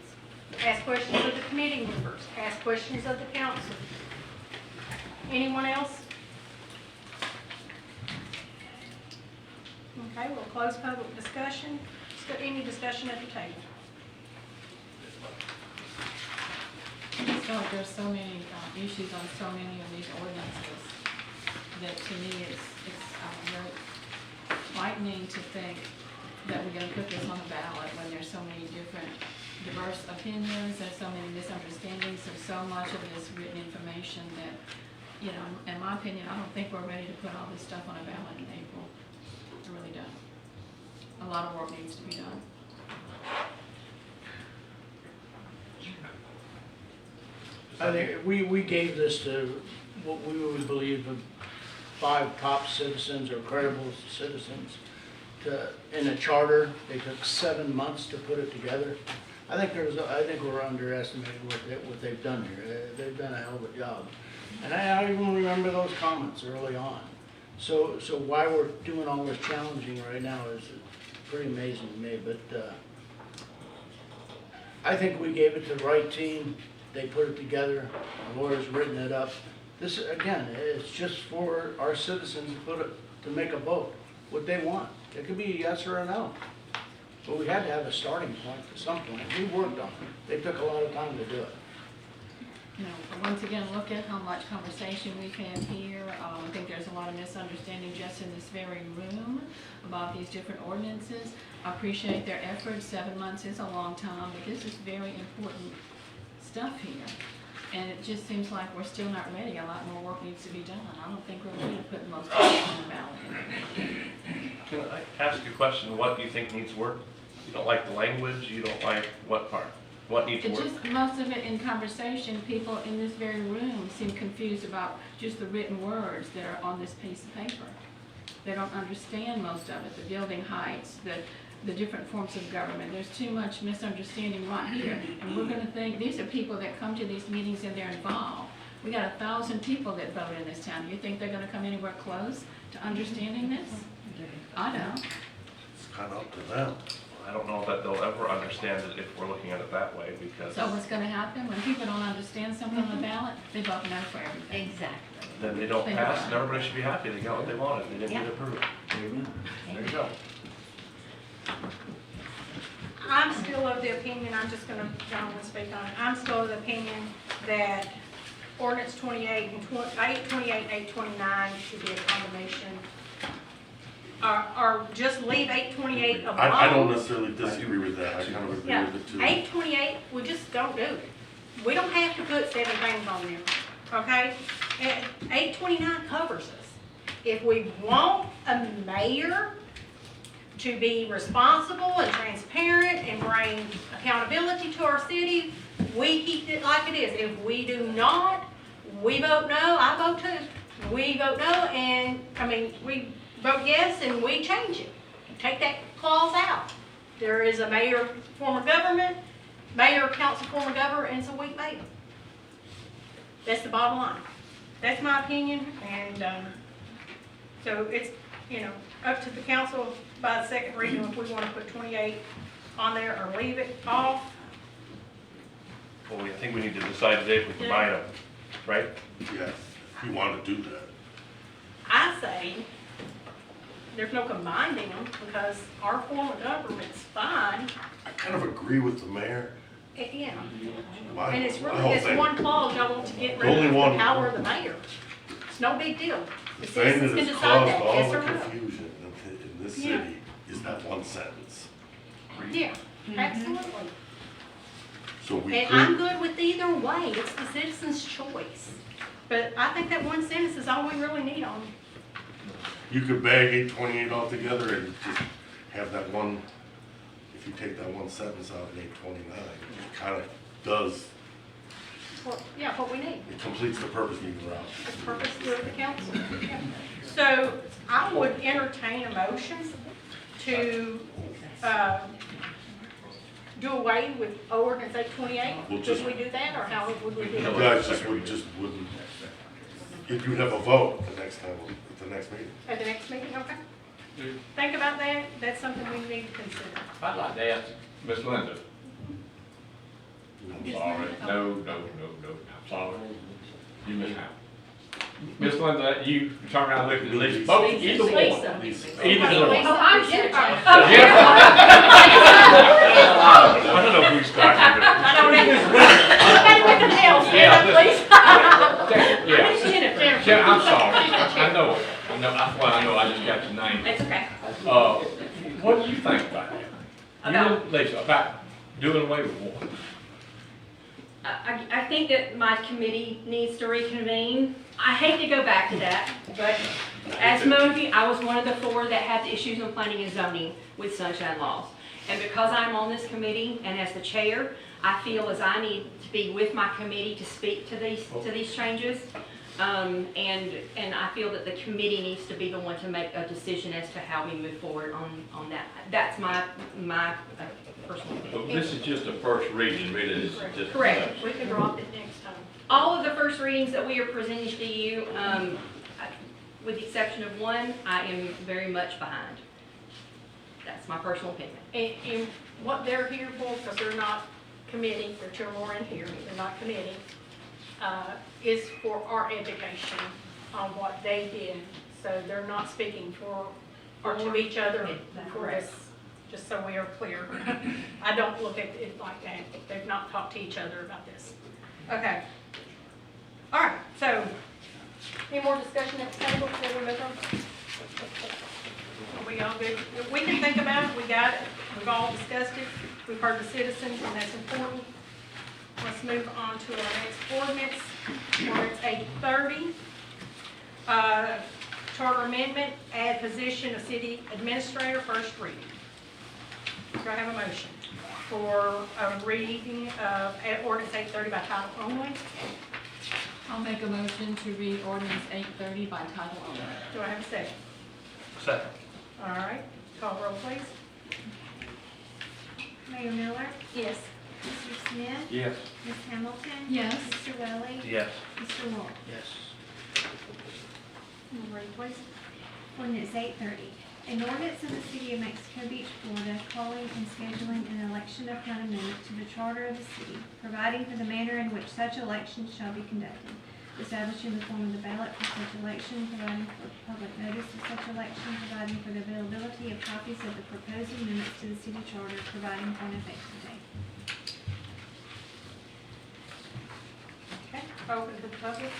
Ask questions of the committee members. Ask questions of the council. Anyone else? Okay, we'll close public discussion. Any discussion at the table? I feel like there's so many issues on so many of these ordinances that to me it's very frightening to think that we're going to put this on the ballot when there's so many different diverse opinions, there's so many misunderstandings, there's so much of this written information that, you know, in my opinion, I don't think we're ready to put all this stuff on a ballot in April. I really don't. a lot of work needs to be done. I think we gave this to what we would believe the 5 top citizens or credible citizens in a charter. They took 7 months to put it together. I think we're underestimating what they've done here. They've done a hell of a job. And I even remember those comments early on. So why we're doing all this challenging right now is pretty amazing to me. But I think we gave it to the right team. They put it together. The lawyer's written it up. This, again, it's just for our citizens to make a vote, what they want. It could be a yes or a no. But we had to have a starting point at some point. We worked on it. They took a lot of time to do it. You know, once again, look at how much conversation we've had here. I think there's a lot of misunderstanding just in this very room about these different ordinances. I appreciate their efforts. 7 months is a long time, but this is very important stuff here. And it just seems like we're still not ready. A lot more work needs to be done. I don't think we're ready to put most of it on the ballot. Can I ask you a question? What do you think needs work? You don't like the language? You don't like what part? What needs It's work? just most of it in conversation, people in this very room seem confused about just the written words that are on this piece of paper. They don't understand most of it, the building heights, the different forms of government. There's too much misunderstanding right here. And we're gonna think, these are people that come to these meetings and they're involved. We got 1,000 people that vote in this town. You think they're gonna come anywhere close to understanding this? I don't. It's kind of up to them. I don't know that they'll ever understand it if we're looking at it that way, because So what's gonna happen, when people don't understand something on the ballot, they vote no for everything. Exactly. then they don't Think pass, about and it. everybody should be happy. They got what they wanted. They didn't Yeah. get approved. There you go. I'm still of the opinion, I'm just gonna, John will speak on it, I'm still of the opinion that ordinance 28 and 828, 829 should be a combination. Or just leave 828 alone. I don't necessarily disagree with that. I kind of agree Yeah, with it too. 828, we just don't do it. We don't have to put 7 things on there, okay? And 829 covers us. If we want a mayor to be responsible and transparent and bring accountability to our city, we keep it like it is. If we do not, we vote no, I vote too. We vote no, and, we vote yes, and we change it. Take that clause out. There is a mayor, form of government, mayor, council, form of government, and it's a weak mayor. That's the bottom line. That's my opinion, and, so it's, up to the council by the second reading if we want to put 28 on there or leave it off. Well, I think we need to decide today if we combine them, right? Yes, you want to do that. I say there's no combining them because our form of government's fine. I kind of agree with the mayor. Yeah. My- And it's my really, whole it's thing- one clause y'all want to get The rid only of the one- power of the mayor. It's no big deal. The The thing citizens that can has decide caused that, all yes the or no. confusion in this Yeah. city is that one sentence. Yeah, absolutely. So we And I'm could, good with either way, it's the citizen's choice. But I think that one sentence is all we really need on it. you could bag 828 altogether and just have that one, if you take that one sentence out of 829, it kind of does, Yeah, what we need. it completes the purpose of the route. The purpose of the council. Yeah. So I would entertain a motion to do away with ordinance 828. We'll Should just- we do that, or how would we do You it? guys just wouldn't, if you have a vote the next time, at the next meeting. At the next meeting, okay? Think about that, that's something we need to consider. I'd like to ask Miss Linda. I'm sorry, no, I'm sorry. You miss out. Miss Linda, you turn around and look at Lisa. Oh, either one. Lisa. Either one. Oh, I'm Jennifer. I don't know who's starting to. I don't either. Somebody with the tail, stand up, please. Yeah. Jennifer. Jen, I'm sorry. I know it. I know, I just got your name. It's okay. What do you think about that? About? You, Lisa, about doing away with one? I think that my committee needs to reconvene. I hate to go back to that, but As Moby, I was one of the 4 that had the issues on planning and zoning with sunshine laws. And because I'm on this committee and as the chair, I feel as I need to be with my committee to speak to these changes. And I feel that the committee needs to be the one to make a decision as to how we move forward on that. That's my personal But opinion. this is just a first reading, really, this is just. Correct. We can drop it next time. All of the first readings that we are presenting to you, with the exception of one, I am very much behind. That's my personal opinion. And what they're here for, because they're not committee, they're Chairman in here, they're not committee, is for our education on what they did. So they're not speaking for or to each other, for us, just so we are clear. I don't look at it like that. They've not talked to each other about this. Okay. All right, so, any more discussion at the table before we move on? Are we all good? We can think about it, we got it, we've all discussed it, we've heard the citizens, and that's important. Let's move on to our next ordinance, ordinance 830. Charter amendment, add position of city administrator, first reading. Do I have a motion for a reading of ordinance 830 by title only? I'll make a motion to read ordinance 830 by title only. Do I have a second? Second. All right, call roll please. Mayor Miller, Yes. Mr. Smith, Yes. Ms. Hamilton. Yes. Mr. Welly. Yes. Mr. Wolf. Yes. Ready, please. Ordinance 830. An ordinance of the City of Mexico Beach, Florida, calling and scheduling an election upon amendment to the charter of the city, providing for the manner in which such elections shall be conducted, establishing the form of the ballot for such election, providing for public notice of such election, providing for the availability of copies of the proposed amendments to the city charter, providing for an effective date. Okay, open to the public.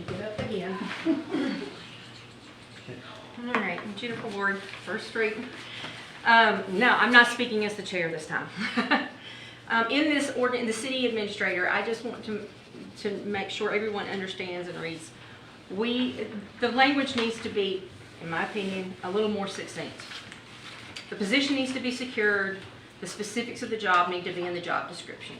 Get up again. All right, Jennifer Ward, First Street. No, I'm not speaking as the chair this time. In this ordinance, the city administrator, I just want to make sure everyone understands and reads. The language needs to be, in my opinion, a little more succinct. The position needs to be secured. The specifics of the job need to be in the job description.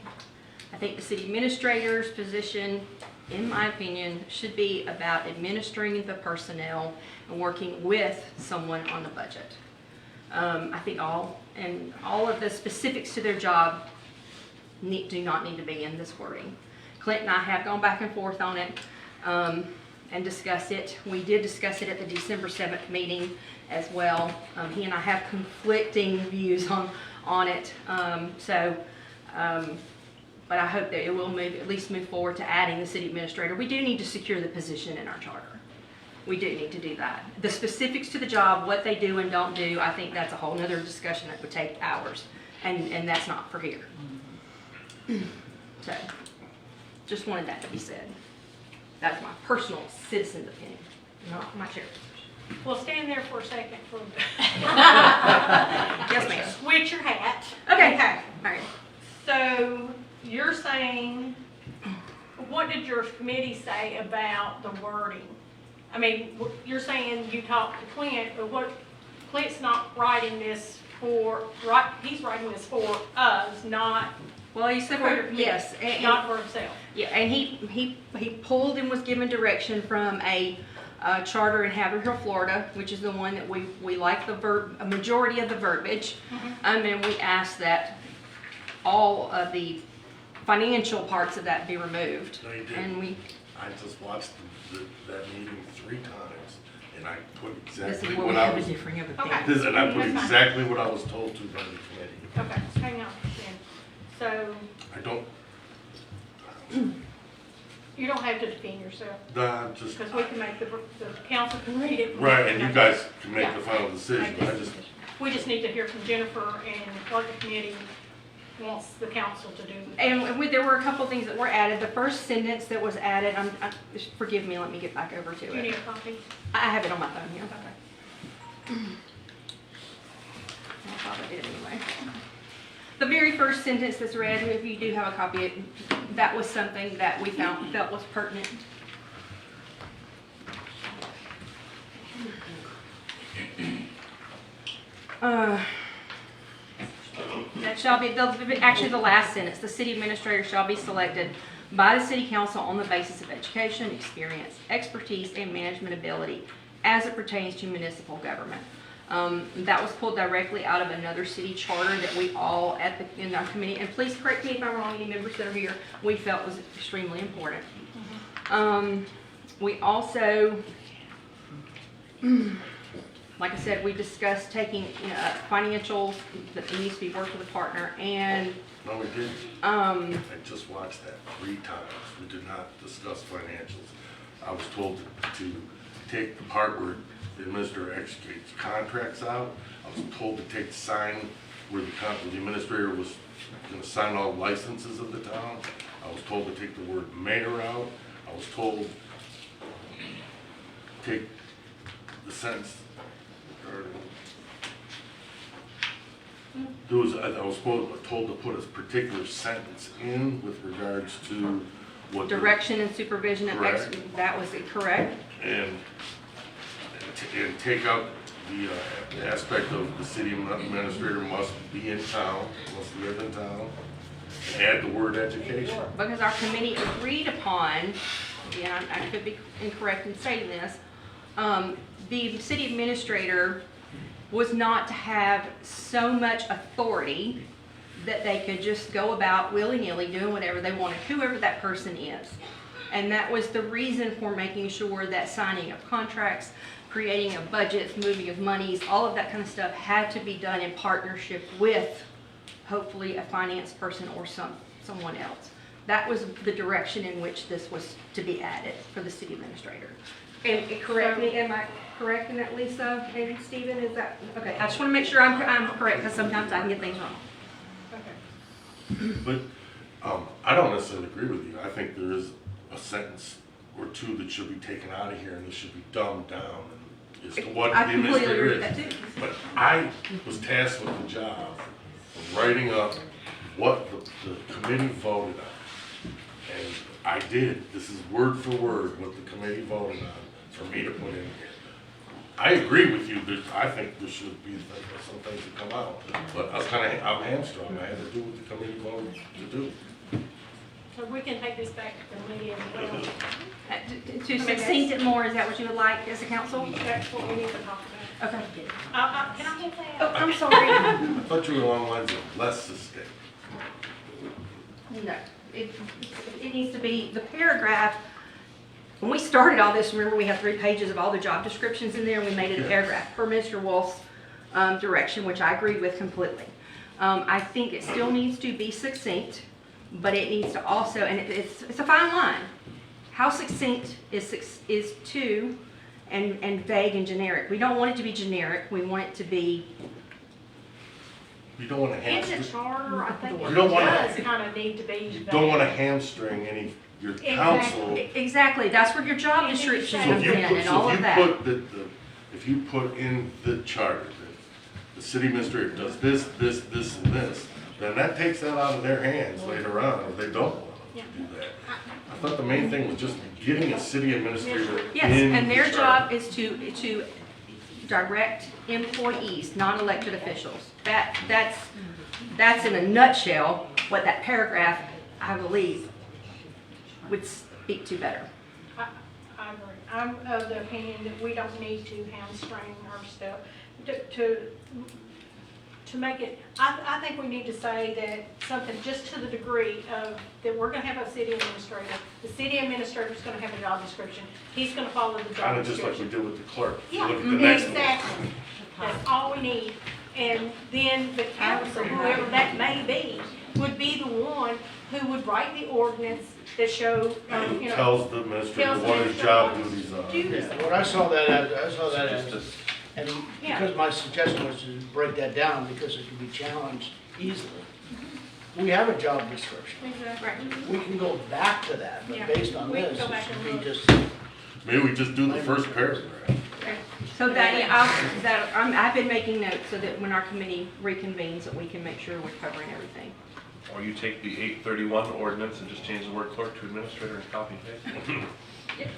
I think the city administrator's position, in my opinion, should be about administering the personnel and working with someone on the budget. I think all of the specifics to their job do not need to be in this wording. Clint and I have gone back and forth on it and discussed it. We did discuss it at the December 7th meeting as well. He and I have conflicting views on it. But I hope that it will at least move forward to adding the city administrator. We do need to secure the position in our charter. We do need to do that. The specifics to the job, what they do and don't do, I think that's a whole nother discussion that would take hours, and that's not for here. So, just wanted that to be said. That's my personal citizen's opinion, not my chair's. Well, stand there for a second. Yes, ma'am. Switch your hat. Okay. Okay. All right. So you're saying, what did your committee say about the wording? I mean, you're saying you talked to Clint, but Clint's not writing this he's writing this for us, not. Well, he said for, yes. Not for himself. Yeah, and he pulled and was given direction from a charter in Haverhill, Florida, which is the one that we like a majority of the verbiage. And we asked that all of the financial parts of that be removed. No, you didn't. I just watched that meeting 3 times, and I put exactly what I was. And I put exactly what I was told to by the committee. Okay, hang on then. So. I don't. You don't have to defend yourself. Nah, just. Because we can make the council can read it. Right, and you guys can make the final decision, but We just need to hear from Jennifer and what the committee wants the council to do. And there were a couple things that were added. The first sentence that was added, forgive me, let me get back over to it. You need a copy? I have it on my phone here. Okay. I'll probably do it anyway. The very first sentence that's read, if you do have a copy, that was something that we felt was pertinent. That shall be, actually the last sentence, the city administrator shall be selected by the city council on the basis of education, experience, expertise, and management ability as it pertains to municipal government. That was pulled directly out of another city charter that we all in our committee, and please correct me if I'm wrong, any members that are here, we felt was extremely important. We also, like I said, we discussed taking financials that needs to be worked with a partner, and No, we didn't. I just watched that 3 times. We did not discuss financials. I was told to take the part where the administrator executes contracts out. I was told to take the sign where the administrator was gonna sign all licenses of the town. I was told to take the word mayor out. I was told take the sentence, or I was told to put a particular sentence in with regards to what. direction and supervision of Correct. that was correct. And take out the aspect of the city administrator must be in town, must live in town. Add the word education. Because our committee agreed upon, yeah, I could be incorrect in saying this, the city administrator was not to have so much authority that they could just go about willy-nilly doing whatever they wanted, whoever that person is. And that was the reason for making sure that signing of contracts, creating of budgets, moving of monies, all of that kind of stuff had to be done in partnership with hopefully a finance person or someone else. That was the direction in which this was to be added for the city administrator. And correct me, am I correct in that, Lisa and Stephen? Is that okay? I just want to make sure I'm correct, because sometimes I can get things wrong. But I don't necessarily agree with you. I think there is a sentence or two that should be taken out of here, and this should be dumbed down as to what I the completely agree administrator with is. that too. But I was tasked with the job of writing up what the committee voted on. And I did. This is word for word what the committee voted on for me to put in here. I agree with you that I think there should be some things that come out. But I'm hamstrung. I had to do what the committee voted to do. So we can take this back to the committee and To succinct it more, is that what you would like as a council? that's what we need to talk about. Okay. Can I have that? Oh, I'm sorry. I thought you were along the lines of less sustained. No, it needs to be, the paragraph, when we started all this, remember we had 3 pages of all the job descriptions in there, and we made it a paragraph per Mr. Wolf's direction, which I agreed with completely. I think it still needs to be succinct, but it needs to also, and it's a fine line. How succinct is to and vague and generic. We don't want it to be generic, we want it to be. You don't want to In the hamstring. charter, I think You it don't wanna- does kind of need to be. You don't want to hamstring your council. Exactly, that's where your job description So comes if you in put, and all of that. if you put in the charter that the city administrator does this, and this, then that takes that out of their hands later on, if they don't want to do that. I thought the main thing was just getting a city administrator in Yes, and their the charter. job is to direct employees, non-elected officials. That's in a nutshell what that paragraph, I believe, would speak to better. I agree. I'm of the opinion that we don't need to hamstring our stuff. To make it, I think we need to say that something just to the degree of, that we're gonna have a city administrator. The city administrator's gonna have a job description. He's gonna follow the job Kind of description. just like we did with the clerk. If you Yeah, look at the next one. exactly. That's all we need. And then the council, whoever that may be, would be the one who would write the ordinance that show, you know. Tells the administrator tells the what his administrator job what duties are. duties Yeah, what I saw that as, and Yeah. because my suggestion was to break that down because it can be challenged easily. We have a job description. Exactly. We can go back to that, Yeah. but based on We can this, go it back should and be look. just. Maybe we just do the first paragraph. So I've been making notes so that when our committee reconvenes, that we can make sure we're covering everything. Or you take the 831 ordinance and just change the word clerk to administrator and copy and paste.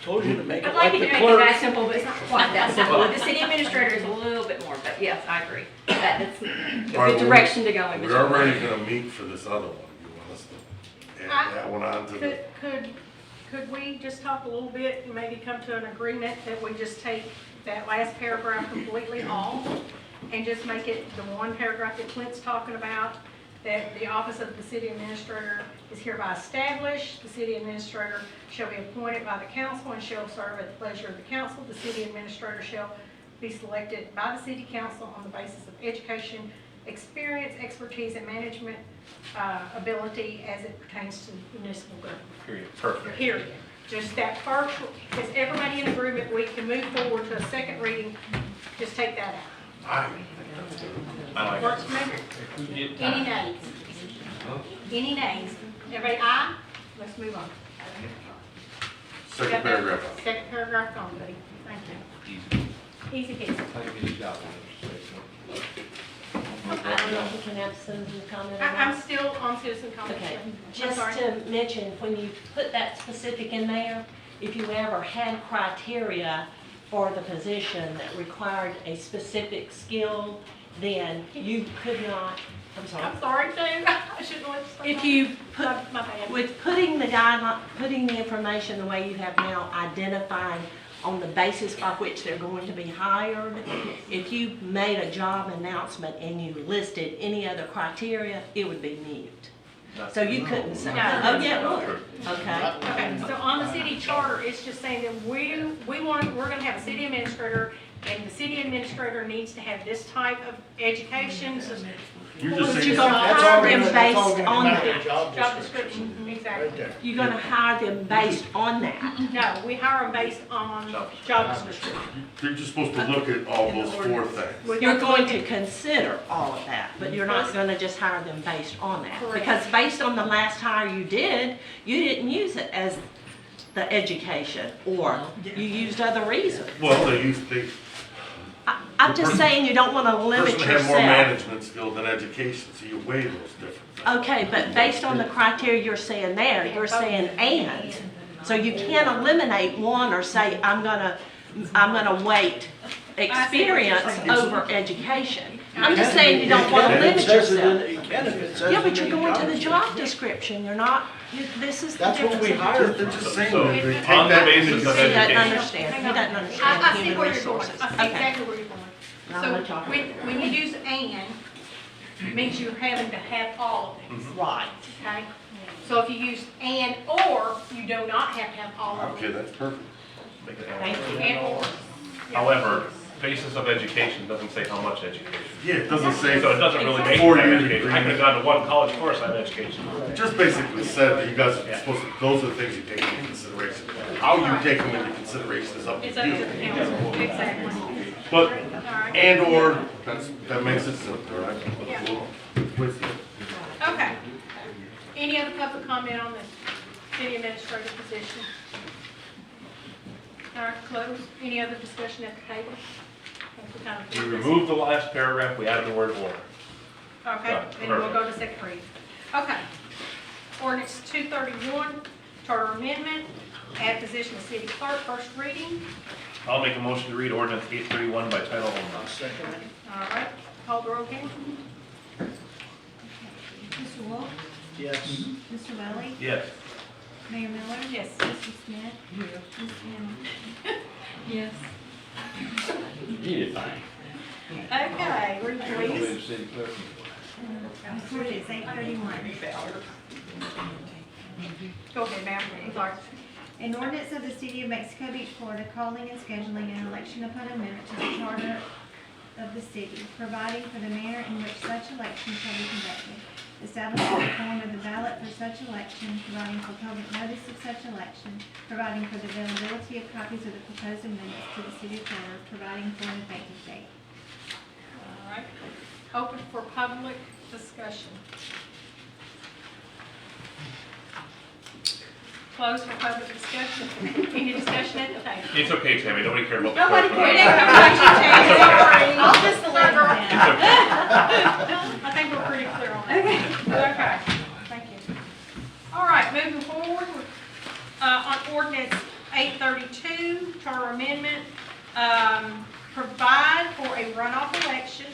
Told you to make it I'd like like to the make it clerk. that simple, but it's not quite that simple. The city administrator is a little bit more, but yes, I agree. That's a good direction to go in. We're already gonna meet for this other one. You want us to add that one on to the, Could we just talk a little bit and maybe come to an agreement that we just take that last paragraph completely off and just make it the one paragraph that Clint's talking about, that the office of the city administrator is hereby established. The city administrator shall be appointed by the council and shall serve at the pleasure of the council. The city administrator shall be selected by the city council on the basis of education, experience, expertise, and management ability as it pertains to municipal government. Period. Perfect. Period. Just that first, is everybody in agreement, we can move forward to a second reading, just take that out. I like Works it. for me? Any nays? Any nays? Everybody aye? Let's move on. second paragraph. Second paragraph gone, buddy. Thank you. Easy peasy. I don't know if we can have some comment on I'm that. still on citizen comments. Okay, I'm just sorry. to mention, when you put that specific in there, if you ever had criteria for the position that required a specific skill, then you could not, I'm sorry, too. I shouldn't let you. if you put, My bad. with putting the guideline, putting the information the way you have now, identifying on the basis by which they're going to be hired, if you made a job announcement and you listed any other criteria, it would be mute. So you couldn't say, No. oh, yeah, it would. Okay. Okay, so on the city charter, it's just saying that we're gonna have a city administrator, and the city administrator needs to have this type of education. So You're just But saying. you're gonna hire them based on That's that. job description, Right exactly. there. You're gonna hire them based on that. No, we hire them based on job description. You're just supposed to look at all those four things. You're going to consider all of that, but you're not gonna just hire them based on that. Correct. Because based on the last hire you did, you didn't use it as the education, or you used other reasons. Well, they, I'm just saying you don't wanna limit person have more yourself. management skill than education, so you weigh those different things. Okay, but based on the criteria you're saying there, you're saying and. So you can't eliminate one or say, I'm gonna weight experience over education. I'm just saying you don't wanna limit yourself. You can if it says Yeah, it but you're in the going to the job description. description, you're not, this is the That's what difference. we hired. They're just saying So, that they take on the that basis into of He doesn't education. understand, he doesn't I understand see human where you're going. resources. I see Okay. exactly where you're Now I'm going. gonna So talk. when you use and, it means you're having to have all of these, Right. okay? So if you use and or, you do not have to have all of Okay, them. that's perfect. Make it Thank you. And or. Yeah. However, basis of education doesn't say how much education. Yeah, it doesn't say. So it doesn't really make 4 it years education. I could have gone to one college course on education. Just basically said that you guys are supposed to, those are the things you take into consideration. How you take them into consideration is up to It's up to the you. council, exactly. But, All right. and or, that makes it simple, right? Yeah. With you. Okay. Any other public comment on the city administrative position? All right, close. Any other discussion at the table? I think we kind of- We removed the last paragraph, we added the word or. Okay, and we'll go to second reading. Okay. Ordinance 231, charter amendment, add position of city clerk, first reading. I'll make a motion to read ordinance 831 by title only. All right, call the roll, Ken. Mr. Wolf? Yes. Mr. Welly? Yes. Mayor Miller? Yes. Mr. Smith? Ms. Hamilton? Yes. You did fine. Okay, read please. City clerk. Ordinance 831. Go ahead, ma'am. I'm sorry. An ordinance of the City of Mexico Beach, Florida, calling and scheduling an election upon amendment to the charter of the city, providing for the manner in which such election shall be conducted, establishing the form of the ballot for such election, providing for public notice of such election, providing for the availability of copies of the proposed amendments to the city charter, providing for an effective date. All right. Open for public discussion. Closed for public discussion. Any discussion at the table? It's okay, Tammy, nobody cared about the. Nobody clerk. cares. Sorry. I'll just deliver It's okay. I think we're pretty clear on that. Okay. amendment, provide for a runoff election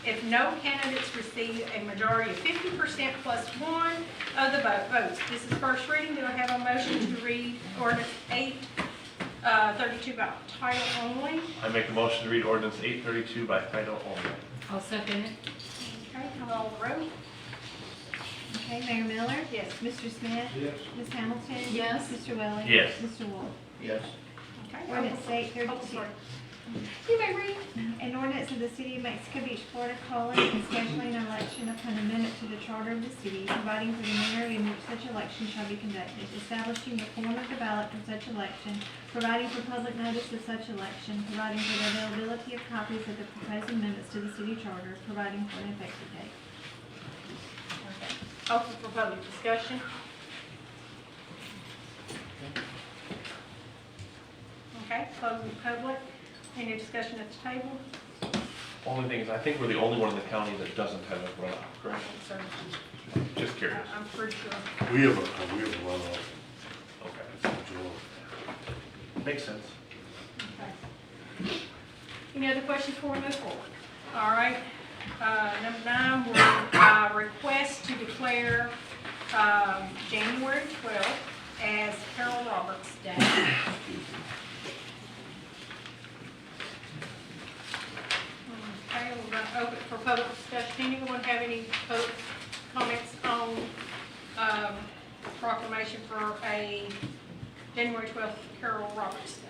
if no candidates receive a majority of 50% plus one of the votes. This is first reading. Do I have a motion to read ordinance 832 by title only? I make a motion to read ordinance 832 by title only. I'll second it. Okay, call the roll. Okay, Mayor Miller? Yes. Mr. Smith? Yes. Ms. Hamilton? Yes. Mr. Welling? Yes. Mr. Wolf? Yes. Okay. Ordinance eight Oh, thirty-two. sorry. You may read. An ordinance of the City of Mexico Beach, Florida, calling and scheduling an election upon amendment to the charter of the city, providing for the manner in which such election shall be conducted, establishing the form of the ballot for such election, providing for public notice of such election, providing for the availability of copies of the proposed amendments to the city charter, providing for an effective date. Open for public discussion. Okay, close the public. Any discussion at the table? Only thing is, I think we're the only one in the county that doesn't have a runoff, correct? Sir, Just curious. I'm pretty sure. We have a runoff. Okay. Makes sense. Okay. Any other questions before we move forward? All right. Number 9, we're request to declare January 12th as Carol Roberts Day. Okay, we're going to open for public discussion. Anyone have any public comments on proclamation for a January 12th Carol Roberts Day?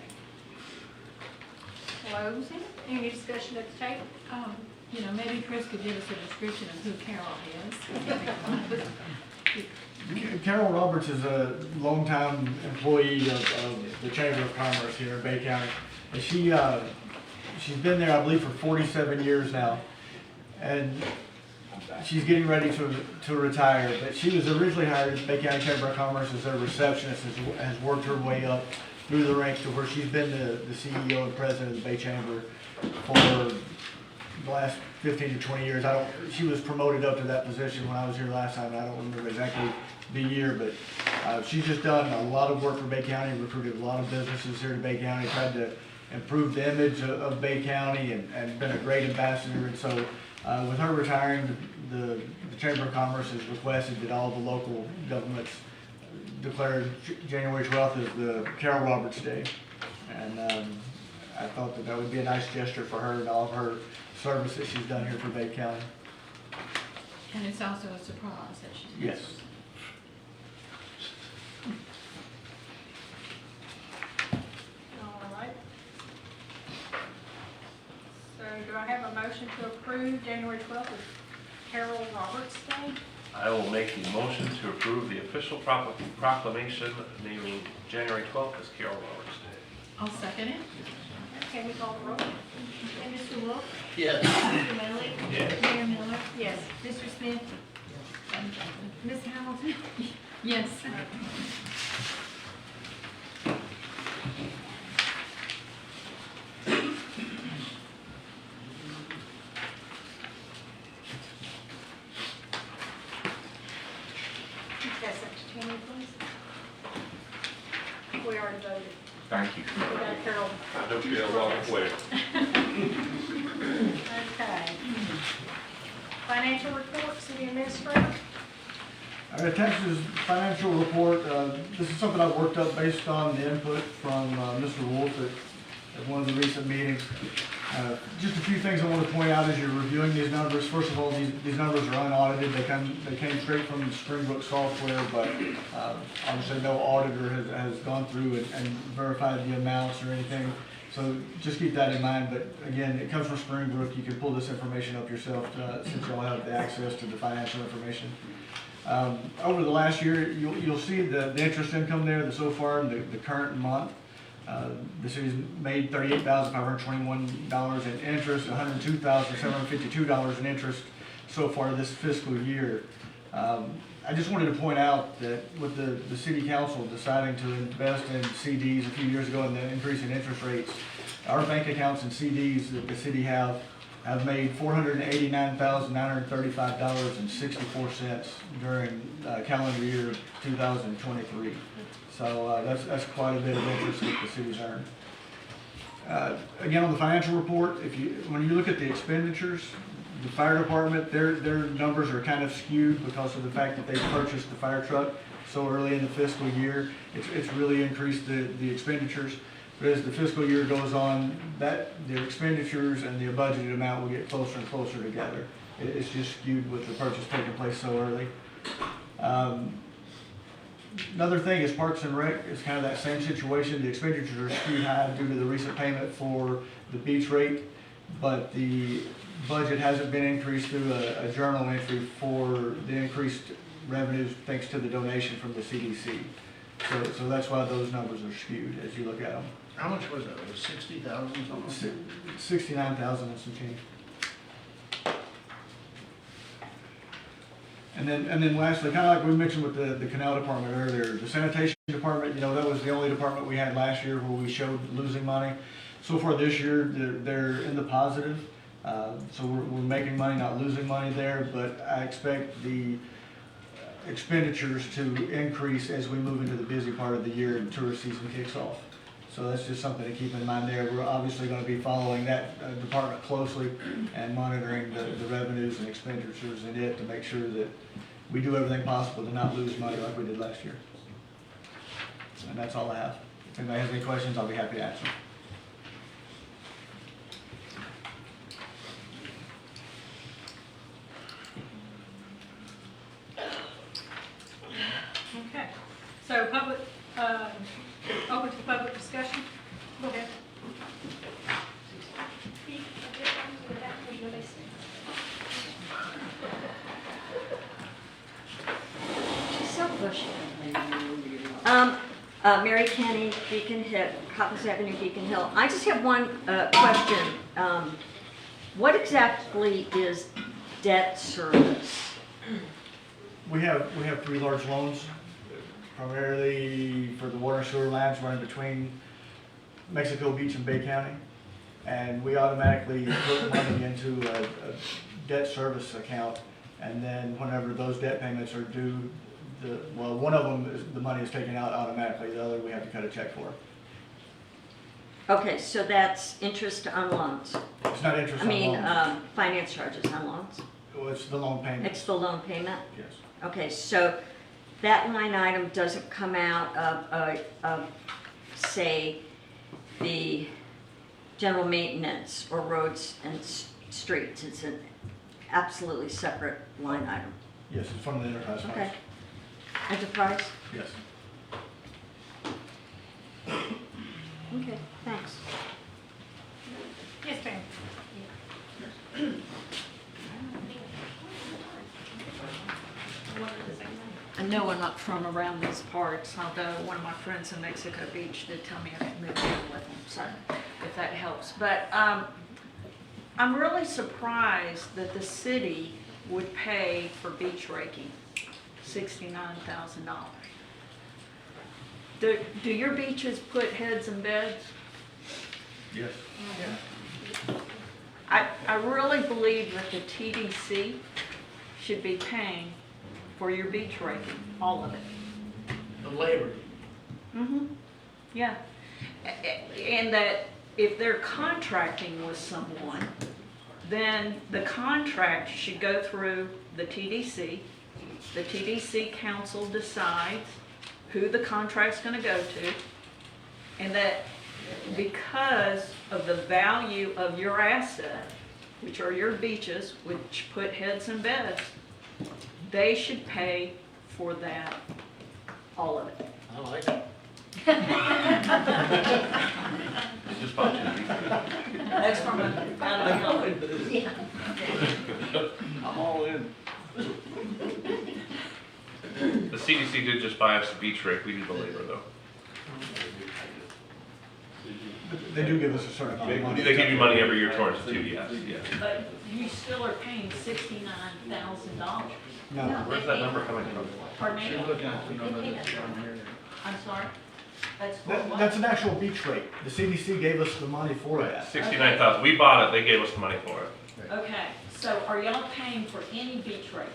Closing. Any discussion at the table? You know, maybe Chris could give us a description of who Carol is. Carol Roberts is a longtime employee of the Chamber of Commerce here in Bay County. And she's been there, I believe, for 47 years now. And she's getting ready to retire. But she was originally hired at the Bay County Chamber of Commerce as their receptionist, has worked her way up through the ranks to where she's been the CEO and president of the Bay Chamber for the last 15 to 20 years. She was promoted up to that position when I was here last time. I don't remember exactly the year, but she's just done a lot of work for Bay County, recruited a lot of businesses here to Bay County, tried to improve the image of Bay County, and been a great ambassador. And so with her retiring, the Chamber of Commerce has requested that all the local governments declare January 12th as the Carol Roberts Day. And I thought that would be a nice gesture for her and all of her service that she's done here for Bay County. And it's also a surprise that she's. Yes. All right. So do I have a motion to approve January 12th as Carol Roberts Day? I will make the motion to approve the official proclamation naming January 12th as Carol Roberts Day. I'll second it. Can we call the roll? Okay, Mr. Wolf? Yes. Mr. Welling? Yes. Mayor Miller? Yes. Mr. Smith? Ms. Hamilton? Yes. Pass that to Tammy, please. We already voted. Thank you. We got Carol. I know you're a long way. Okay. Financial report, city administrator. Texas financial report, this is something I worked up based on the input from Mr. Wolf at one of the recent meetings. Just a few things I want to point out as you're reviewing these numbers. First of all, these numbers are unaudited. They came straight from Springbrook software, but obviously no auditor has gone through and verified the amounts or anything. So just keep that in mind. But again, it comes from Springbrook. You can pull this information up yourself since you'll have the access to the financial information. Over the last year, you'll see the interest income there so far in the current month. The city's made $38,521 in interest, $102,752 in interest so far this fiscal year. I just wanted to point out that with the city council deciding to invest in CDs a few years ago and the increase in interest rates, our bank accounts and CDs that the city have made $489,935.64 during calendar year 2023. So that's quite a bit of interest that the city's earned. Again, on the financial report, when you look at the expenditures, the fire department, their numbers are kind of skewed because of the fact that they purchased the fire truck so early in the fiscal year. It's really increased the expenditures. But as the fiscal year goes on, the expenditures and the budgeted amount will get closer and closer together. It's just skewed with the purchase taking place so early. Another thing is Parks and Rec is kind of that same situation. The expenditures are skewed high due to the recent payment for the beach rate, but the budget hasn't been increased through a journal entry for the increased revenues thanks to the donation from the CDC. So that's why those numbers are skewed as you look at them. How much was that? It was 60,000 something? 69,000 and some change. And then lastly, kind of like we mentioned with the canal department earlier, the sanitation department, that was the only department we had last year where we showed losing money. So far this year, they're in the positive. So we're making money, not losing money there, but I expect the expenditures to increase as we move into the busy part of the year and tourist season kicks off. So that's just something to keep in mind there. We're obviously going to be following that department closely and monitoring the revenues and expenditures in it to make sure that we do everything possible to not lose money like we did last year. And that's all I have. If anybody has any questions, I'll be happy to answer. Okay, so open to public discussion. Go ahead. She's so pushy. Mary Kenny, Beacon Hill, Coppins Avenue, Beacon Hill. I just have one question. What exactly is debt service? We have 3 large loans, primarily for the water and sewer lines running between Mexico Beach and Bay County. And we automatically put money into a debt service account. And then whenever those debt payments are due, one of them, the money is taken out automatically. The other, we have to cut a check for. Okay, so that's interest on loans. It's not interest on loans. Finance charges on loans. Well, it's the loan payment. It's the loan payment? Yes. Okay, so that line item doesn't come out of, say, the general maintenance or roads and streets. It's an absolutely separate line item. Yes, it's from the enterprise funds. Okay. Enterprise? Yes. Okay, thanks. Yes, ma'am. I know I'm not from around these parts, although one of my friends in Mexico Beach did tell me I could move in with them, so if that helps. But I'm really surprised that the city would pay for beach raking $69,000. Do your beaches put heads in beds? Yes. I really believe that the TDC should be paying for your beach raking, all of it. The labor. Mm-hmm, yeah. And that if they're contracting with someone, then the contract should go through the TDC. The TDC council decides who the contract's gonna go to, and that because of the value of your asset, which are your beaches, which put heads in beds, they should pay for that, all of it. I like it. Just bought you. That's from out of the I'm all in. The CDC did just buy us a beach rake, we do the labor though. They do give us a certain amount of money. They give you money every year towards it too, yes, yes. But you still are paying $69,000. No. Where's that number coming from? Pardon me? She's looking at the number that's on here. I'm sorry? That's for That's what? an actual beach rate. The CDC gave us the money for that. 69,000, we bought it, they gave us the money for it. Okay, so are y'all paying for any beach raking?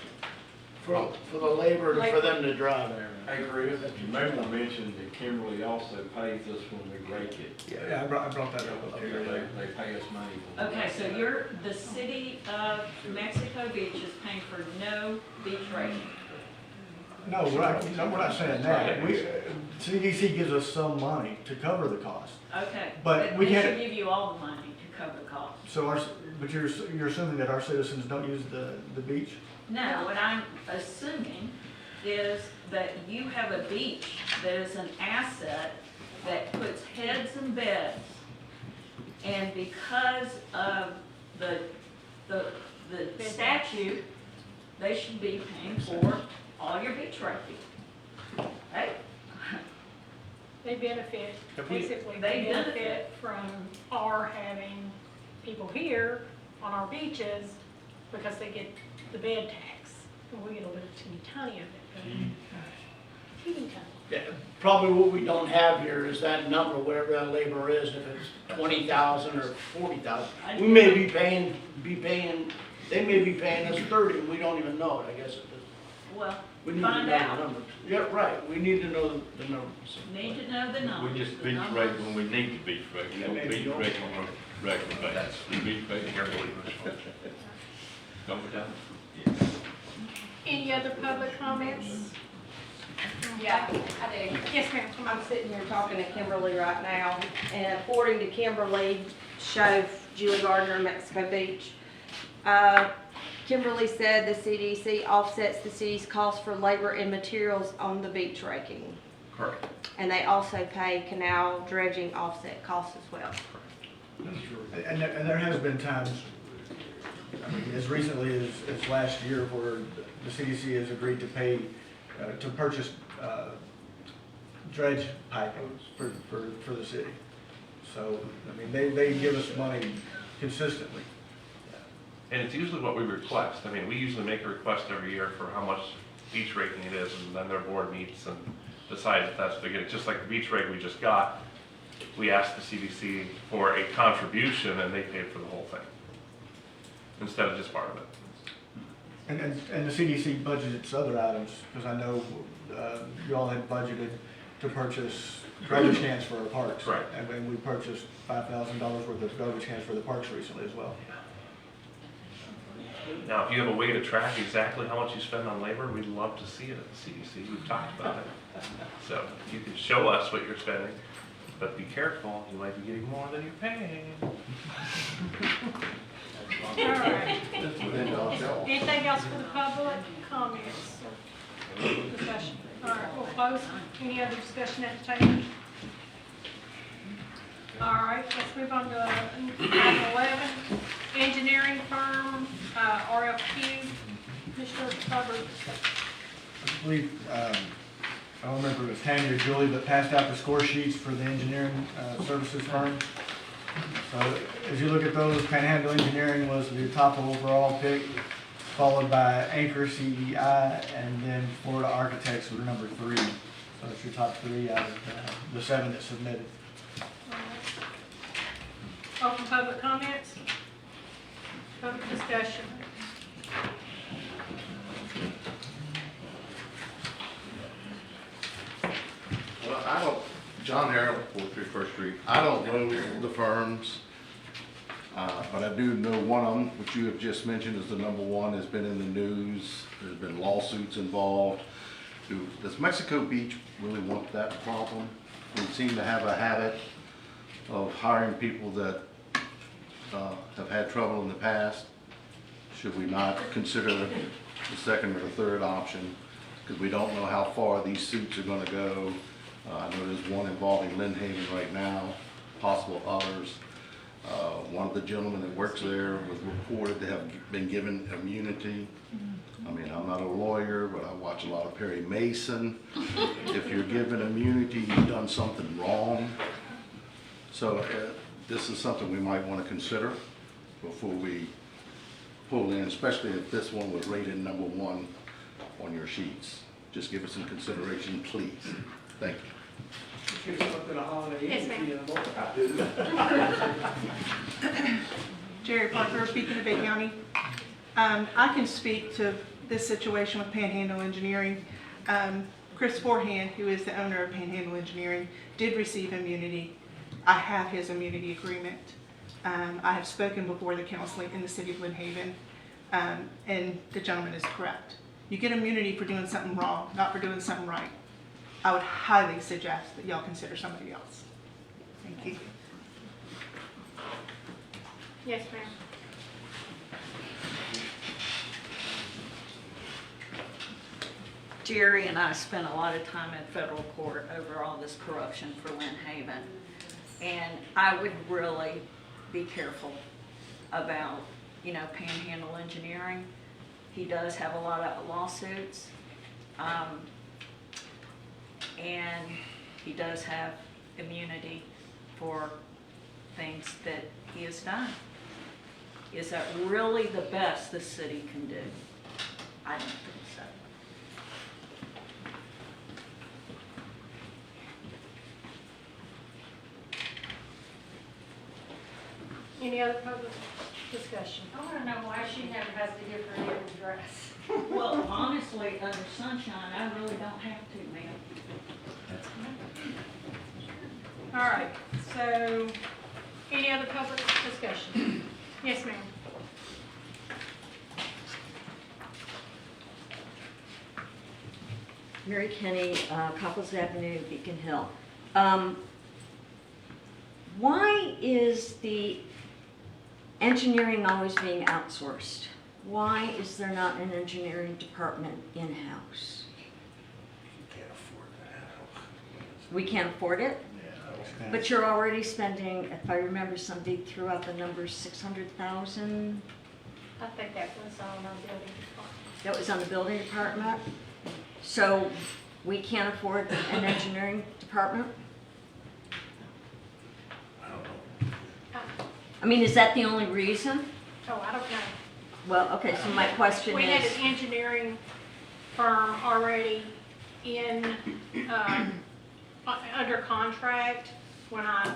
for the labor, for them to drive there. Hey, Chris, you may want to mention that Kimberly also pays us when we rake it. Yeah, I brought that up. They pay us money. Okay, so the city of Mexico Beach is paying for no beach raking. No, we're not saying that. CDC gives us some money to cover the cost. Okay. But we They can't- should give you all the money to cover the cost. So but you're assuming that our citizens don't use the beach? No, what I'm assuming is that you have a beach that is an asset that puts heads in beds. And because of the statute, they should be paying for all your beach raking. Right? They benefit, basically, They they benefit from our having people here on our beaches because they get the bed tax. And we get a little teeny tiny of it, but teeny tiny. Yeah, probably what we don't have here is that number, whatever that labor is, if it's 20,000 or 40,000. We may be paying, they may be paying us 30, and we don't even know it, I guess. Well, We need to find know out. the numbers. Yeah, right, we need to know the numbers. Need to know the numbers. We just The beach numbers. rake when we need to beach rake. We Yeah, don't maybe beach you don't. rake on a regular basis. We beach rake carefully. Don't we, Tom? Any other public comments? Yeah, I do. Yes, ma'am. I'm sitting here talking to Kimberly right now, and according to Kimberly, show Julie Gardner, Mexico Beach, Kimberly said the CDC offsets the city's cost for labor and materials on the beach raking. Correct. And they also pay canal dredging offset costs as well. And there has been times, I mean, as recently as last year, where the CDC has agreed to pay, to purchase dredge pipe for the city. So, I mean, they give us money consistently. And it's usually what we request. I mean, we usually make a request every year for how much beach raking it is, and then their board meets and decides if that's what they get. Just like the beach rake we just got, we asked the CDC for a contribution, and they paid for the whole thing, instead of just part of it. And the CDC budgeted its other items, because I know you all had budgeted to purchase garbage cans for our parks. Right. And we purchased $5,000 worth of garbage cans for the parks recently as well. Now, if you have a way to track exactly how much you spend on labor, we'd love to see it at the CDC. We've talked about it. So you can show us what you're spending, but be careful, you might be getting more than you're paying. All right. Anything else for the public comments or discussion? All right, we'll close. Any other discussion at the table? All right, let's move on to item 11. Engineering firm, RFQ. Mr. Hubbard. I believe, I don't remember if it was Tammy or Julie that passed out the score sheets for the engineering services firm. So as you look at those, Panhandle Engineering was the top overall pick, followed by Anchor CEI, and then Florida Architects were number 3. So it's your top 3 out of the 7 that submitted. Open public comments? Public discussion? Well, John Harrell, 431 First Street. I don't know the firms, but I do know one of them, which you have just mentioned is the number one, has been in the news. There's been lawsuits involved. Does Mexico Beach really want that problem? We seem to have a habit of hiring people that have had trouble in the past. Should we not consider the second or the third option? Because we don't know how far these suits are going to go. I know there's one involving Lynn Haven right now, possible others. One of the gentlemen that works there was reported to have been given immunity. I mean, I'm not a lawyer, but I watch a lot of Perry Mason. If you're given immunity, you've done something wrong. So this is something we might want to consider before we pull in, especially if this one was rated number 1 on your sheets. Just give it some consideration, please. Thank you. Yes, Jerry Parker, Beacon of Bay County. I can speak to this situation with Panhandle Engineering. Chris Forehand, who is the owner of Panhandle Engineering, did receive immunity. I have his immunity agreement. I have spoken before the council in the city of Lynn Haven, and the gentleman is correct. You get immunity for doing something wrong, not for doing something right. I would highly suggest that y'all consider somebody else. Thank you. Yes, ma'am. Jerry and I spent a lot of time in federal court over all this corruption for Lynn Haven. And I would really be careful about, Panhandle Engineering. He does have a lot of lawsuits. And he does have immunity for things that he has done. Is that really the best the city can do? I don't think so. Any other public discussion? I wanna know why she never has to give her neighbor's address. Well, honestly, under sunshine, I really don't have to, ma'am. All right, so, any other public discussion? Yes, ma'am. Mary Kenny, Copples Avenue, Beacon Hill. Why is the engineering always being outsourced? Why is there not an engineering department in-house? Can't afford that. We can't afford it? But you're already spending, if I remember, somebody threw out the number, 600,000? I think that was on our building department. That was on the building department? So we can't afford an engineering department? I mean, is that the only reason? Oh, I don't know. Well, okay, so my question We had is, an engineering firm already under contract when I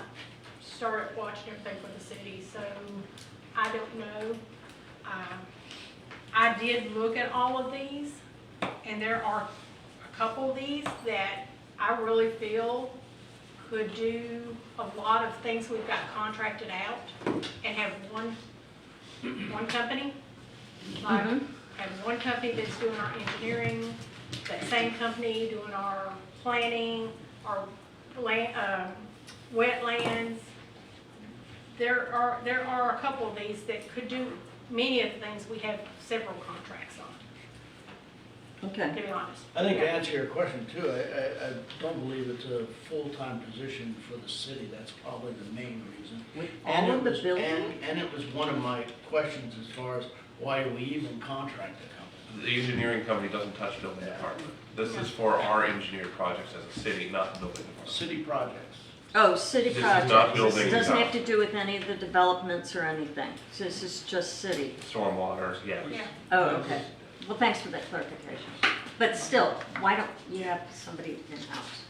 started watching everything for the city, so I don't know. I did look at all of these, and there are a couple of these that I really feel could do a lot of things we've got contracted out and have one company. Like, have one company that's doing our engineering, that same company doing our planning, our land, wetlands. There are a couple of these that could do many of the things we have several contracts on. okay. To be honest. I think to Yeah. answer your question too, I don't believe it's a full-time position for the city. That's probably the main reason. With And all it of the was- building? And it was one of my questions as far as why we even contract a company. The engineering company doesn't touch building department. This is for our engineered projects as a city, not the building department. City projects. Oh, city This is not projects. building This doesn't have design. to do with any of the developments or anything. So this is just city. Stormwater, yeah. Yeah. Oh, okay. Well, thanks for that clarification. But still, why don't you have somebody in-house?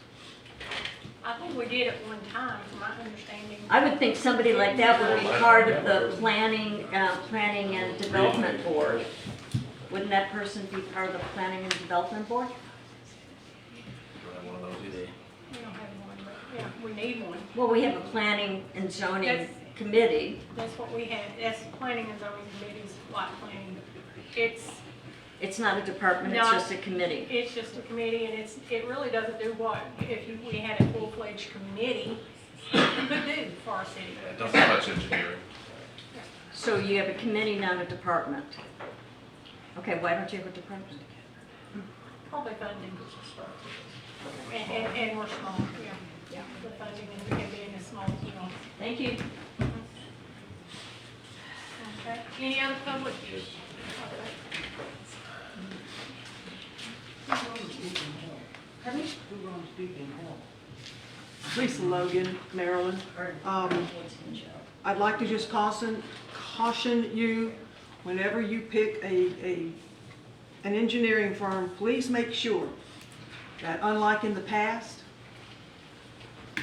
I think we did at one time, from my understanding. I would think somebody like that would be part of the planning and development board. Wouldn't that person be part of the planning and development board? We don't have one of those either. We don't have one, but yeah, we need one. Well, we have a planning and zoning That's- committee. That's what we have, that's planning and zoning committees, like planning. It's not a department, it's No, just a committee. It's just a committee, and it really doesn't do what, we had a full-fledged committee, it could do for our city. It doesn't touch engineering. So you have a committee, not a department. Okay, why don't you have a department? Probably funding. And we're small, yeah, the funding and being a small, Thank you. Okay, any other public? Lisa Logan, Maryland. I'd like to just caution you, whenever you pick an engineering firm, please make sure that unlike in the past,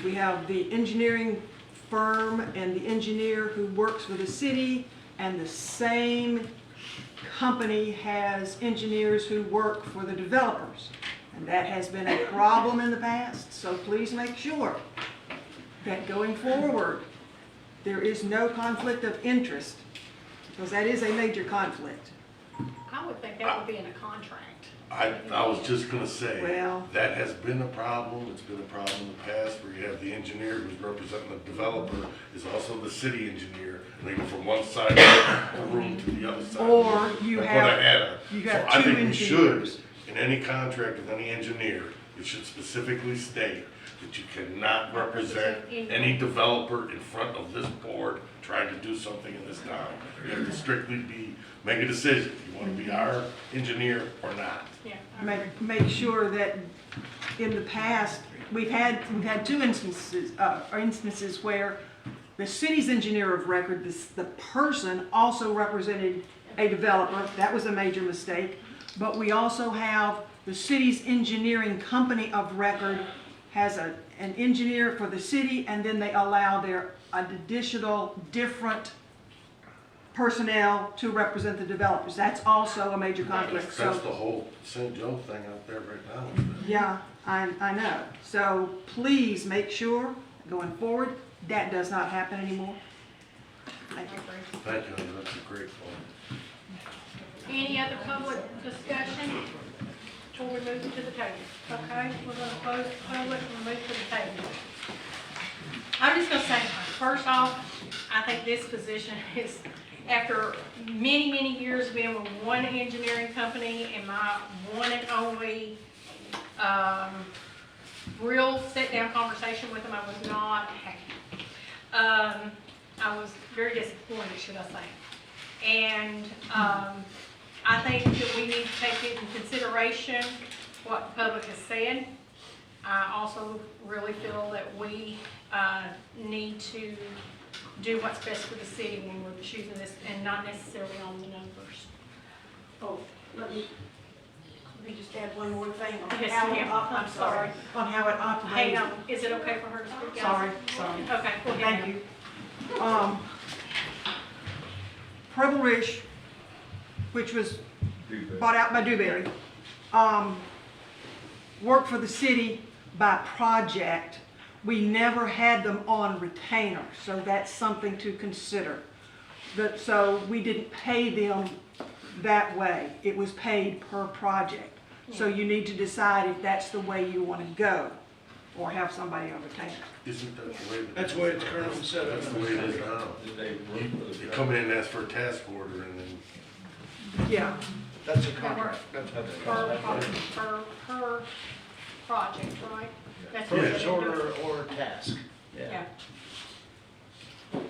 we have the engineering firm and the engineer who works for the city and the same company has engineers who work for the developers. And that has been a problem in the past, so please make sure that going forward, there is no conflict of interest, because that is a major conflict. I would think that would be in a contract. I was just gonna say, Well- that has been a problem, it's been a problem in the past, where you have the engineer who's representing the developer, is also the city engineer, and they go from one side of the room to the other side. Or you That's have- what I had. you So have I two think we should, engineers. in any contract with any engineer, it should specifically state that you cannot represent any developer in front of this board trying to do something in this town. You have to strictly make a decision, you wanna be our engineer or not. Yeah. Make sure that in the past, we've had two instances where the city's engineer of record, the person also represented a developer. That was a major mistake. But we also have the city's engineering company of record has an engineer for the city, and then they allow their additional different personnel to represent the developers. That's also a major conflict. That's So, the whole St. Joe thing out there right now. yeah, I know. So please make sure, going forward, that does not happen anymore. Thank you. Thank you, that's a great point. Any other public discussion before we move to the table? Okay, we're gonna close the public and move to the table. I'm just gonna say, first off, I think this position is, after many, many years being with one engineering company and my one and only, real sit-down conversation with them, I was not happy. I was very disappointed, should I say. And, I think that we need to take into consideration what the public has said. I also really feel that we need to do what's best for the city when we're choosing this, and not necessarily on the numbers. Oh, let me just add one more thing on Yes, how, ma'am. I'm sorry, on how it operates. Hang on, is it okay for her to speak? Sorry. Okay, go ahead. Thank you. Preble Ridge, which was bought out by Dewberry, worked for the city by project. We never had them on retainer, so that's something to consider. So we didn't pay them that way. It was paid per project. So you need to decide if that's the way you want to go, or have somebody on retainer. Isn't that the way? That's the way it's currently set up. That's the way it is now. You come in and ask for a task order and then. Yeah. That's a contract. That's Per project, right? That's what Purchase they do. order or task. Yeah. And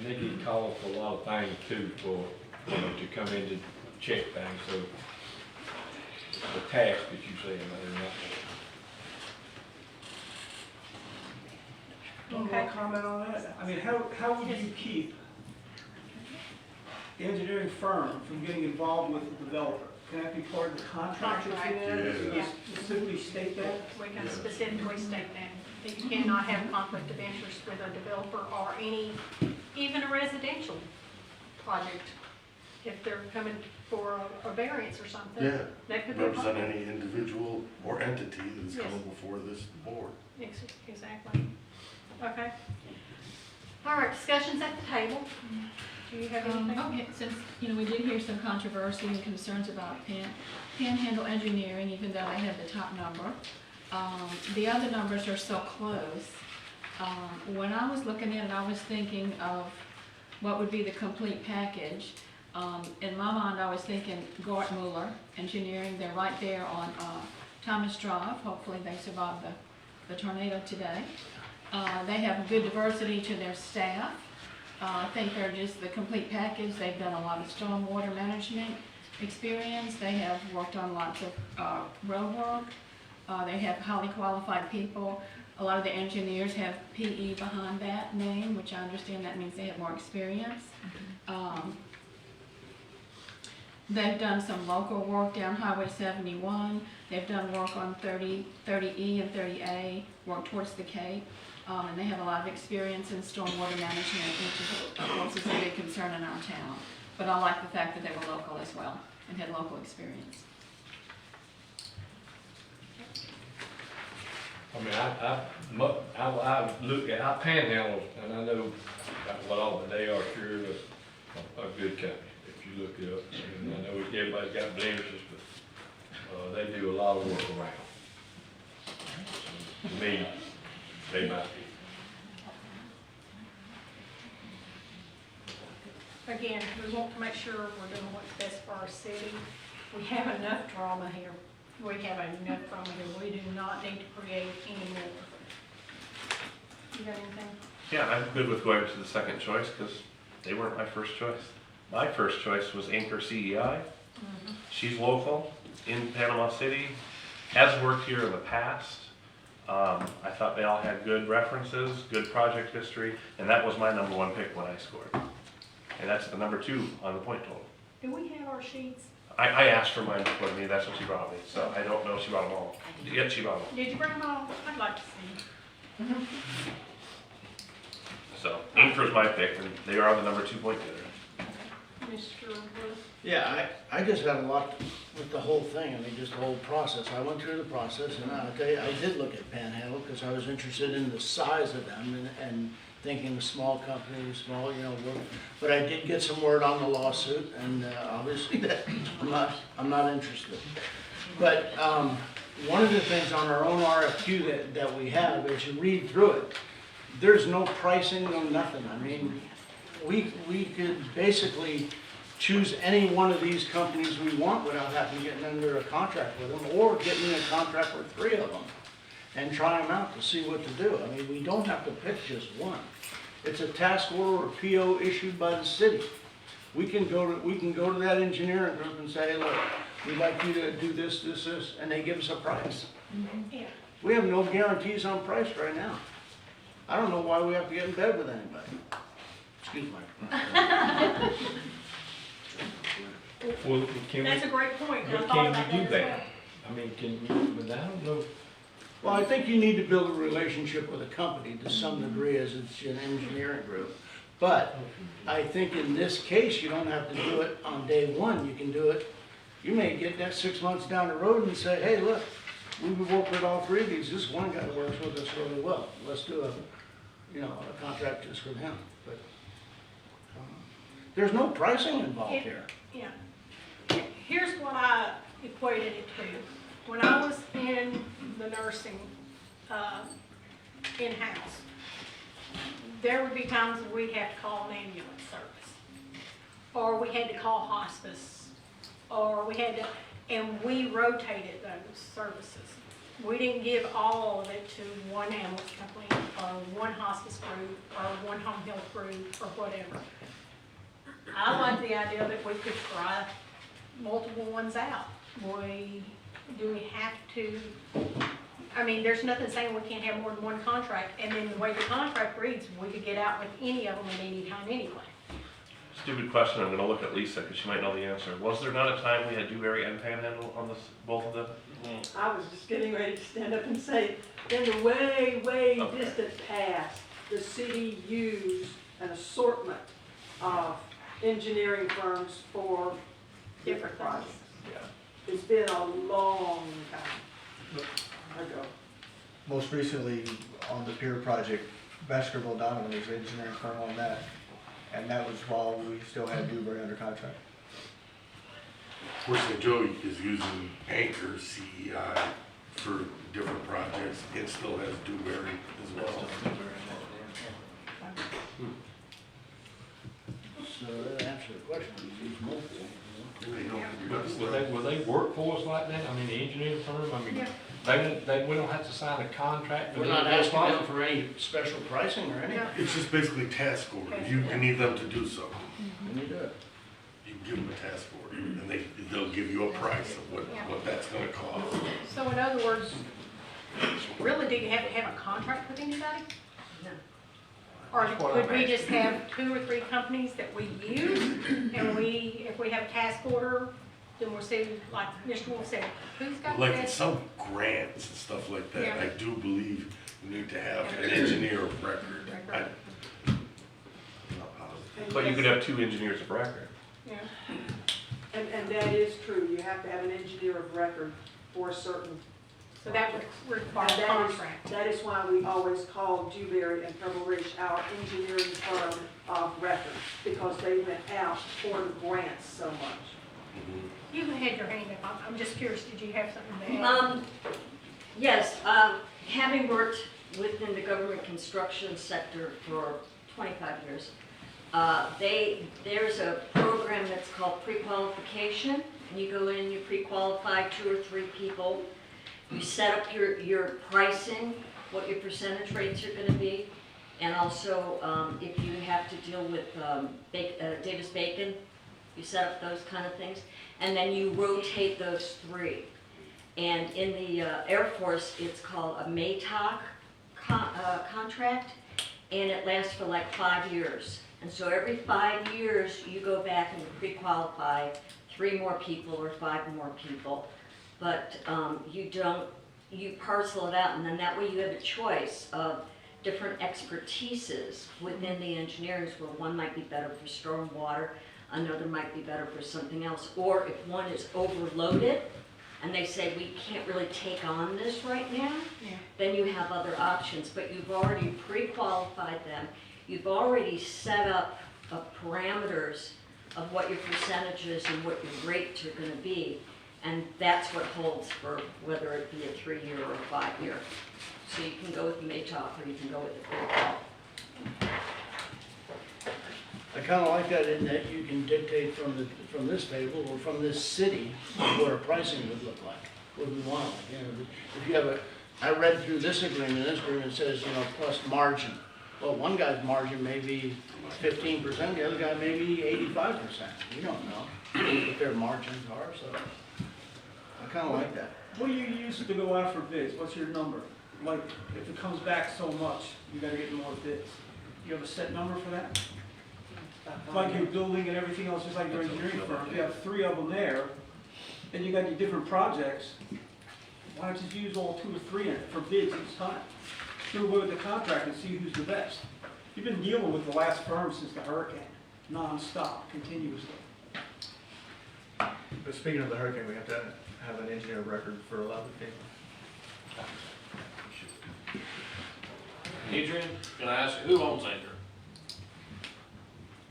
they get called for a lot of things too, for, to come in to check things, so the task that you say, they're not. One more comment on that. I mean, how would you keep the engineering firm from getting involved with the developer? Can that be part of the contract if you Yeah. specifically state that? We can specifically state that you cannot have conflict of interest with a developer or even a residential project. If they're coming for a variance or something. Yeah, That could be a represent conflict. any individual or entity that's Yes. coming before this board. Exactly. Okay. All right, discussions at the table. Do you have anything? Okay, since, we did hear some controversy and concerns about Panhandle Engineering, even though they have the top number. The other numbers are so close. When I was looking at it, I was thinking of what would be the complete package. In my mind, I was thinking Gortmuller Engineering, they're right there on Thomas Drive. Hopefully they survived the tornado today. They have good diversity to their staff. I think they're just the complete package. They've done a lot of stormwater management experience. They have worked on lots of road work. They have highly qualified people. A lot of the engineers have PE behind that name, which I understand that means they have more experience. They've done some local work down Highway 71. They've done work on 30E and 30A, work towards the Cape. And they have a lot of experience in stormwater management, which is, of course, is a big concern in our town. but I like the fact that they were local as well and had local experience. I mean, I look at, I Panhandle, and I know about what all, but they are sure a good company, if you look it up. And I know everybody's got blemishes, but, they do a lot of work around. So, to me, they might be. Again, we want to make sure we're doing what's best for our city. We have enough drama here. We have enough drama here. We do not need to create any more. You got anything? Yeah, I'm good with going to the second choice because they weren't my first choice. My first choice was Anchor CEI. She's local in Panama City, has worked here in the past. I thought they all had good references, good project history, and that was my #1 pick when I scored. And that's the #2 on the point total. Do we have our sheets? I asked for mine before me, that's what she brought me, so I don't know if she brought them all. Yeah, she brought them all. Did you bring them all? I'd like to see. So Anchor's my pick, and they are the #2 point getter. Mr. Wood? Yeah, I just had a lot with the whole thing, I mean, just the whole process. I went through the process, and I'll tell you, I did look at Panhandle, because I was interested in the size of them, and thinking the small company, small, you know, but I did get some word on the lawsuit, and obviously that, I'm not interested. But one of the things on our own RFQ that we have, as you read through it, there's no pricing, no nothing. I mean, we could basically choose any one of these companies we want without having to get under a contract with them, or getting in a contract with 3 of them and try them out to see what to do. I mean, we don't have to pick just one. It's a task order or PO issued by the city. We can go to that engineering group and say, look, we'd like you to do this, this, this, and they give us a price. Yeah. We have no guarantees on price right now. I don't know why we have to get in bed with anybody. Excuse me. Well, can That's a we, great point. I but thought about can you do as well. that? I mean, can you, but I don't know. Well, I think you need to build a relationship with a company to some degree as it's an engineering group. But I think in this case, you don't have to do it on day one. You can do it, you may get that 6 months down the road and say, hey, look, we've worked with all 3 of these. This one guy works with us really well. Let's do a contract just with him. But there's no pricing involved here. Yeah. Here's what I equated it to. When I was in the nursing, in-house, there would be times when we'd have to call an ambulance service, or we had to call hospice, or we had to, and we rotated those services. We didn't give all of it to one ambulance company, or one hospice group, or one home health group, or whatever. I like the idea that we could try multiple ones out. Do we have to, I mean, there's nothing saying we can't have more than one contract, and then the way the contract reads, we could get out with any of them at any time anyway. Stupid question, I'm gonna look at Lisa, because she might know the answer. Was there not a time we had Dewberry and Panhandle on this, both of them? I was just getting ready to stand up and say, in the way, Okay. distant past, the city used an assortment of engineering firms for different projects. Yeah. It's been a long time ago. Most recently, on the Pier project, Baskerville Donovan was the engineering firm on that, and that was while we still had Dewberry under contract. Of course, Joe is using Anchor CEI for different projects. It still has Dewberry as well. So that answers the question. You use multiple. Will they work for us like that? I mean, the engineering firm, I mean, we don't have to sign a contract. We're not asking them for any special pricing or anything. It's just basically task orders. You need them to do something. And you do it. You give them a task order, and they'll give you a price of what that's gonna cost. So in other words, really, do you have to have a contract with anybody? No. Or That's what could I'm we asking. just have 2 or 3 companies that we use, and if we have a task order, then we'll see, like Mr. Wolf said, who's got the Like in best? some grants and stuff like that, Yeah. I do believe you need to have an engineer of record. I'm not positive. But you could have 2 engineers of record. Yeah. And that is true, you have to have an engineer of record for a certain. So that would require And a contract. that is why we always call Dewberry and Pebble Ridge our engineering firm of record, because they went out for the grants so much. You had your hand up. I'm just curious, did you have something to add? Yes, having worked within the government construction sector for 25 years, there's a program that's called pre-qualification, and you go in and you pre-qualify 2 or 3 people. You set up your pricing, what your percentage rates are going to be, and also if you have to deal with Davis-Bacon, you set up those kind of things, and then you rotate those 3. And in the Air Force, it's called a MATOC contract, and it lasts for like 5 years. And so every 5 years, you go back and pre-qualify 3 more people or 5 more people. But you parcel it out, and then that way you have a choice of different expertises within the engineering, where one might be better for stormwater, another might be better for something else. Or if one is overloaded, and they say, we can't really take on this right now, then you have other options. But you've already pre-qualified them. You've already set up parameters of what your percentages and what your rates are going to be. And that's what holds for whether it be a 3-year or a 5-year. So you can go with the MATOC or you can go with the pre-qual. I kind of like that in that you can dictate from this table or from this city what our pricing would look like, what we want. You know, if you have I read through this agreement says, plus margin. Well, one guy's margin may be 15%, the other guy may be 85%. You don't know what their margins are, so I kind of like that. What do you use to go out for bids? What's your number? Like, if it comes back so much, you gotta get more bids. You have a set number for that? Like your building and everything else, just like your engineering firm, you have 3 of them there, and you got your different projects. Why don't you use all 2 or 3 in it for bids each time? Do away with the contract and see who's the best. You've been dealing with the last firm since the hurricane, non-stop, continuously. But speaking of the hurricane, we have to have an engineer of record for a lot of the people. Adrian, can I ask, who owns Anchor?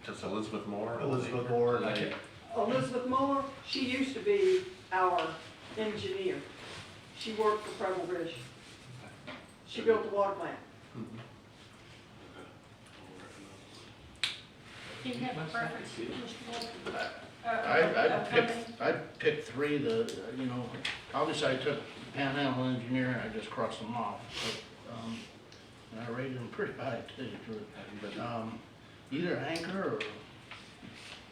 Just Elizabeth Moore? Elizabeth Moore, and I, Elizabeth Moore, she used to be our engineer. She worked for Pebble Ridge. She built the water plant. Do you have a preference, Mr. Wolf? I'd pick 3, obviously I took Panhandle Engineering, I just crossed them off. But, and I rated them pretty high to tell you the truth. But, either Anchor or.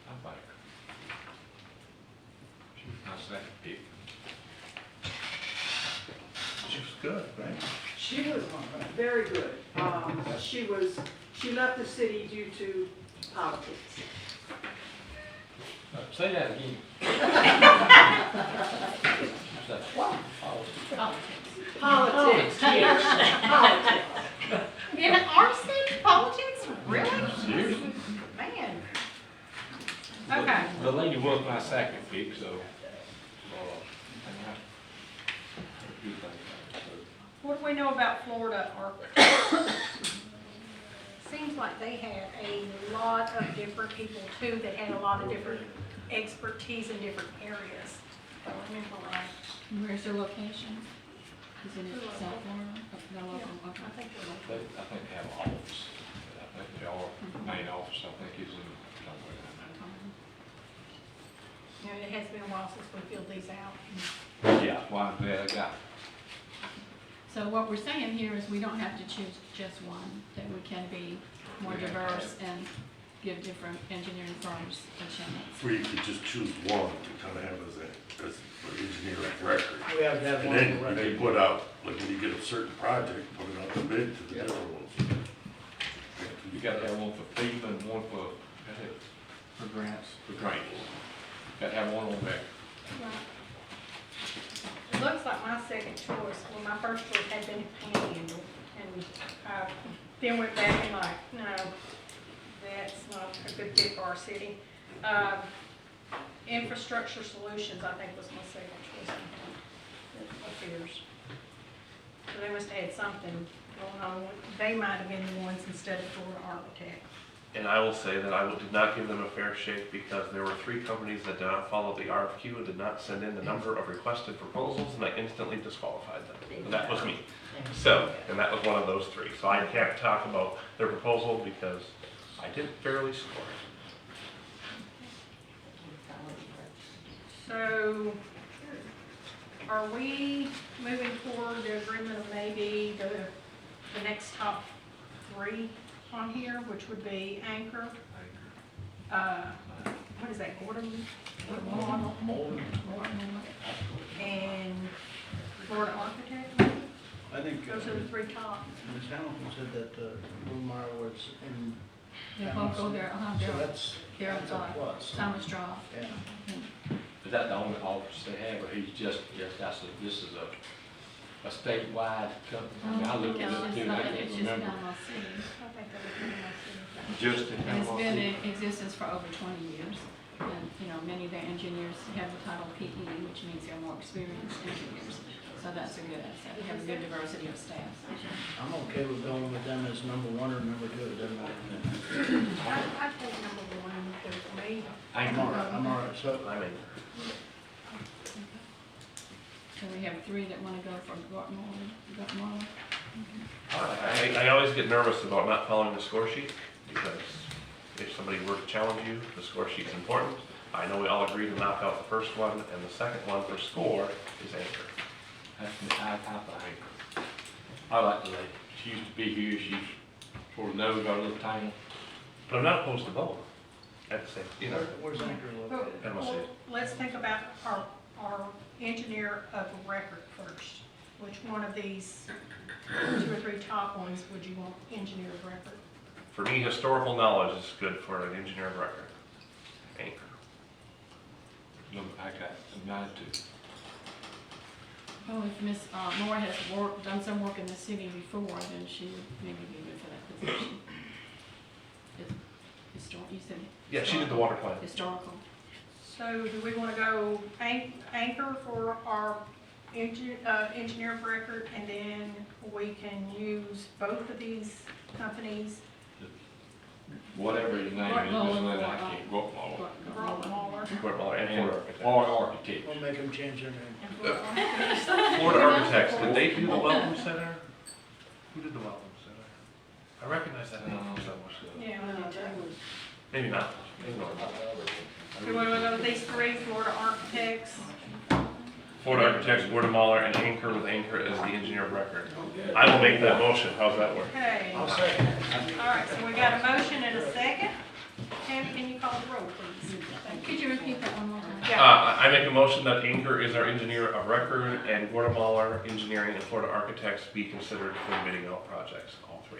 I'm back. She was my second pick. She was good, right? She was very good. She left the city due to politics. Say that again. Politics, yes. Politics. In our city, politics? Really? Seriously? Man. Okay. The lady was my second pick, so. What do we know about Florida or? Seems like they had a lot of different people too that had a lot of different expertise in different areas. If I remember right. Where's their location? Is it in South Florida? No, local, okay. I think they're local. I think they have an office. I think our main office, I think, is in somewhere down there. You know, it has been a while since we filled these out. Yeah, well, I'm glad I got it. So what we're saying here is we don't have to choose just one, that we can be more diverse and give different engineering firms a chance. Where you could just choose one to kind of have as an engineer of record. We have to have And one then on the record. they put out, like when you get a certain project, put it out the bid to the different ones. You gotta have one for FEMA and one for grants. For grants. Gotta have one on there. Right. It looks like my second choice, well, my first choice had been Panhandle, and then went back and like, no, that's not a good fit for our city. Infrastructure Solutions, I think was my second choice. It appears. So they must have had something going on. They might have been the ones instead of Florida Architect. And I will say that I did not give them a fair shake because there were 3 companies that did not follow the RFQ and did not send in the number of requested proposals, and I instantly disqualified them. And that was me. So, and that was one of those 3. So I can't talk about their proposal because I didn't fairly score it. So, are we moving forward the agreement of maybe the next top 3 on here, which would be Anchor? What is that, Gordon? And Florida Architect? I think. Those are the 3 top. Ms. Hamilton said that, Blummeyer was in. They're both go there, So that's a plus. Thomas Draw. Yeah. Is that the only office they have, or he's just this is a statewide company? I mean, I looked at it too, I can't It's just remember. Panama City. Just in And it's Panama been City? in existence for over 20 years. And, you know, many of their engineers have the title PE, which means they're more experienced engineers. So that's a good asset. We have a good diversity of staff. I'm okay with going with them as number 1 or number 2, it doesn't matter. I think number 1 for me. I'm all right, so. I mean, So we have 3 that want to go for Guatemala. I always get nervous about not following the score sheet because if somebody were to challenge you, the score sheet's important. I know we all agree to knock out the first one, and the second one for score is Anchor. I think. I like the lady. She used to be here, she's sort of knows our little town. But I'm not opposed to both. At the same, you know. Where's Anchor located? Panama City. Let's think about our engineer of record first. Which one of these 2 or 3 top ones would you want engineer of record? For me, historical knowledge is good for an engineer of record. Anchor. Look, I got some 92. Well, if Ms. Moore has done some work in the city before, then she would maybe be good for that position. You said? Yeah, she did the water plant. Historical. So do we want to go Anchor for our engineer of record, and then we can use both of these companies? Whatever his name is, just let I can't, Guatemala. Guatemala and Florida Architects. Florida Architect. We'll make them change their name. Florida Architects, did they do the Welcome Center? Who did the Welcome Center? I recognize that name from somewhere. Yeah. Maybe not. Maybe not. Do we want to go with these 3, Florida Architects? Florida Architects, Guatemala, and Anchor with Anchor as the engineer of record. I will make that motion. How's that work? Okay. I'll second. All right, so we got a motion and a second. Tammy, can you call the roll, please? Could you repeat that one more time? I make a motion that Anchor is our engineer of record and Guatemala Engineering and Florida Architects be considered for bidding out projects, all 3.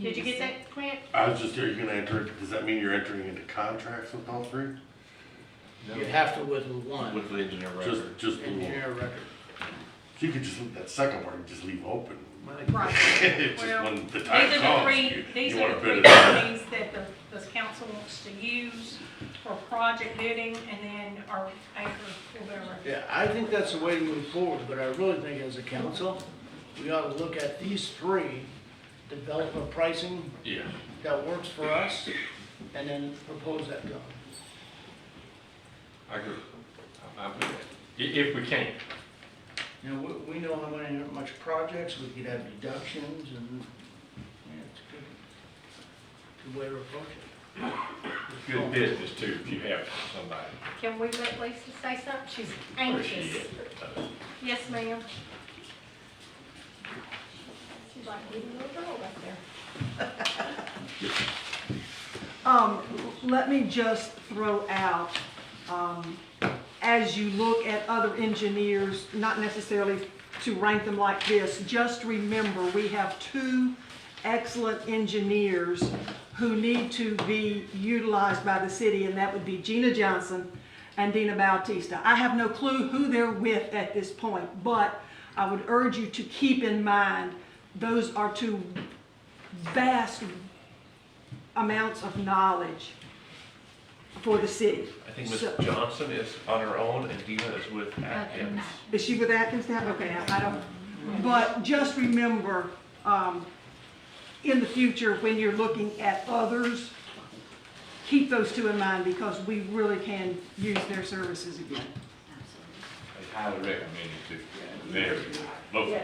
Did you get that, Clint? I was just here, you're gonna enter, does that mean you're entering into contracts with all 3? You have to with one. With the engineer of record. Just the Engineer one. of record. So you could just, that second one, you just leave open. Right. It's just Well, when the these time are the comes, 3, these you are wanna the bid 3 it out. companies that the council wants to use for project bidding, and then our Anchor will go around. Yeah, I think that's the way to move forward, but I really think as a council, we ought to look at these 3, develop a pricing Yeah. that works for us, and then propose that to them. I agree. I'm with that. If we can. You know, we know how much projects, we could have deductions, and, yeah, it's a good way to approach it. It's good business too, if you have somebody. Can we let Lisa say something? She's anxious. Yes, ma'am. She's like a little girl back there. Let me just throw out, as you look at other engineers, not necessarily to rank them like this, just remember we have 2 excellent engineers who need to be utilized by the city, and that would be Gina Johnson and Dina Bautista. I have no clue who they're with at this point, but I would urge you to keep in mind those are 2 vast amounts of knowledge for the city. I think Ms. So- Johnson is on her own and Dina is with Atkins. Is she with Atkins now? Okay, I don't, but just remember, in the future, when you're looking at others, keep those two in mind because we really can use their services again. I highly recommend you to, very, both. Yeah.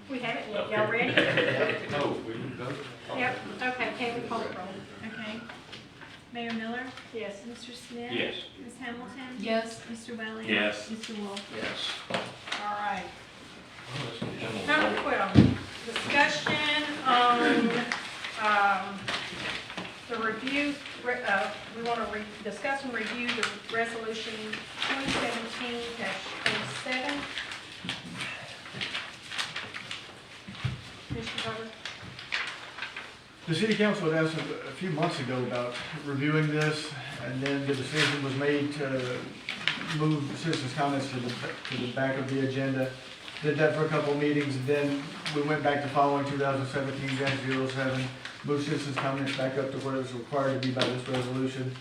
We haven't yet, y'all ready? Oh, we can go. Yep, okay, can we call it roll? Okay. Mayor Miller? Yes. Mr. Smith? Yes. Ms. Hamilton? Yes. Mr. Welling? Yes. Mr. Wolf? Yes. All right. Number 12, discussion on, the review, we want to discuss and review the resolution 2017-07. Mr. Carter? The city council had asked a few months ago about reviewing this, and then the decision was made to move the citizens' comments to the back of the agenda. Did that for a couple of meetings, and then we went back to following 2017-07, moved citizens' comments back up to where it was required to be by this resolution.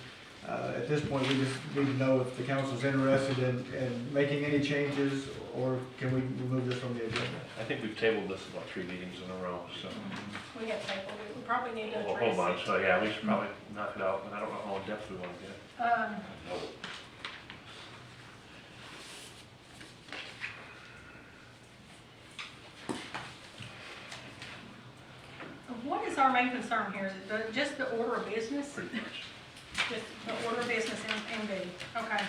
At this point, we just need to know if the council's interested in making any changes, or can we remove this from the agenda? I think we've tabled this about 3 meetings in a row, so. We have tabled it, we probably need to Well, address hold on, it. so yeah, we should probably knock it out, but I don't know how in depth we want to get. What is our main concern here? Is it just the order of business? Pretty much. Just the order of business and the, okay.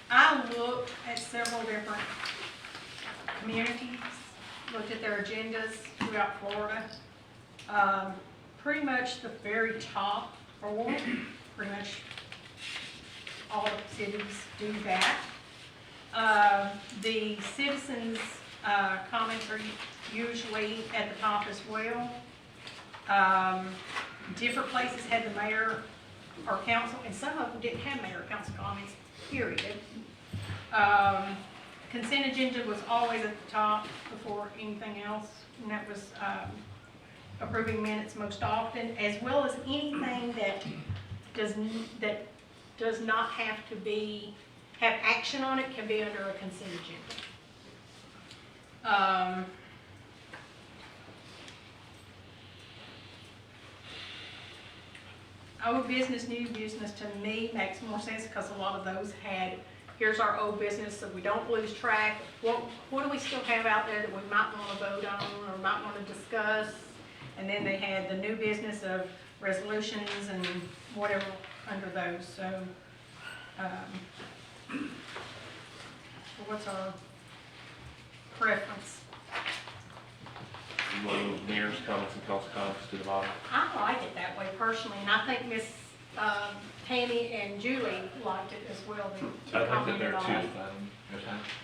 I looked at several different communities, looked at their agendas throughout Florida. Pretty much the very top four, pretty much all the cities do that. The citizens' comments are usually at the top as well. Different places had the mayor or council, and some of them didn't have mayor or council comments, period. Consent agenda was always at the top before anything else, and that was approving minutes most often, as well as anything that does not have to have action on it, can be under a consent agenda. Old business, new business to me makes more sense because a lot of those had, here's our old business so we don't lose track. What do we still have out there that we might want to vote on or might want to discuss? And then they had the new business of resolutions and whatever under those. So what's our preference? You want to move mayor's comments and council comments to the bottom? I like it that way personally, and I think Miss Tammy and Julie liked it as well. They I like it there commented on too. it.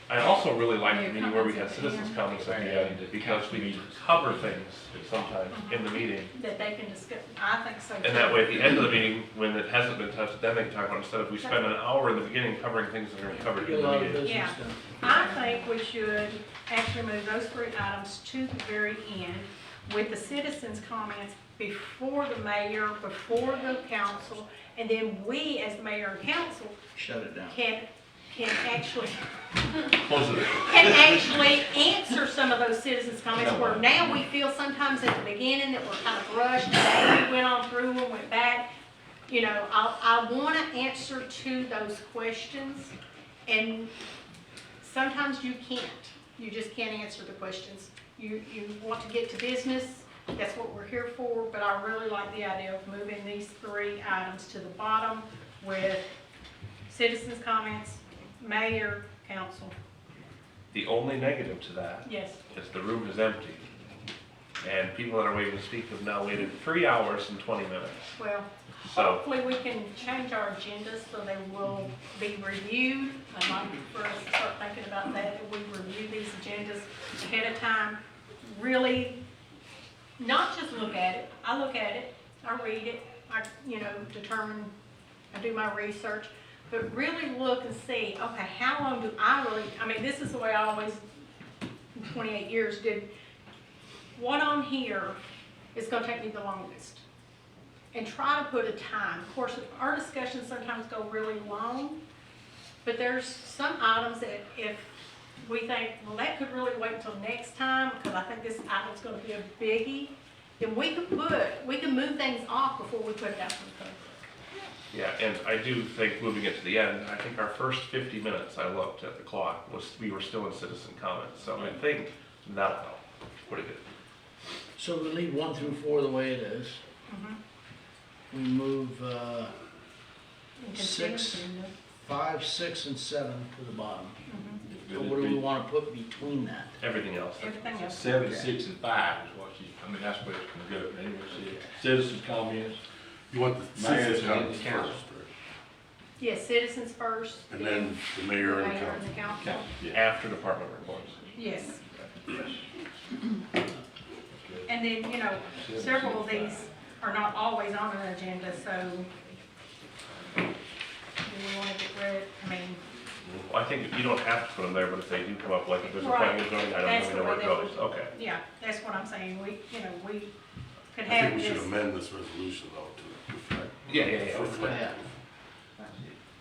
I also really like the Mayor meeting where we had comments at the citizens' end. comments at the end, because we cover things sometimes in the meeting. That they can discuss, I think so too. And that way, at the end of the meeting, when it hasn't been touched, then they can talk about it, instead of we spend an hour in the beginning covering things that are covered in Get a the lot of meeting. business Yeah. done. I think we should actually move those 3 items to the very end with the citizens' comments before the mayor, before the council, and then we, as the mayor and council, Shut it down. can actually Close it. can actually answer some of those citizens' comments, where now we feel sometimes at the beginning that we're kind of rushed, today we went on through them, went back. You know, I want to answer to those questions, and sometimes you can't. You just can't answer the questions. You want to get to business, that's what we're here for, but I really like the idea of moving these 3 items to the bottom with citizens' comments, mayor, council. The only negative to that Yes. is the room is empty. And people that are waiting to speak have now waited 3 hours and 20 minutes. Well, So, hopefully we can change our agendas so they will be reviewed. I'd like for us to start thinking about that we review these agendas ahead of time. Really, not just look at it. I look at it, I read it, I, determine, I do my research, but really look and see, okay, how long do I really, this is the way I always, in 28 years, did what on here is gonna take me the longest? And try to put a time. Of course, our discussions sometimes go really long, but there's some items that if we think, well, that could really wait until next time, because I think this item's gonna be a biggie, then we can move things off before we put it out to the public. Yeah, and I do think moving it to the end, I think our first 50 minutes, I looked at the clock, we were still in citizen comments, so I think that'll help pretty good. So we leave 1 through 4 the way it is. We move, 6, 5, 6, and 7 to the bottom. So what do we wanna put between that? Everything else. Everything else. 7, 6, and 5 is what that's where it's gonna go. Anyway, citizens' comments. You want the Mayor citizens and comments the council. first, Yes, citizens first. and then the mayor and the Mayor council. and the council. After department reports. Yes. And then, you know, several of these are not always on our agenda, so do we want to get rid, I mean, Well, I think you don't have to put them there, but if they do come up, like if there's a Right. planning and zoning item, That's then we the know where way it that goes. we- Okay. yeah, that's what I'm saying. We, you know, we could I have think we should this. amend this resolution though to reflect. Yeah. Yeah.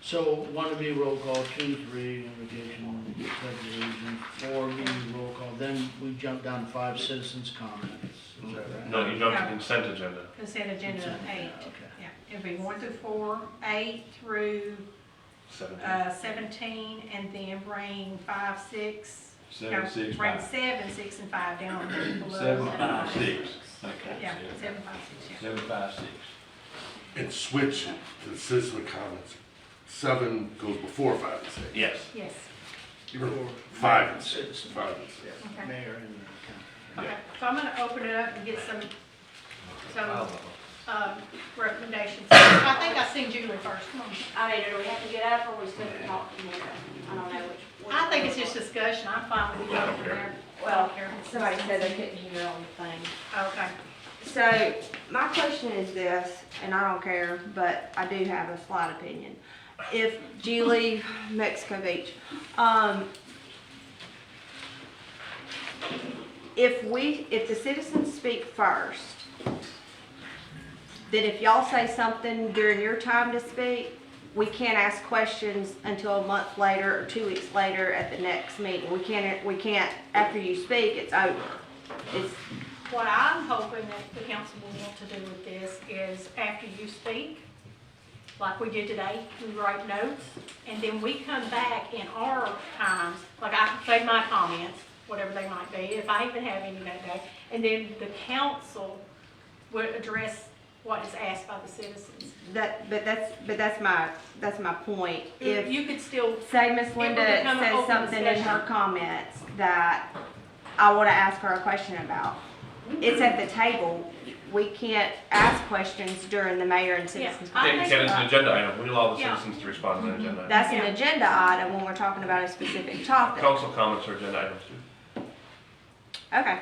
So 1 to be roll call, 2, 3, invocation, subdivision, 4 be roll call, then we jump down to 5 citizens comments. Is that right? No, you jump to No. consent agenda. Consent agenda 8. Okay. Yeah, it'd be 1 through 4, 8 through 17, and then bring 5, 6. 7, 6, Bring 5. 7, 6, and 5 down below. 7, 5, 6. Yeah, 7, 5, 6, yeah. 7, 5, 6. And switch it to the citizen comments. 7 goes before 5 and 6. Yes. Yes, Before 5 and 6. Citizens. 5 and 6. okay. Mayor and the council. Okay, so I'm gonna open it up and get some recommendations. I think I seen Julie first. Come on. I mean, do we have to get up or we still can talk more? I don't know which. I think it's just discussion. I'm fine with you I going don't from care. there. Well, care. somebody said they couldn't hear on the thing. Okay. So, my question is this, and I don't care, but I do have a slight opinion. If you leave Mexico Beach, if the citizens speak first, then if y'all say something during your time to speak, we can't ask questions until a month later or 2 weeks later at the next meeting. We can't, after you speak, it's over. It's, What I'm hoping that the council will want to do with this is after you speak, like we did today, we write notes, and then we come back in our times, like I can say my comments, whatever they might be, if I even have any that day, and then the council would address what is asked by the citizens. but that's my point. If, You could still, say Miss it would Linda become an says open something in her discussion. comments that I wanna ask her a question about, it's at the table. We can't ask questions during the mayor and citizens. I Ken, think- it's an agenda item. We allow the Yeah. citizens to respond to an agenda item. That's an Yeah. agenda item when we're talking about a specific topic. Council comments are agenda items too. Okay,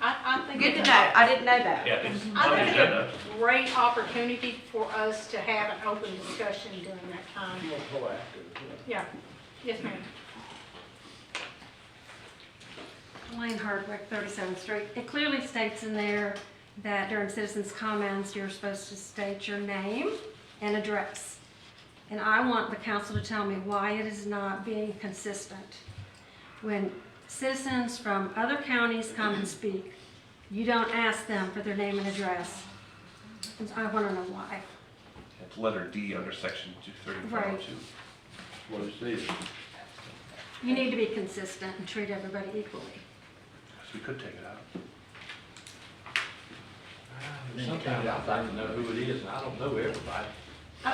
I think. good to it's- know, I didn't know that. Yeah, it's I on the think agenda. it's a great opportunity for us to have an open discussion during that time. More proactive. Yeah, yes, ma'am. Elaine Hardwick, 37th Street. It clearly states in there that during citizens' comments, you're supposed to state your name and address. And I want the council to tell me why it is not being consistent. When citizens from other counties come and speak, you don't ask them for their name and address. And I want to know why. It's letter D under section 23502. What is this? You need to be consistent and treat everybody equally. So we could take it out. Sometimes I'd like to know who it is, and I don't know everybody. I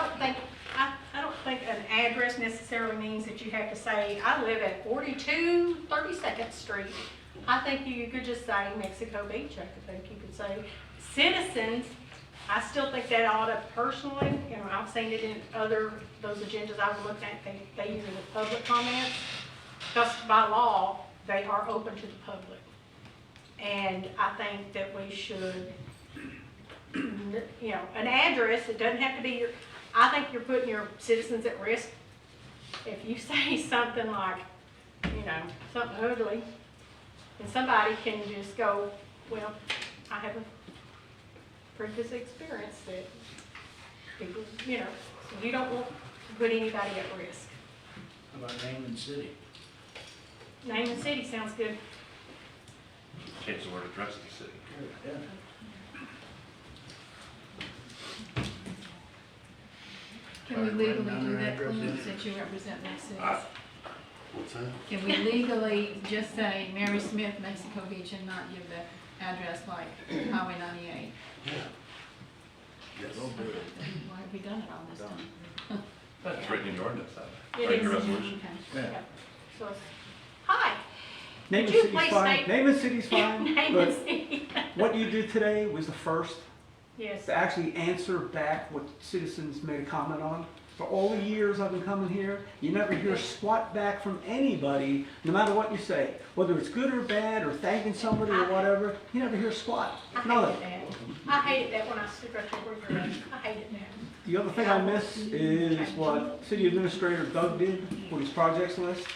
don't think an address necessarily means that you have to say, I live at 42 32nd Street. I think you could just say Mexico Beach. I think you could say citizens. I still think that ought to personally, you know, I've seen it in those agendas I've looked at, they use it as public comments. Because by law, they are open to the public. And I think that we should, you know, an address, it doesn't have to be I think you're putting your citizens at risk. If you say something like, you know, something ugly, and somebody can just go well, I have a previous experience that people, you know, you don't want to put anybody at risk. How about name and city? Name and city sounds good. Change the word address to the city. Yeah. Can we legally do that, Clint, since you represent those cities? What's that? Can we legally just say Mary Smith, Mexico Beach, and not give the address like Highway 98? Yeah. Yes. Why have we done it all this time? It's written in your ordinance, It right, is. your resolution. Okay. Yeah. So, it's- hi. Name Would and you city's please fine, state- name and city's fine, Name and but city. what you did today was the first Yes. to actually answer back what citizens made a comment on. For all the years I've been coming here, you never hear squat back from anybody, no matter what you say. Whether it's good or bad, or thanking somebody or whatever, you never hear squat. I None. hated that. I hated that when I stood right there where you're at. I hated that. The other thing I miss is what City Administrator Doug did with his projects list.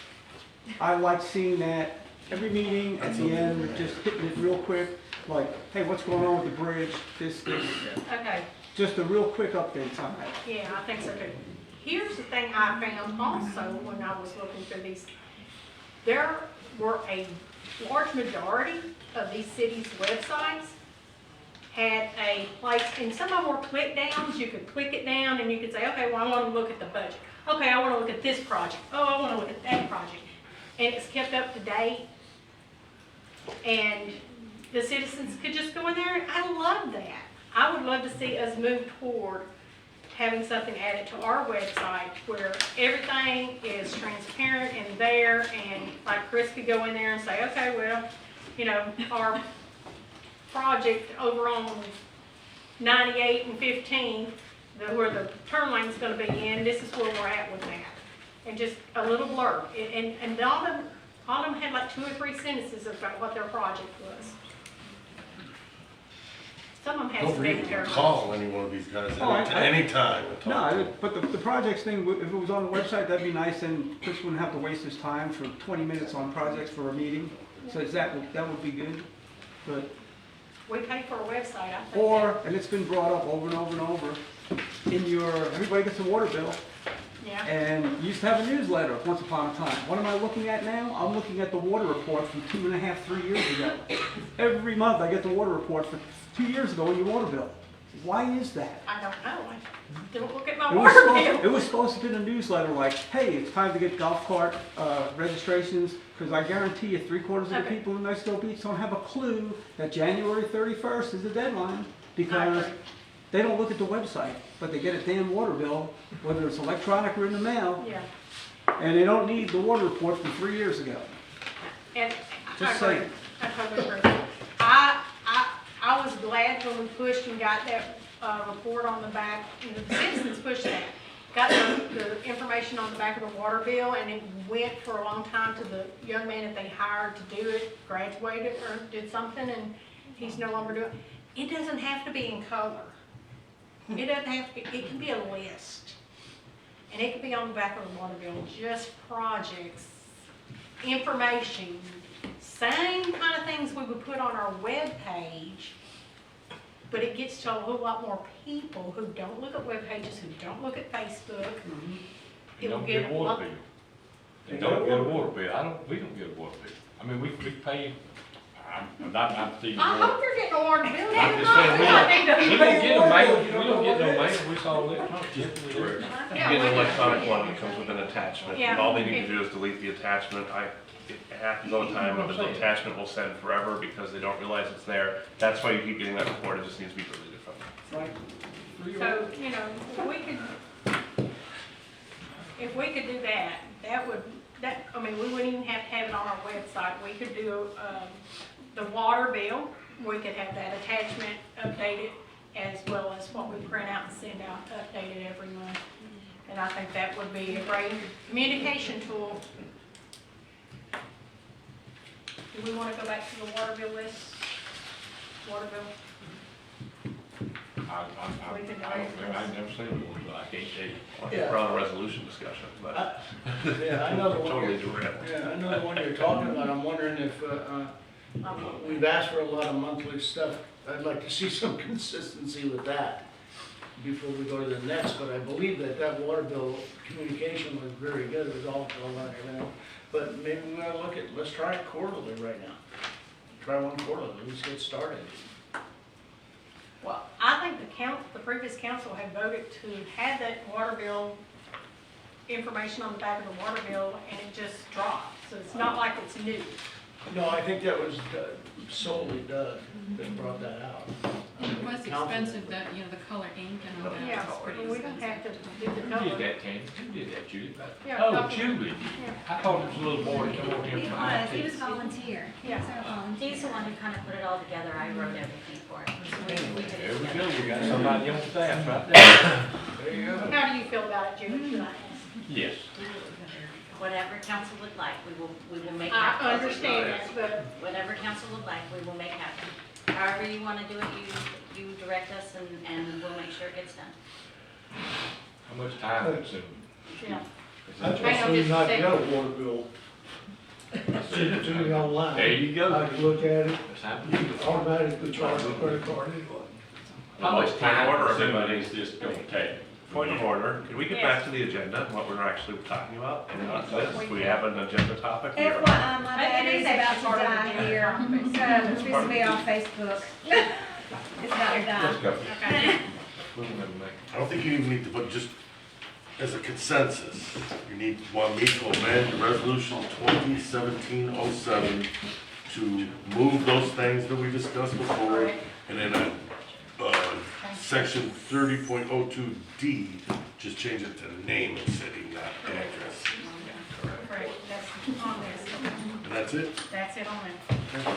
I like seeing that every meeting at the end, just hitting it real quick, like, hey, what's going on with the bridge, this. Okay. Just a real quick update on that. Yeah, I think so too. Here's the thing I found also when I was looking through these. There were a large majority of these cities' websites had a place, and some of them were click downs. You could click it down and you could say, okay, well, I want to look at the budget. Okay, I want to look at this project. Oh, I want to look at that project. And it's kept up to date. And the citizens could just go in there. I love that. I would love to see us move toward having something added to our website where everything is transparent and there, and like Chris could go in there and say, okay, well, you know, our project over on 98 and 15, where the turn lane's gonna be in, this is where we're at with that. And just a little blurb. And all of them had like 2 or 3 sentences about what their project was. Some of them had Don't some big forget to paragraphs. call any one of these guys Oh, anytime and talk to No, them. but the projects thing, if it was on the website, that'd be nice, and Chris wouldn't have to waste his time for 20 minutes on projects for a meeting. So that would be good. But, We pay for a website, I think. or, and it's been brought up over and over and over, everybody gets a water bill. Yeah. And you used to have a newsletter once upon a time. What am I looking at now? I'm looking at the water report from 2.5, 3 years ago. Every month I get the water report for 2 years ago on your water bill. Why is that? I don't know. I don't look at my It was, water supposed, bill. it was supposed to be in a newsletter like, hey, it's time to get golf cart registrations, because I guarantee you 3/4 of the Okay. people in Mexico Beach don't have a clue that January 31st is the deadline, because agree. they don't look at the website, but they get a damn water bill, whether it's electronic or in the mail, Yeah. and they don't need the water report from 3 years ago. And Just I agree. saying. I totally agree. I was glad when we pushed and got that report on the back, and the citizens pushed that. Got the information on the back of the water bill, and it went for a long time to the young man that they hired to do it, graduated or did something, and he's no longer doing it. It doesn't have to be in color. It doesn't have to be, it can be a list. And it could be on the back of the water bill, just projects, information, same kind of things we would put on our webpage, but it gets to a whole lot more people who don't look at web pages, who don't look at Facebook. You It will don't get get a a water lot. bill. You don't get a water bill. We don't get a water bill. I mean, we pay, I'm not Steve. I hope you're getting a water bill. I'm just saying, we don't get a mail, we don't get no mail, we saw electronic. You get an electronic one that comes with an attachment, Yeah. and all they need to do is delete the attachment. It happens all the time, but the attachment will send forever because they don't realize it's there. That's why you keep getting that report, it just needs to be deleted from it. So, you know, if we could do that, I mean, we wouldn't even have to have it on our website. We could do, the water bill, we could have that attachment updated as well as what we print out and send out updated every month. And I think that would be a great communication tool. Do we want to go back to the water bill list? Water bill? I've never seen one, so I can't tell you. I think we're on a resolution discussion, but Yeah, I know the one totally you're, derailed. yeah, I know the one you're talking about. I'm wondering if We've asked for a lot of monthly stuff. I'd like to see some consistency with that before we go to the next, but I believe that that water bill communication was very good. It was all, but maybe we gotta look at, let's try it quarterly right now. Try one quarterly, let's get started. Well, I think the previous council had voted to have that water bill information on the back of the water bill, and it just dropped. So it's not like it's new. No, I think that was solely Doug that brought that out. It was expensive, that, you know, the color ink and all that. Yeah, was pretty we don't have expensive. to do the Who color. did that, Candy? Who did that, Judy? Yeah, Oh, couple. Julie. I thought it was a little boy that came over here. He was volunteer. Yeah. He's the one who kind of put it all together. I wrote everything for it. So we did There it we together. go, we got somebody on staff right there. There you go. How do you feel about it, Julie? Should I ask? Yes. Whatever council would like, we will make I happen. understand that, but Whatever council would like, we will make happen. However you want to do it, you direct us and we'll make sure it gets done. How much time is it? yeah. That's Hang on why just a not second. got a water bill. Send it to me online. There you go. I can look at it, That's happening. you can automatically charge a credit card anyway. How much time Order, is everybody. this gonna take? Point of order, can we get back to the agenda, and what we're actually talking about, and not this? We have an agenda topic here. FYI, my battery's about to die here, so it's supposed to be on Facebook. It's about to die. Let's go. Okay. We'll never make I don't think you even need to put, just as a consensus, you need, want me to amend resolution 2017-07 to move those things that we discussed before, and then, section 30.02D, just change it to name of city, not address. Right, that's on this. And that's it? That's it on there.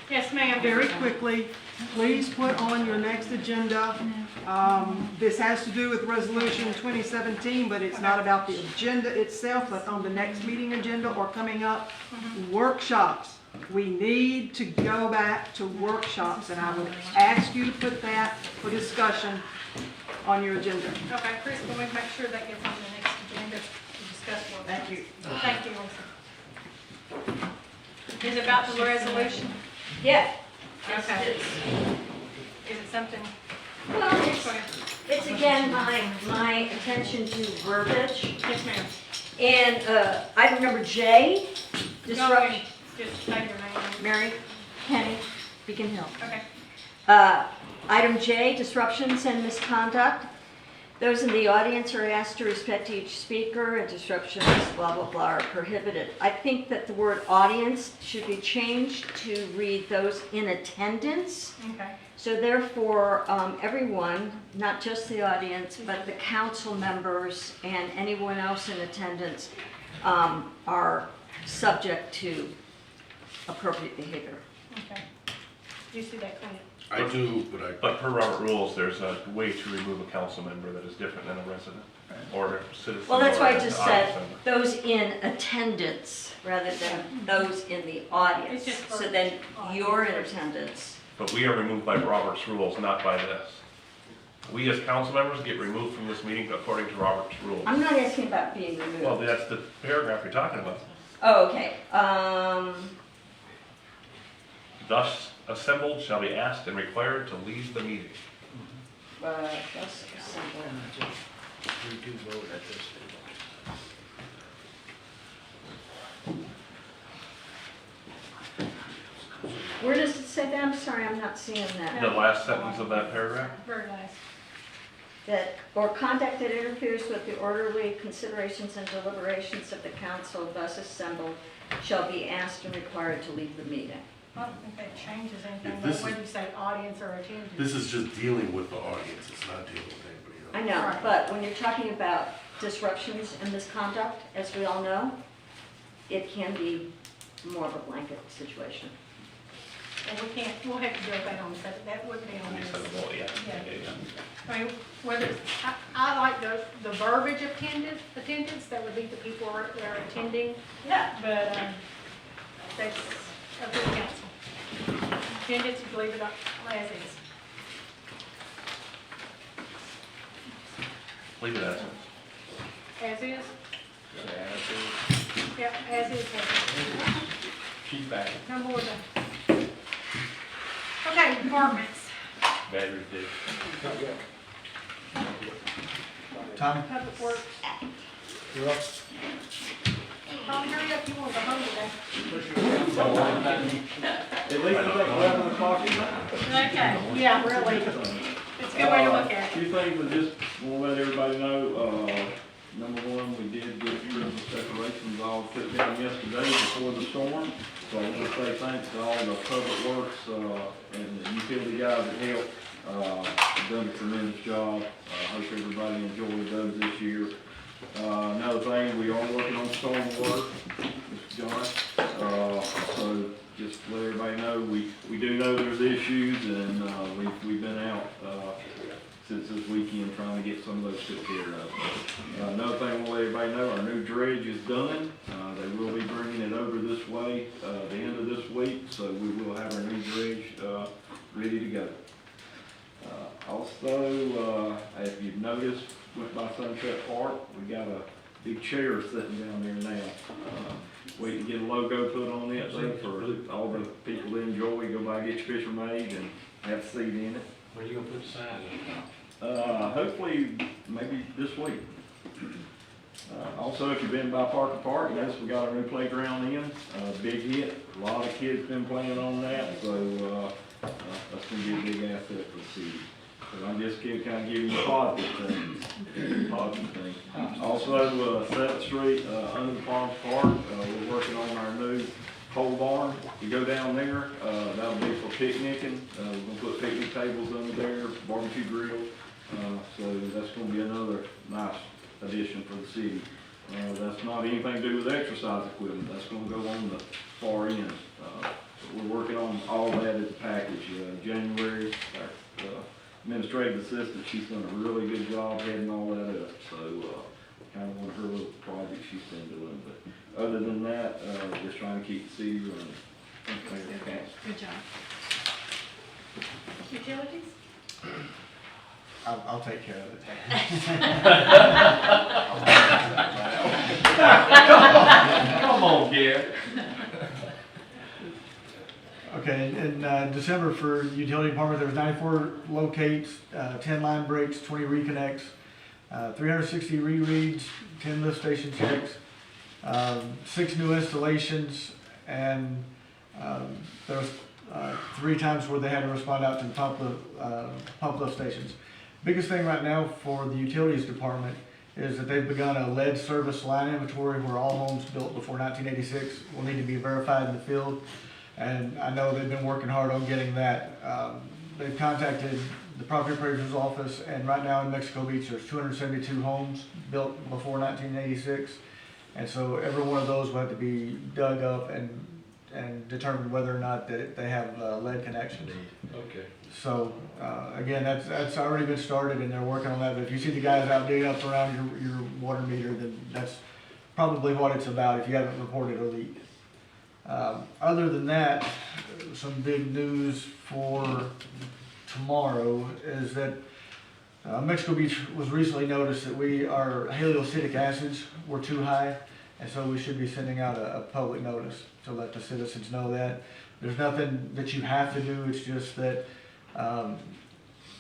Yes, ma'am. Very quickly, please put on your next agenda, this has to do with resolution 2017, but it's not about the agenda itself, but on the next meeting agenda or coming up, workshops. We need to go back to workshops, and I would ask you to put that for discussion on your agenda. Okay, Chris, can we make sure that gets on the next agenda to discuss what? Thank you. Thank you, Lisa. Is it about the resolution? Yeah. Okay. Is it something? Well, it's, Go ahead. it's again my attention to verbiage. Yes, ma'am. And item number J, Go disruption. ahead. Just say your name. Mary Kenny, Beacon Hill. Okay. Item J, disruptions and misconduct. Those in the audience are asked to respect each speaker, and disruptions, blah, blah, blah, are prohibited. I think that the word audience should be changed to read those in attendance. Okay. So therefore, everyone, not just the audience, but the council members and anyone else in attendance are subject to appropriate behavior. Okay. Do you see that, Clint? I do, But per Robert rules, there's a way to remove a council member that is different than a resident or a citizen. Well, that's or why I an just audience said member. those in attendance rather than those in the audience. It's just for So then you're in audience. attendance. But we are removed by Robert's rules, not by this. We as council members get removed from this meeting according to Robert's rules. I'm not asking about being removed. Well, that's the paragraph you're talking about. Oh, okay. Thus assembled shall be asked and required to leave the meeting. That's simple. We do vote at this table. Where does it say that? I'm sorry, I'm not seeing that. The last sentence of that paragraph? Very nice. That, or conduct that interferes with the orderly considerations and deliberations of the council thus assembled shall be asked and required to leave the meeting. I don't think that changes anything, If but this is- whether you say audience or attendance. This is just dealing with the audience, it's not dealing with anybody else. I know, Right. but when you're talking about disruptions and misconduct, as we all know, it can be more of a blanket situation. And we can't, we'll have to go back on that wouldn't be on We this. said, well, yeah. Yeah. I mean, whether, I like the verbiage of attendance, that would be the people that are attending. Yeah. But, that's up to the council. Attendance, you leave it up as is. Leave it as is. As is? Yep, as is. She's back. No more than. Okay, departments. Batteries dead. Tommy? Public Works. You're up. Tom, hurry up, you want to go home today. At least I think 11 o'clock is fine. Okay, yeah, really. It's a good way to look at it. Two things I just want to let everybody know. Number one, we did get Christmas decorations all put down yesterday before the storm. So I want to say thanks to all the public works and the utility guys that helped. Done a tremendous job. Hope everybody enjoyed those this year. Another thing, we are working on storm work, Mr. John. So just let everybody know, we do know there's issues, and we've been out since this weekend trying to get some of those took care of. Another thing I want to let everybody know, our new dredge is done. They will be bringing it over this way the end of this week, so we will have our new dredge ready to go. Also, if you've noticed, went by Sunset Park, we got a big chair sitting down there now. Waiting to get a logo put on it so for all the people to enjoy. Go by and get your picture made and have a seat in it. When are you gonna put the sign up? Hopefully, maybe this week. Also, if you've been by Parker Park, yes, we got our new playground in, big hit. A lot of kids been playing on that, so that's gonna be a big asset for the city. But I'm just kind of giving you positive things, Also, 7th Street, under the Palms Park, we're working on our new pole barn. You go down there, that'll be for picnicking. We're gonna put picnic tables under there, barbecue grill. So that's gonna be another nice addition for the city. That's not anything to do with exercise equipment. That's gonna go on the far end. We're working on all that as a package. January, our administrative assistant, she's done a really good job heading all that up. So kind of one of her little projects she's been doing. But other than that, just trying to keep the city running. Good job. Utilities? I'll take care of it. Come on, Gary. Okay, in December for utility department, there was 94 locates, 10 line breaks, 20 reconnects, 360 rereads, 10 lift station checks, 6 new installations, and there was 3 times where they had to respond out to the pump lift stations. Biggest thing right now for the utilities department is that they've begun a lead service line inventory where all homes built before 1986 will need to be verified in the field. And I know they've been working hard on getting that. They've contacted the property appraiser's office, and right now in Mexico Beach, there's 272 homes built before 1986. And so every one of those will have to be dug up and determine whether or not that they have lead connections. Okay. So, again, that's already been started, and they're working on that. But if you see the guys out digging up around your water meter, then that's probably what it's about if you haven't reported a leak. Other than that, some big news for tomorrow is that Mexico Beach was recently noticed that our haloacidic acids were too high, and so we should be sending out a public notice to let the citizens know that. There's nothing that you have to do, it's just that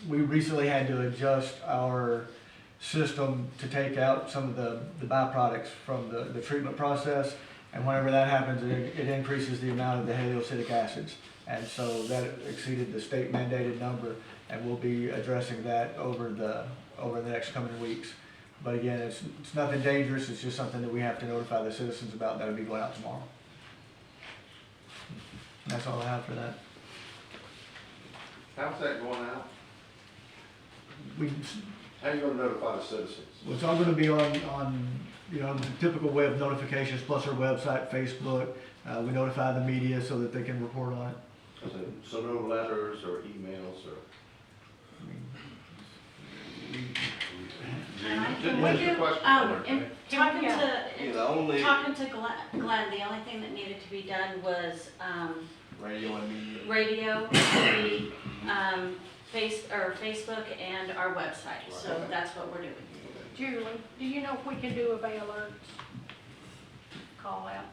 we recently had to adjust our system to take out some of the byproducts from the treatment process. And whenever that happens, it increases the amount of the haloacidic acids. And so that exceeded the state mandated number, and we'll be addressing that over the next coming weeks. But again, it's nothing dangerous, it's just something that we have to notify the citizens about. That'll be going out tomorrow. And that's all I have for that. How's that going out? How are you gonna notify the citizens? Well, it's all gonna be on the typical way of notifications, plus our website, Facebook. We notify the media so that they can report on it. So no letters or emails or? Talking to Glenn, the only thing that needed to be done was, Radio and media? Radio, TV, Facebook and our website, so that's what we're doing. Julie, do you know if we can do a Bay Alerts call out?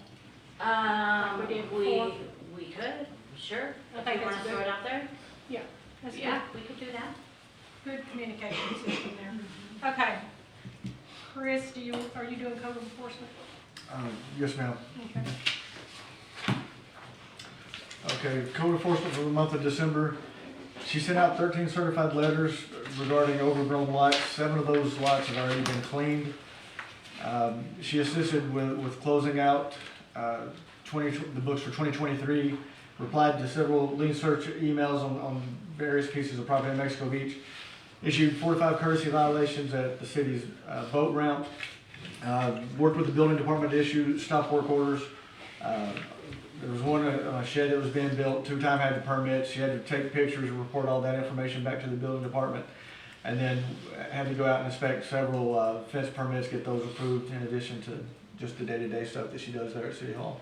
We did before. We could, sure. I think You wanna that's throw good. it out there? Yeah, that's good. Yeah, we could do that. Good communication system there. Okay. Chris, are you doing code enforcement? Yes, ma'am. Okay. Okay, code enforcement for the month of December. She sent out 13 certified letters regarding overgrown lots. 7 of those lots have already been cleaned. She assisted with closing out the books for 2023, replied to several lien search emails on various pieces of property in Mexico Beach, issued 4 to 5 courtesy violations at the city's boat ramp, worked with the building department to issue stop work orders. There was one a shed that was being built, 2-time had the permits. She had to take pictures and report all that information back to the building department, and then had to go out and inspect several fence permits, get those approved, in addition to just the day-to-day stuff that she does there at City Hall.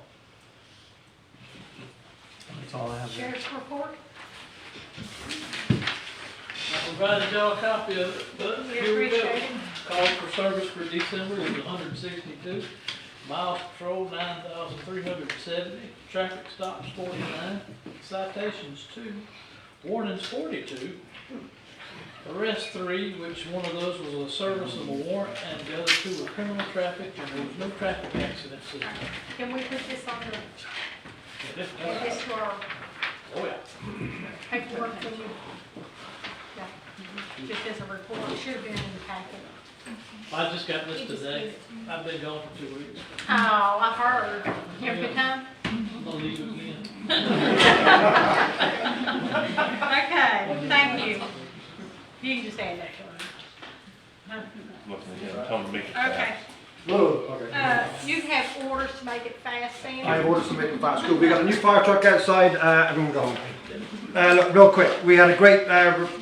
That's all I have there. Sheriff's report? I provided y'all a copy of it, but We here we go. appreciate it. Call for service for December is 162. Miles patrolled 9,370. Traffic stops 49. Citations 2. Warnings 42. Arrests 3, which one of those was a serviceable warrant, and the other 2 were criminal traffic, and there was no traffic accidents this month. Can we put this on the, Yeah, this to our Oh, yeah. paperwork when you, yeah, just as a report, it should have been in the packet. I just got this today. I've been gone for 2 weeks. Oh, I heard. You have a good time? I'm gonna leave again. Okay, thank you. You can just add that to her. Looking at him, tell him to make it Okay. Whoa, okay. You have orders to make it fast, Sandy? I have orders to make it fast. Cool. We got a new fire truck outside. Everyone go home. Look, real quick. We had a great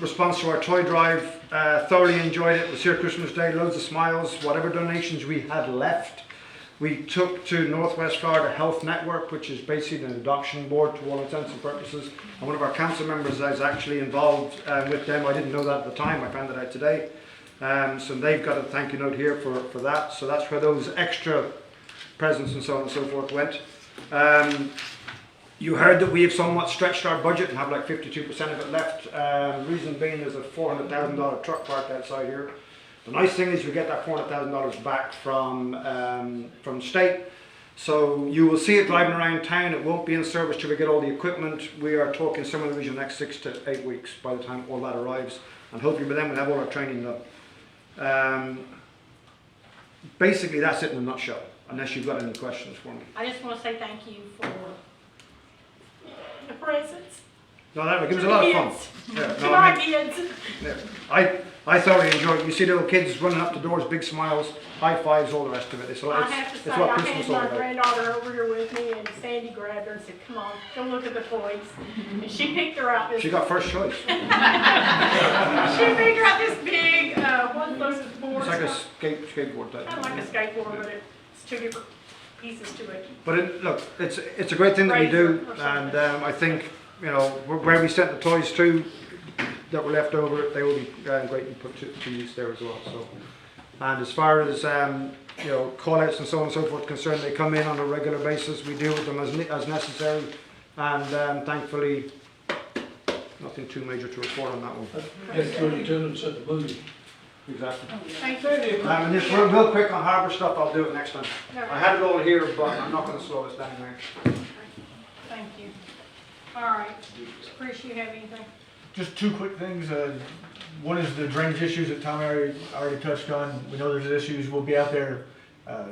response to our toy drive. Thoroughly enjoyed it. It was here Christmas Day. Loads of smiles. Whatever donations we had left, we took to Northwest Florida Health Network, which is basically an adoption board to all intents and purposes. And one of our council members is actually involved with them. I didn't know that at the time. I found it out today. So they've got a thank you note here for that. So that's where those extra presents and so on and so forth went. You heard that we have somewhat stretched our budget and have like 52% of it left. Reason being there's a $400,000 truck parked outside here. The nice thing is we get that $400,000 back from state. So you will see it driving around town. It won't be in service till we get all the equipment. We are talking somewhere in the region of the next 6 to 8 weeks by the time all that arrives. And hopefully by then we'll have all our training done. Basically that's it in a nutshell, unless you've got any questions for me. I just want to say thank you for the presents. No, that was a lot of fun. Yeah, To no, my I mean, kids. yeah. I thoroughly enjoyed it. You see little kids running up the doors, big smiles, high fives, all the rest of it. It's, I have to it's say, what I Christmas had is all my about. granddaughter over here with me, and Sandy grabbed her and said, "Come on, go look at the toys." And she picked her out this. She got first choice. She picked her out this big, what's those boards? It's like a skateboard type. Kind of like a skateboard, but it's 2 different pieces to it. But look, it's a great thing that we do, and I think, you know, where we sent the toys to that were left over, they will be greatly put to use there as well. So, and as far as you know, call-outs and so on and so forth concerned, they come in on a regular basis. We deal with them as necessary, and thankfully, nothing too major to report on that one. Get good attendance at the movie. Exactly. Thank you. And just real quick on harbour stuff, I'll do it next time. I had it all here, but I'm not going to slow this down now. Thank you. All right. Chris, you have anything? Just 2 quick things. One is the drainage issues that Tom already touched on. We know there's issues. We'll be out there.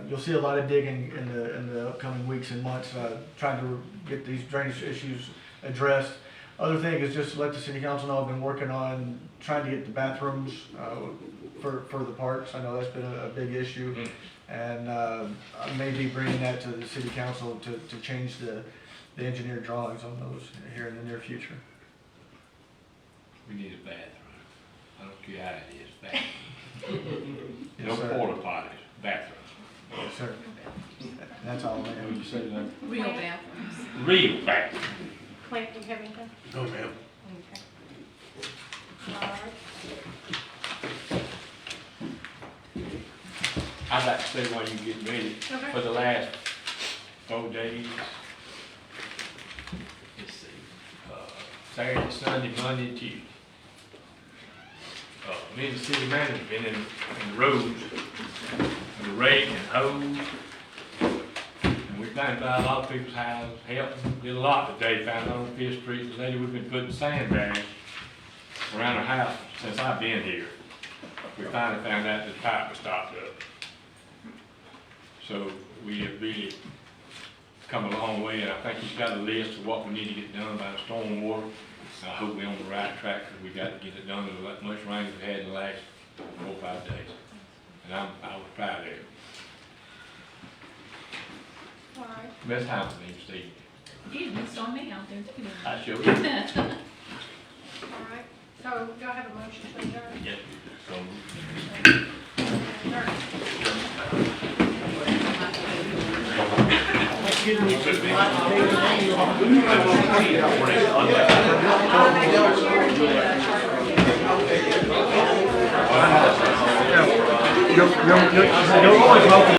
You'll see a lot of digging in the upcoming weeks and months, trying to get these drainage issues addressed. Other thing is just to let the city council know I've been working on trying to get the bathrooms for the parks. I know that's been a big issue, and I may be bringing that to the city council to change the engineered drawings on those here in the near future. We need a bathroom. I don't care how it is, bathroom. Yes, No sir. porta potties, bathroom. Yes, sir. That's all I have. What you say that? Real bathrooms. Real bathroom. Clint, do you have anything? No, ma'am. Okay. All right. I'd like to say while you get ready, Okay. for the last 4 days. Let's see, Saturday, Sunday, Monday, and Tuesday. Me and the city manager been in the roads, with the rake and hose. And we found about a lot of people's houses, helped them, did a lot today, found out on Fifth Street, the lady we've been putting sand down around her house since I've been here. We finally found out that the pipe was stopped up. So we have really come a long way, and I think he's got a list of what we need to get done about stormwater. I hope we're on the right track, because we got to get it done with as much rain as we've had in the last 4 or 5 days. And I was proud of it. All right. Best time for me, Steve. You missed on me out there too. I sure did. All right, so do I have a motion to adjourn? Yes, so. You're always welcome.